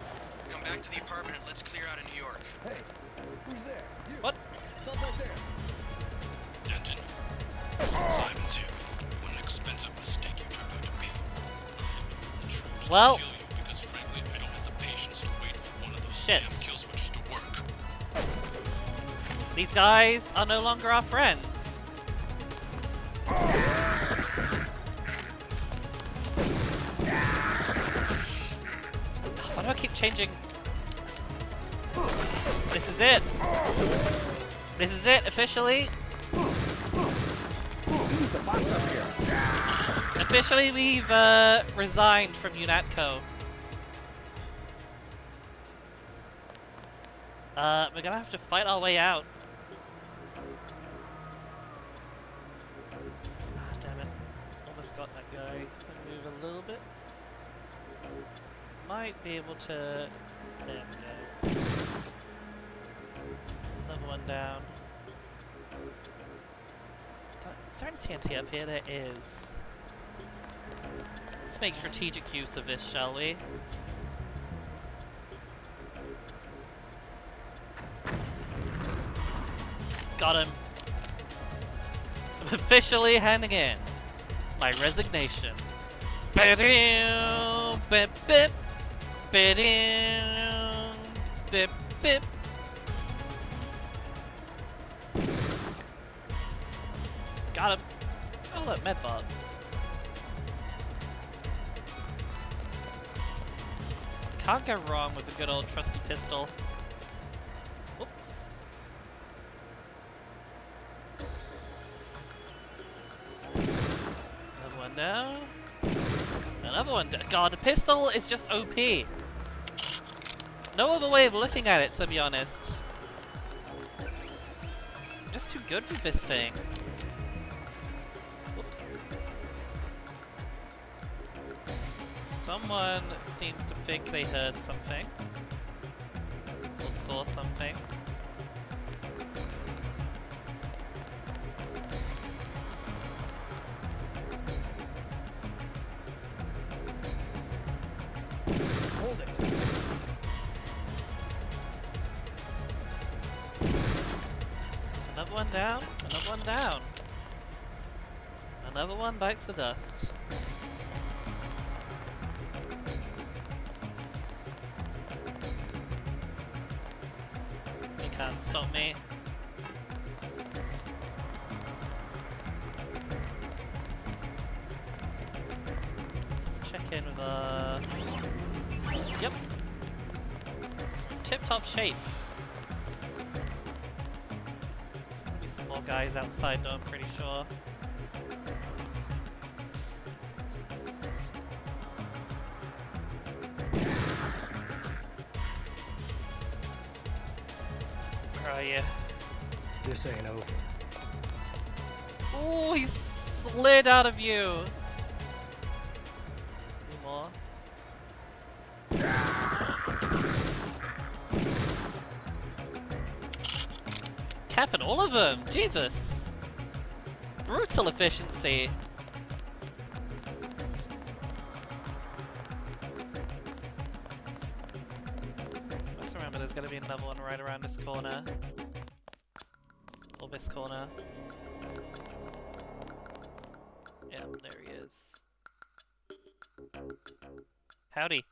Come back to the apartment and let's clear out of New York. Hey, who's there? You. What? Stop right there. Denton. Simon's here. What an expensive mistake you turned out to be. The troops well, kill you because frankly I don't have the patience to wait for one of those shit. damn kill switches to work. These guys are no longer our friends. Why do I keep changing? This is it. This is it, officially. Officially, we've resigned from UNATCO. We're gonna have to fight our way out. Ah, damn it. Almost got that guy. If I move a little bit. Might be able to... There we go. Another one down. Is there any TNT up here? There is. Let's make strategic use of this, shall we? Got him. I'm officially handing in my resignation. Bip bip bip bip bip. Got him. Oh look, medbot. Can't go wrong with a good old trusty pistol. Oops. Another one down. Another one down. God, the pistol is just OP. No other way of looking at it, to be honest. I'm just too good with this thing. Whoops. Someone seems to think they heard something. Or saw something. Hold it. Another one down, another one down. Another one bites the dust. You can't stop me. Let's check in with Yep. Tip-top shape. There's gonna be some more guys outside though, I'm pretty sure. Where are you? This ain't over. Oh, he slid out of you. Any more? Capping all of them. Jesus. Brutal efficiency. Let's remember there's gonna be another one right around this corner. Or this corner. Yeah, there he is. Howdy.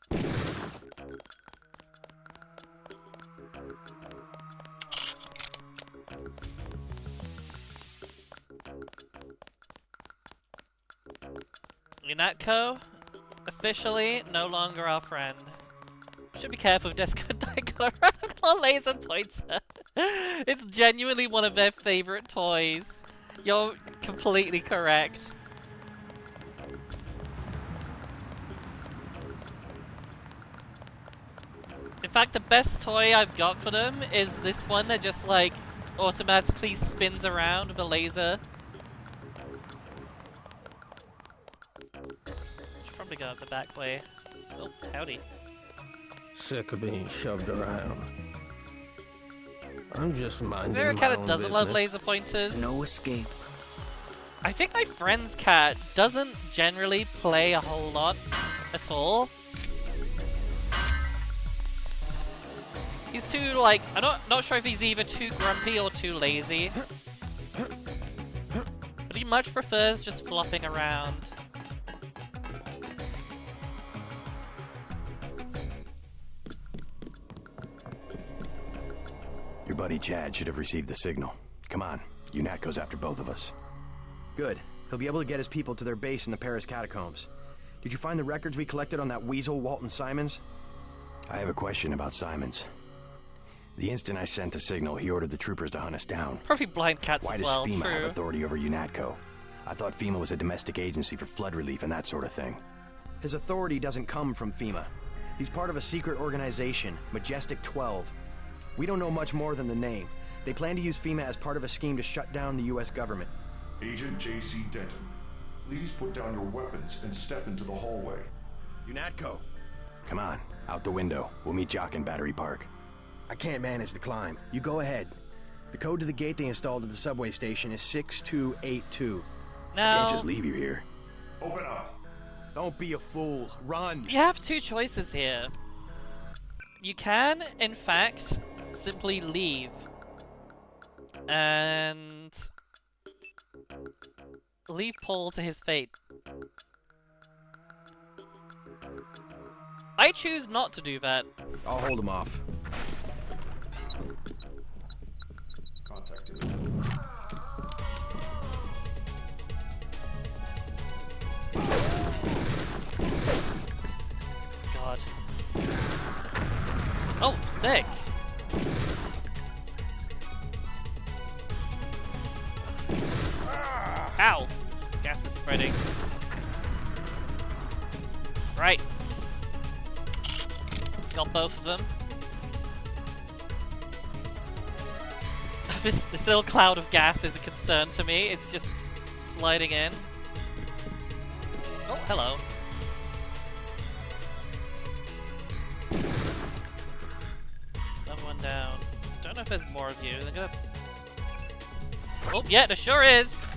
Unatco, officially no longer our friend. Should be careful with Disco Dichromatic laser pointer. It's genuinely one of their favorite toys. You're completely correct. In fact, the best toy I've got for them is this one that just like automatically spins around with a laser. Should probably go up the back way. Oh, howdy. Sick of being shoved around. I'm just minding Zero my Cat own doesn't love business. laser pointers. No escape. I think my friend's cat doesn't generally play a whole lot at all. He's too, like, I'm not sure if he's either too grumpy or too lazy. But he much prefers just flopping around. Your buddy Chad should have received the signal. Come on, UNAT goes after both of us. Good. He'll be able to get his people to their base in the Paris catacombs. Did you find the records we collected on that weasel, Walton Simons? I have a question about Simons. The instant I sent the signal, he ordered the troopers to hunt us down. Probably blind cats Why as does well, FEMA have true. authority over UNATCO? I thought FEMA was a domestic agency for flood relief and that sort of thing. His authority doesn't come from FEMA. He's part of a secret organization, Majestic 12. We don't know much more than the name. They plan to use FEMA as part of a scheme to shut down the US government. Agent J.C. Denton, please put down your weapons and step into the hallway. UNATCO! Come on, out the window. We'll meet Jock in Battery Park. I can't manage the climb. You go ahead. The code to the gate they installed at the subway station is 6282. I can't just leave you here. Open up. Don't be a fool. Run! You have two choices here. You can, in fact, simply leave. And leave Paul to his fate. I choose not to do that. I'll hold him off. Contacted. God. Oh, sick. Ow! Gas is spreading. Right. Got both of them. This little cloud of gas is a concern to me. It's just sliding in. Oh, hello. Another one down. Don't know if there's more of you. They're gonna... Oh, yeah, there sure is!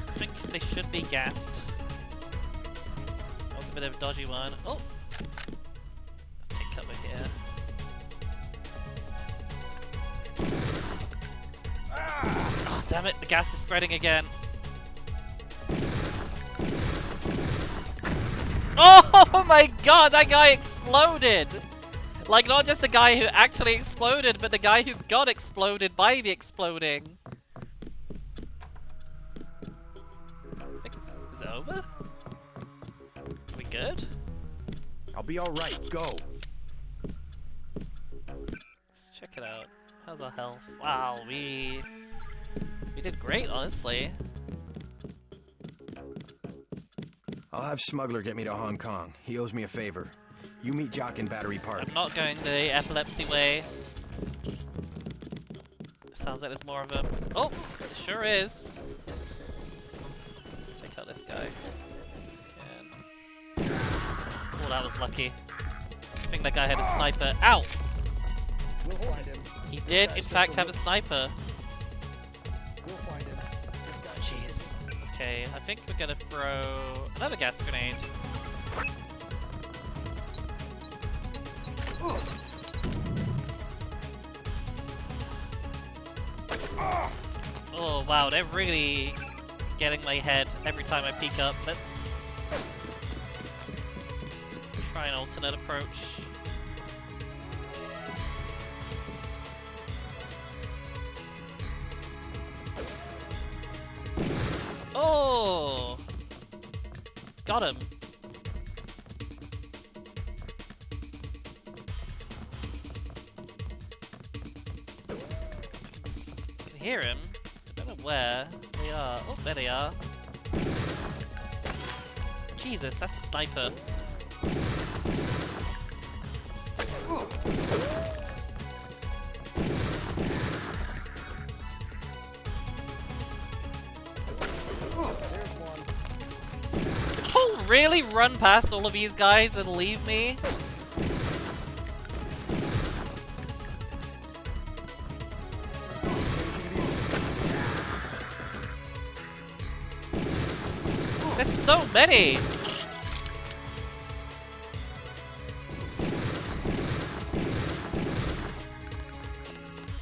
I think they should be gassed. That was a bit of a dodgy one. Oh! Let's take cover here. Oh, damn it, the gas is spreading again. Oh my god, that guy exploded! Like, not just the guy who actually exploded, but the guy who got exploded by the exploding. I think is it over? Are we good? I'll be alright. Go! Let's check it out. How's our health? Wow, we did great, honestly. I'll have Smuggler get me to Hong Kong. He owes me a favor. You meet Jock in Battery Park. I'm not going the epilepsy way. Sounds like there's more of them. Oh, it sure is. Let's take out this guy. Oh, that was lucky. I think that guy had a sniper. Ow! We'll find him. He did, in fact, have a sniper. We'll find him. Jeez. Okay, I think we're gonna throw another gas grenade. Oh wow, they're really getting my head every time I peek up. Let's try an alternate approach. Oh! Got him. I can hear him. I don't know where they are. Oh, there they are. Jesus, that's a sniper. Oh, really? Run past all of these guys and leave me? There's so many!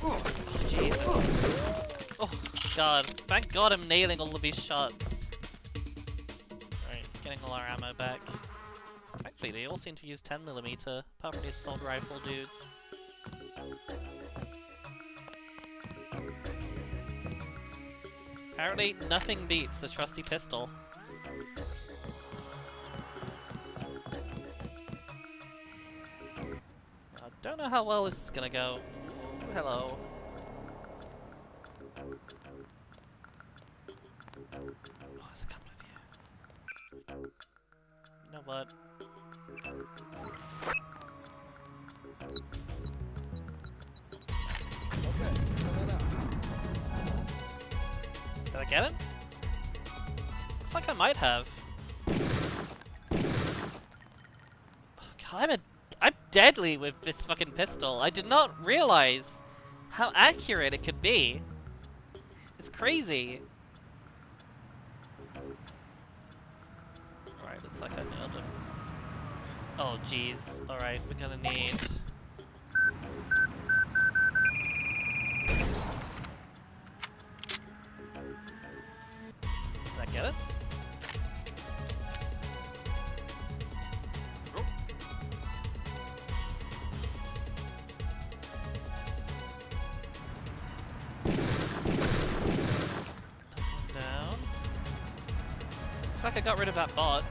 Oh, Jesus. Oh, God. Thank God I'm nailing all of these shots. Alright, getting all our ammo back. Actually, they all seem to use 10mm, apart from the assault rifle dudes. Apparently, nothing beats the trusty pistol. I don't know how well this is gonna go. Oh, hello. Oh, there's a couple of you. You know what? Did I get him? Looks like I might have. Oh, God, I'm deadly with this fucking pistol. I did not realize how accurate it could be. It's crazy. Alright, looks like I nailed him. Oh, jeez. Alright, we're gonna need... Did I get it? Oh. Down. Looks like I got rid of that bot.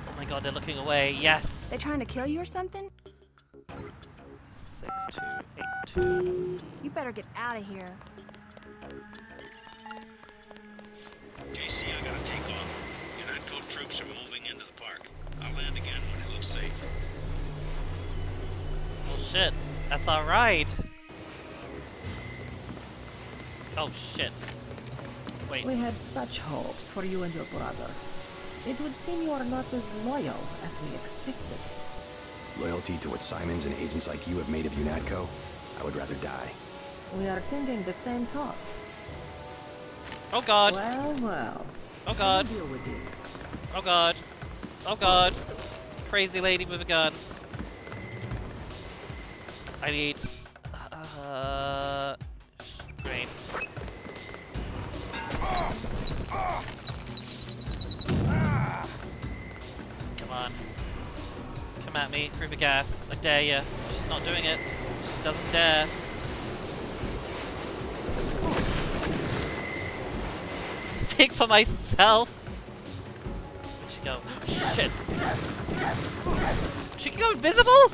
Oh my God, they're looking away. Yes! They trying to kill you or something? 6282. You better get out of here. JC, I gotta take off. UNATCO troops are moving into the park. I'll land again when it looks safe. Oh shit, that's alright. Oh shit. Wait. We had such hopes for you and your brother. It would seem you are not as loyal as we expected. Loyalty to what Simons and agents like you have made of UNATCO? I would rather die. We are thinking the same thought. Oh God. Well, well. Oh God. We'll deal with this. Oh God. Oh God. Crazy lady with a gun. I need... Great. Come on. Come at me through the gas. I dare ya. She's not doing it. She doesn't dare. Speak for myself. Where'd she go? Shit. She can go invisible?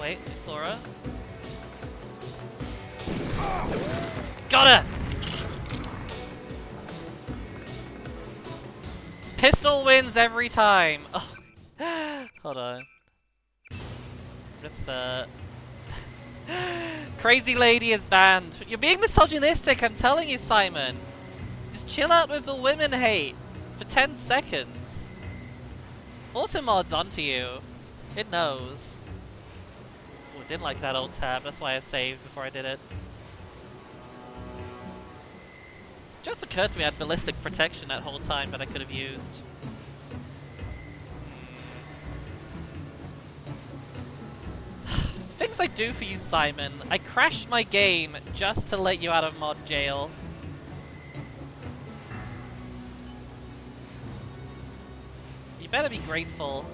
Wait, I saw her. Got her! Pistol wins every time! Oh. Hold on. Let's, Crazy lady is banned. You're being misogynistic, I'm telling you, Simon. Just chill out with the women hate for 10 seconds. Automod's onto you. It knows. Oh, didn't like that old tab, that's why I saved before I did it. Just occurred to me I had ballistic protection that whole time that I could have used. Things I do for you, Simon. I crashed my game just to let you out of mod jail. You better be grateful.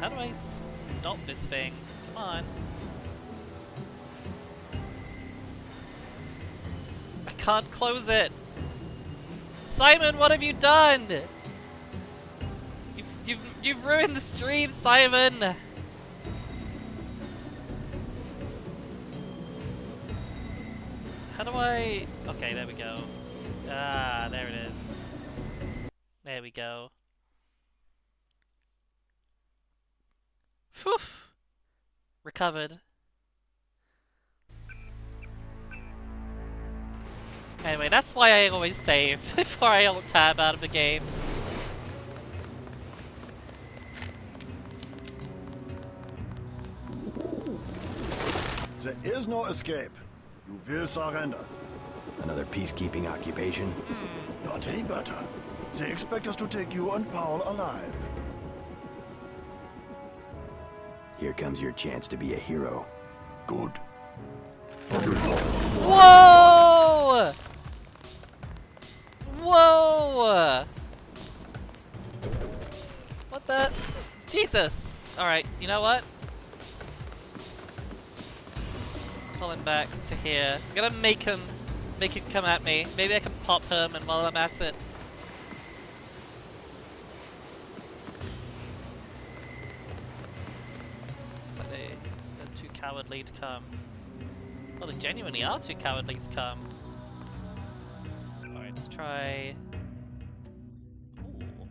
How do I stop this thing? Come on. I can't close it. Simon, what have you done? You've ruined the stream, Simon. How do I... Okay, there we go. Ah, there it is. There we go. Whew. Recovered. Anyway, that's why I always save before I alt-tab out of the game. There is no escape. You will surrender. Another peacekeeping occupation? Not any better. They expect us to take you and Paul alive. Here comes your chance to be a hero. Good. Whoa! Whoa! What the? Jesus! Alright, you know what? Pull him back to here. I'm gonna make him come at me. Maybe I can pop him and while I'm at it. Looks like they're too cowardly to come. Well, they genuinely are too cowardly to come. Alright, let's try... Ooh.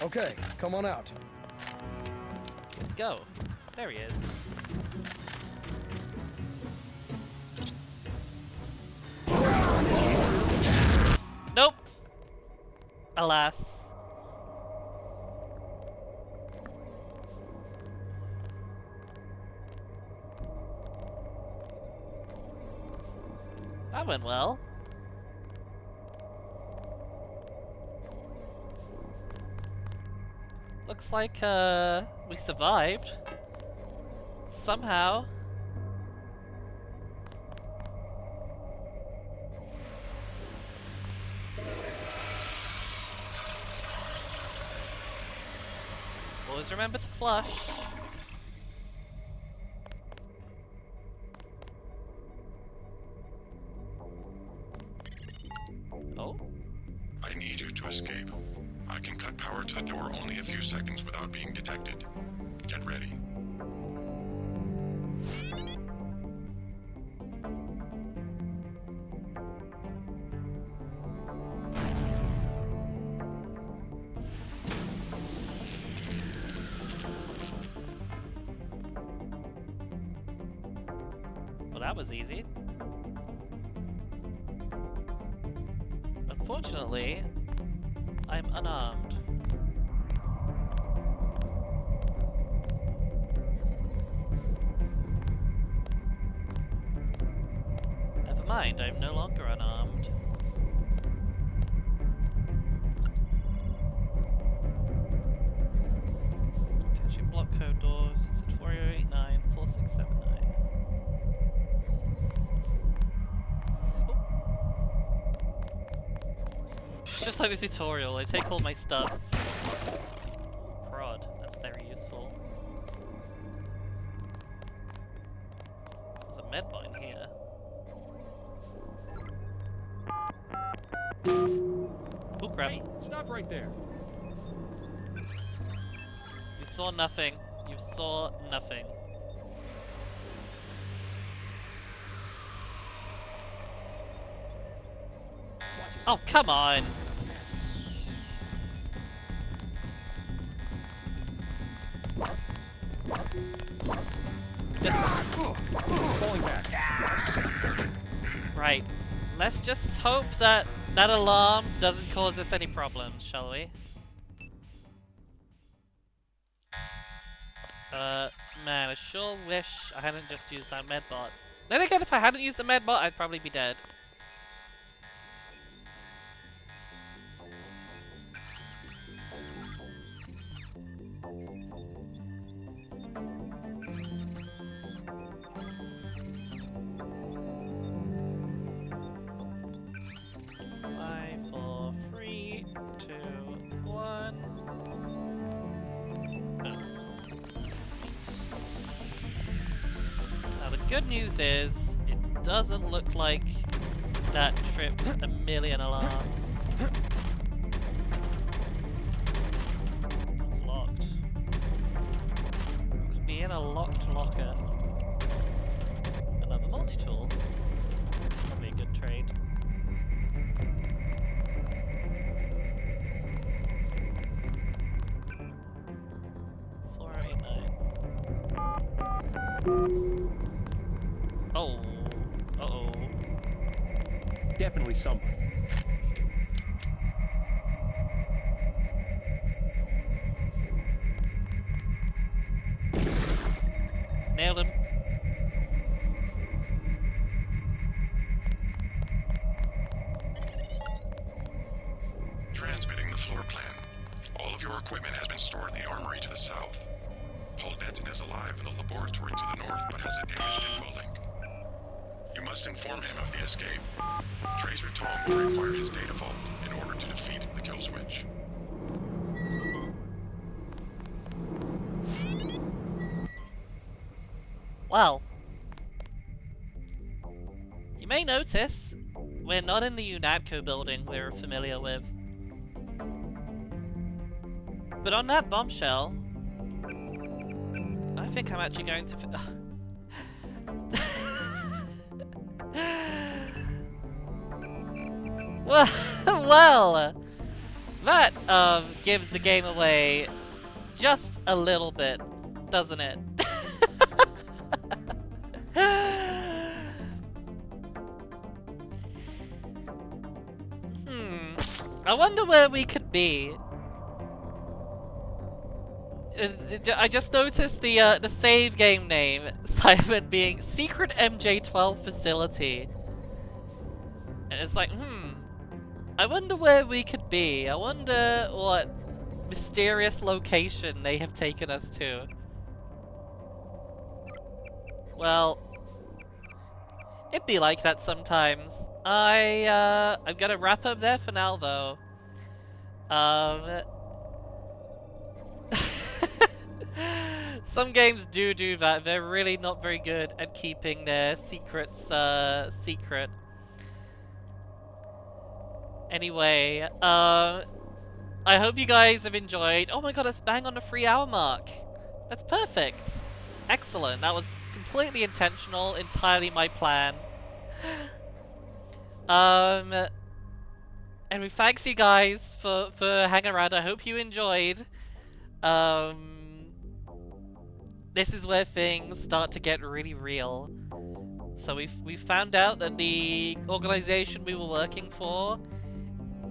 Okay, come on out. Where'd he go? There he is. Nope! Alas. That went well. Looks like, we survived. Somehow. Always remember to flush. Oh? I need you to escape. I can cut power to the door only a few seconds without being detected. Get ready. Well, that was easy. Unfortunately, I'm unarmed. Never mind, I'm no longer unarmed. Attention block code doors. It's at 4089 4679. Just like the tutorial, I take all my stuff. Prod, that's very useful. Oh crap. Hey, stop right there. You saw nothing. You saw nothing. Oh, come on. Just falling back. Right. Let's just hope that that alarm doesn't cause us any problems, shall we? Man, I sure wish I hadn't just used that medbot. Then again, if I hadn't used the medbot, I'd probably be dead. Good news is, it doesn't look like that tripped a million alarms. It's locked. Could be in a locked locker. Another multi-tool. Probably a good trade. Oh. Uh-oh. Definitely someone. Nailed him. Transmitting the floor plan. All of your equipment has been stored in the armory to the south. Paul Denton is alive in the laboratory to the north, but has a damaged info link. You must inform him of the escape. Tracer Tom will require his data vault in order to defeat the kill switch. Well, you may notice we're not in the UNATCO building we're familiar with. But on that bombshell, I think I'm actually going to... well, that gives the game away just a little bit, doesn't it? I wonder where we could be. I just noticed the save game name, Simon, being Secret MJ12 Facility. And it's like, I wonder where we could be. I wonder what mysterious location they have taken us to. Well, it'd be like that sometimes. I'm gonna wrap up there for now, though. Some games do that. They're really not very good at keeping their secrets secret. Anyway, I hope you guys have enjoyed. Oh my god, it's bang on the 3-hour mark. That's perfect. Excellent. That was completely intentional, entirely my plan. And we thanks you guys for hanging around. I hope you enjoyed. This is where things start to get really real. So we found out that the organization we were working for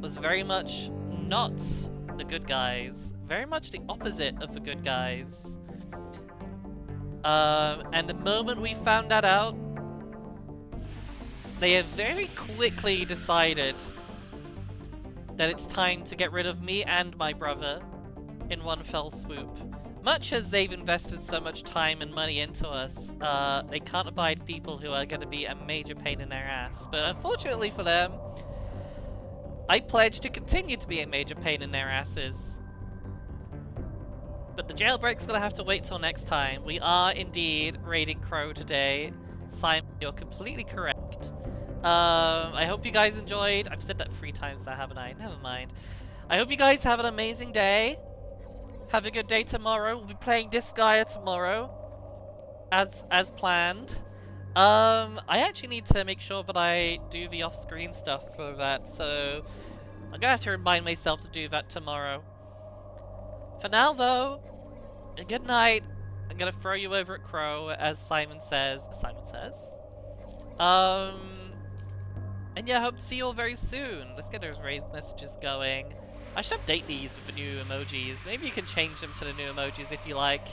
was very much not the good guys. Very much the opposite of the good guys. And the moment we found that out, they have very quickly decided that it's time to get rid of me and my brother in one fell swoop. Much as they've invested so much time and money into us, they can't abide people who are going to be a major pain in their ass. But unfortunately for them, I pledge to continue to be a major pain in their asses. But the jailbreak's gonna have to wait till next time. We are indeed raiding Crow today. Simon, you're completely correct. I hope you guys enjoyed. I've said that 3 times now, haven't I? Never mind. I hope you guys have an amazing day. Have a good day tomorrow. We'll be playing Disgaea tomorrow, as planned. I actually need to make sure that I do the off-screen stuff for that, so I'm gonna have to remind myself to do that tomorrow. For now, though, good night. I'm gonna throw you over at Crow, as Simon says. And yeah, hope to see you all very soon. Let's get those raised messages going. I should update these with the new emojis. Maybe you can change them to the new emojis if you like.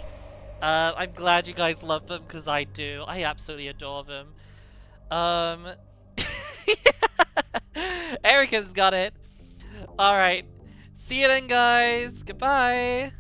I'm glad you guys love them, because I do. I absolutely adore them. Erica's got it. Alright. See you then, guys. Goodbye.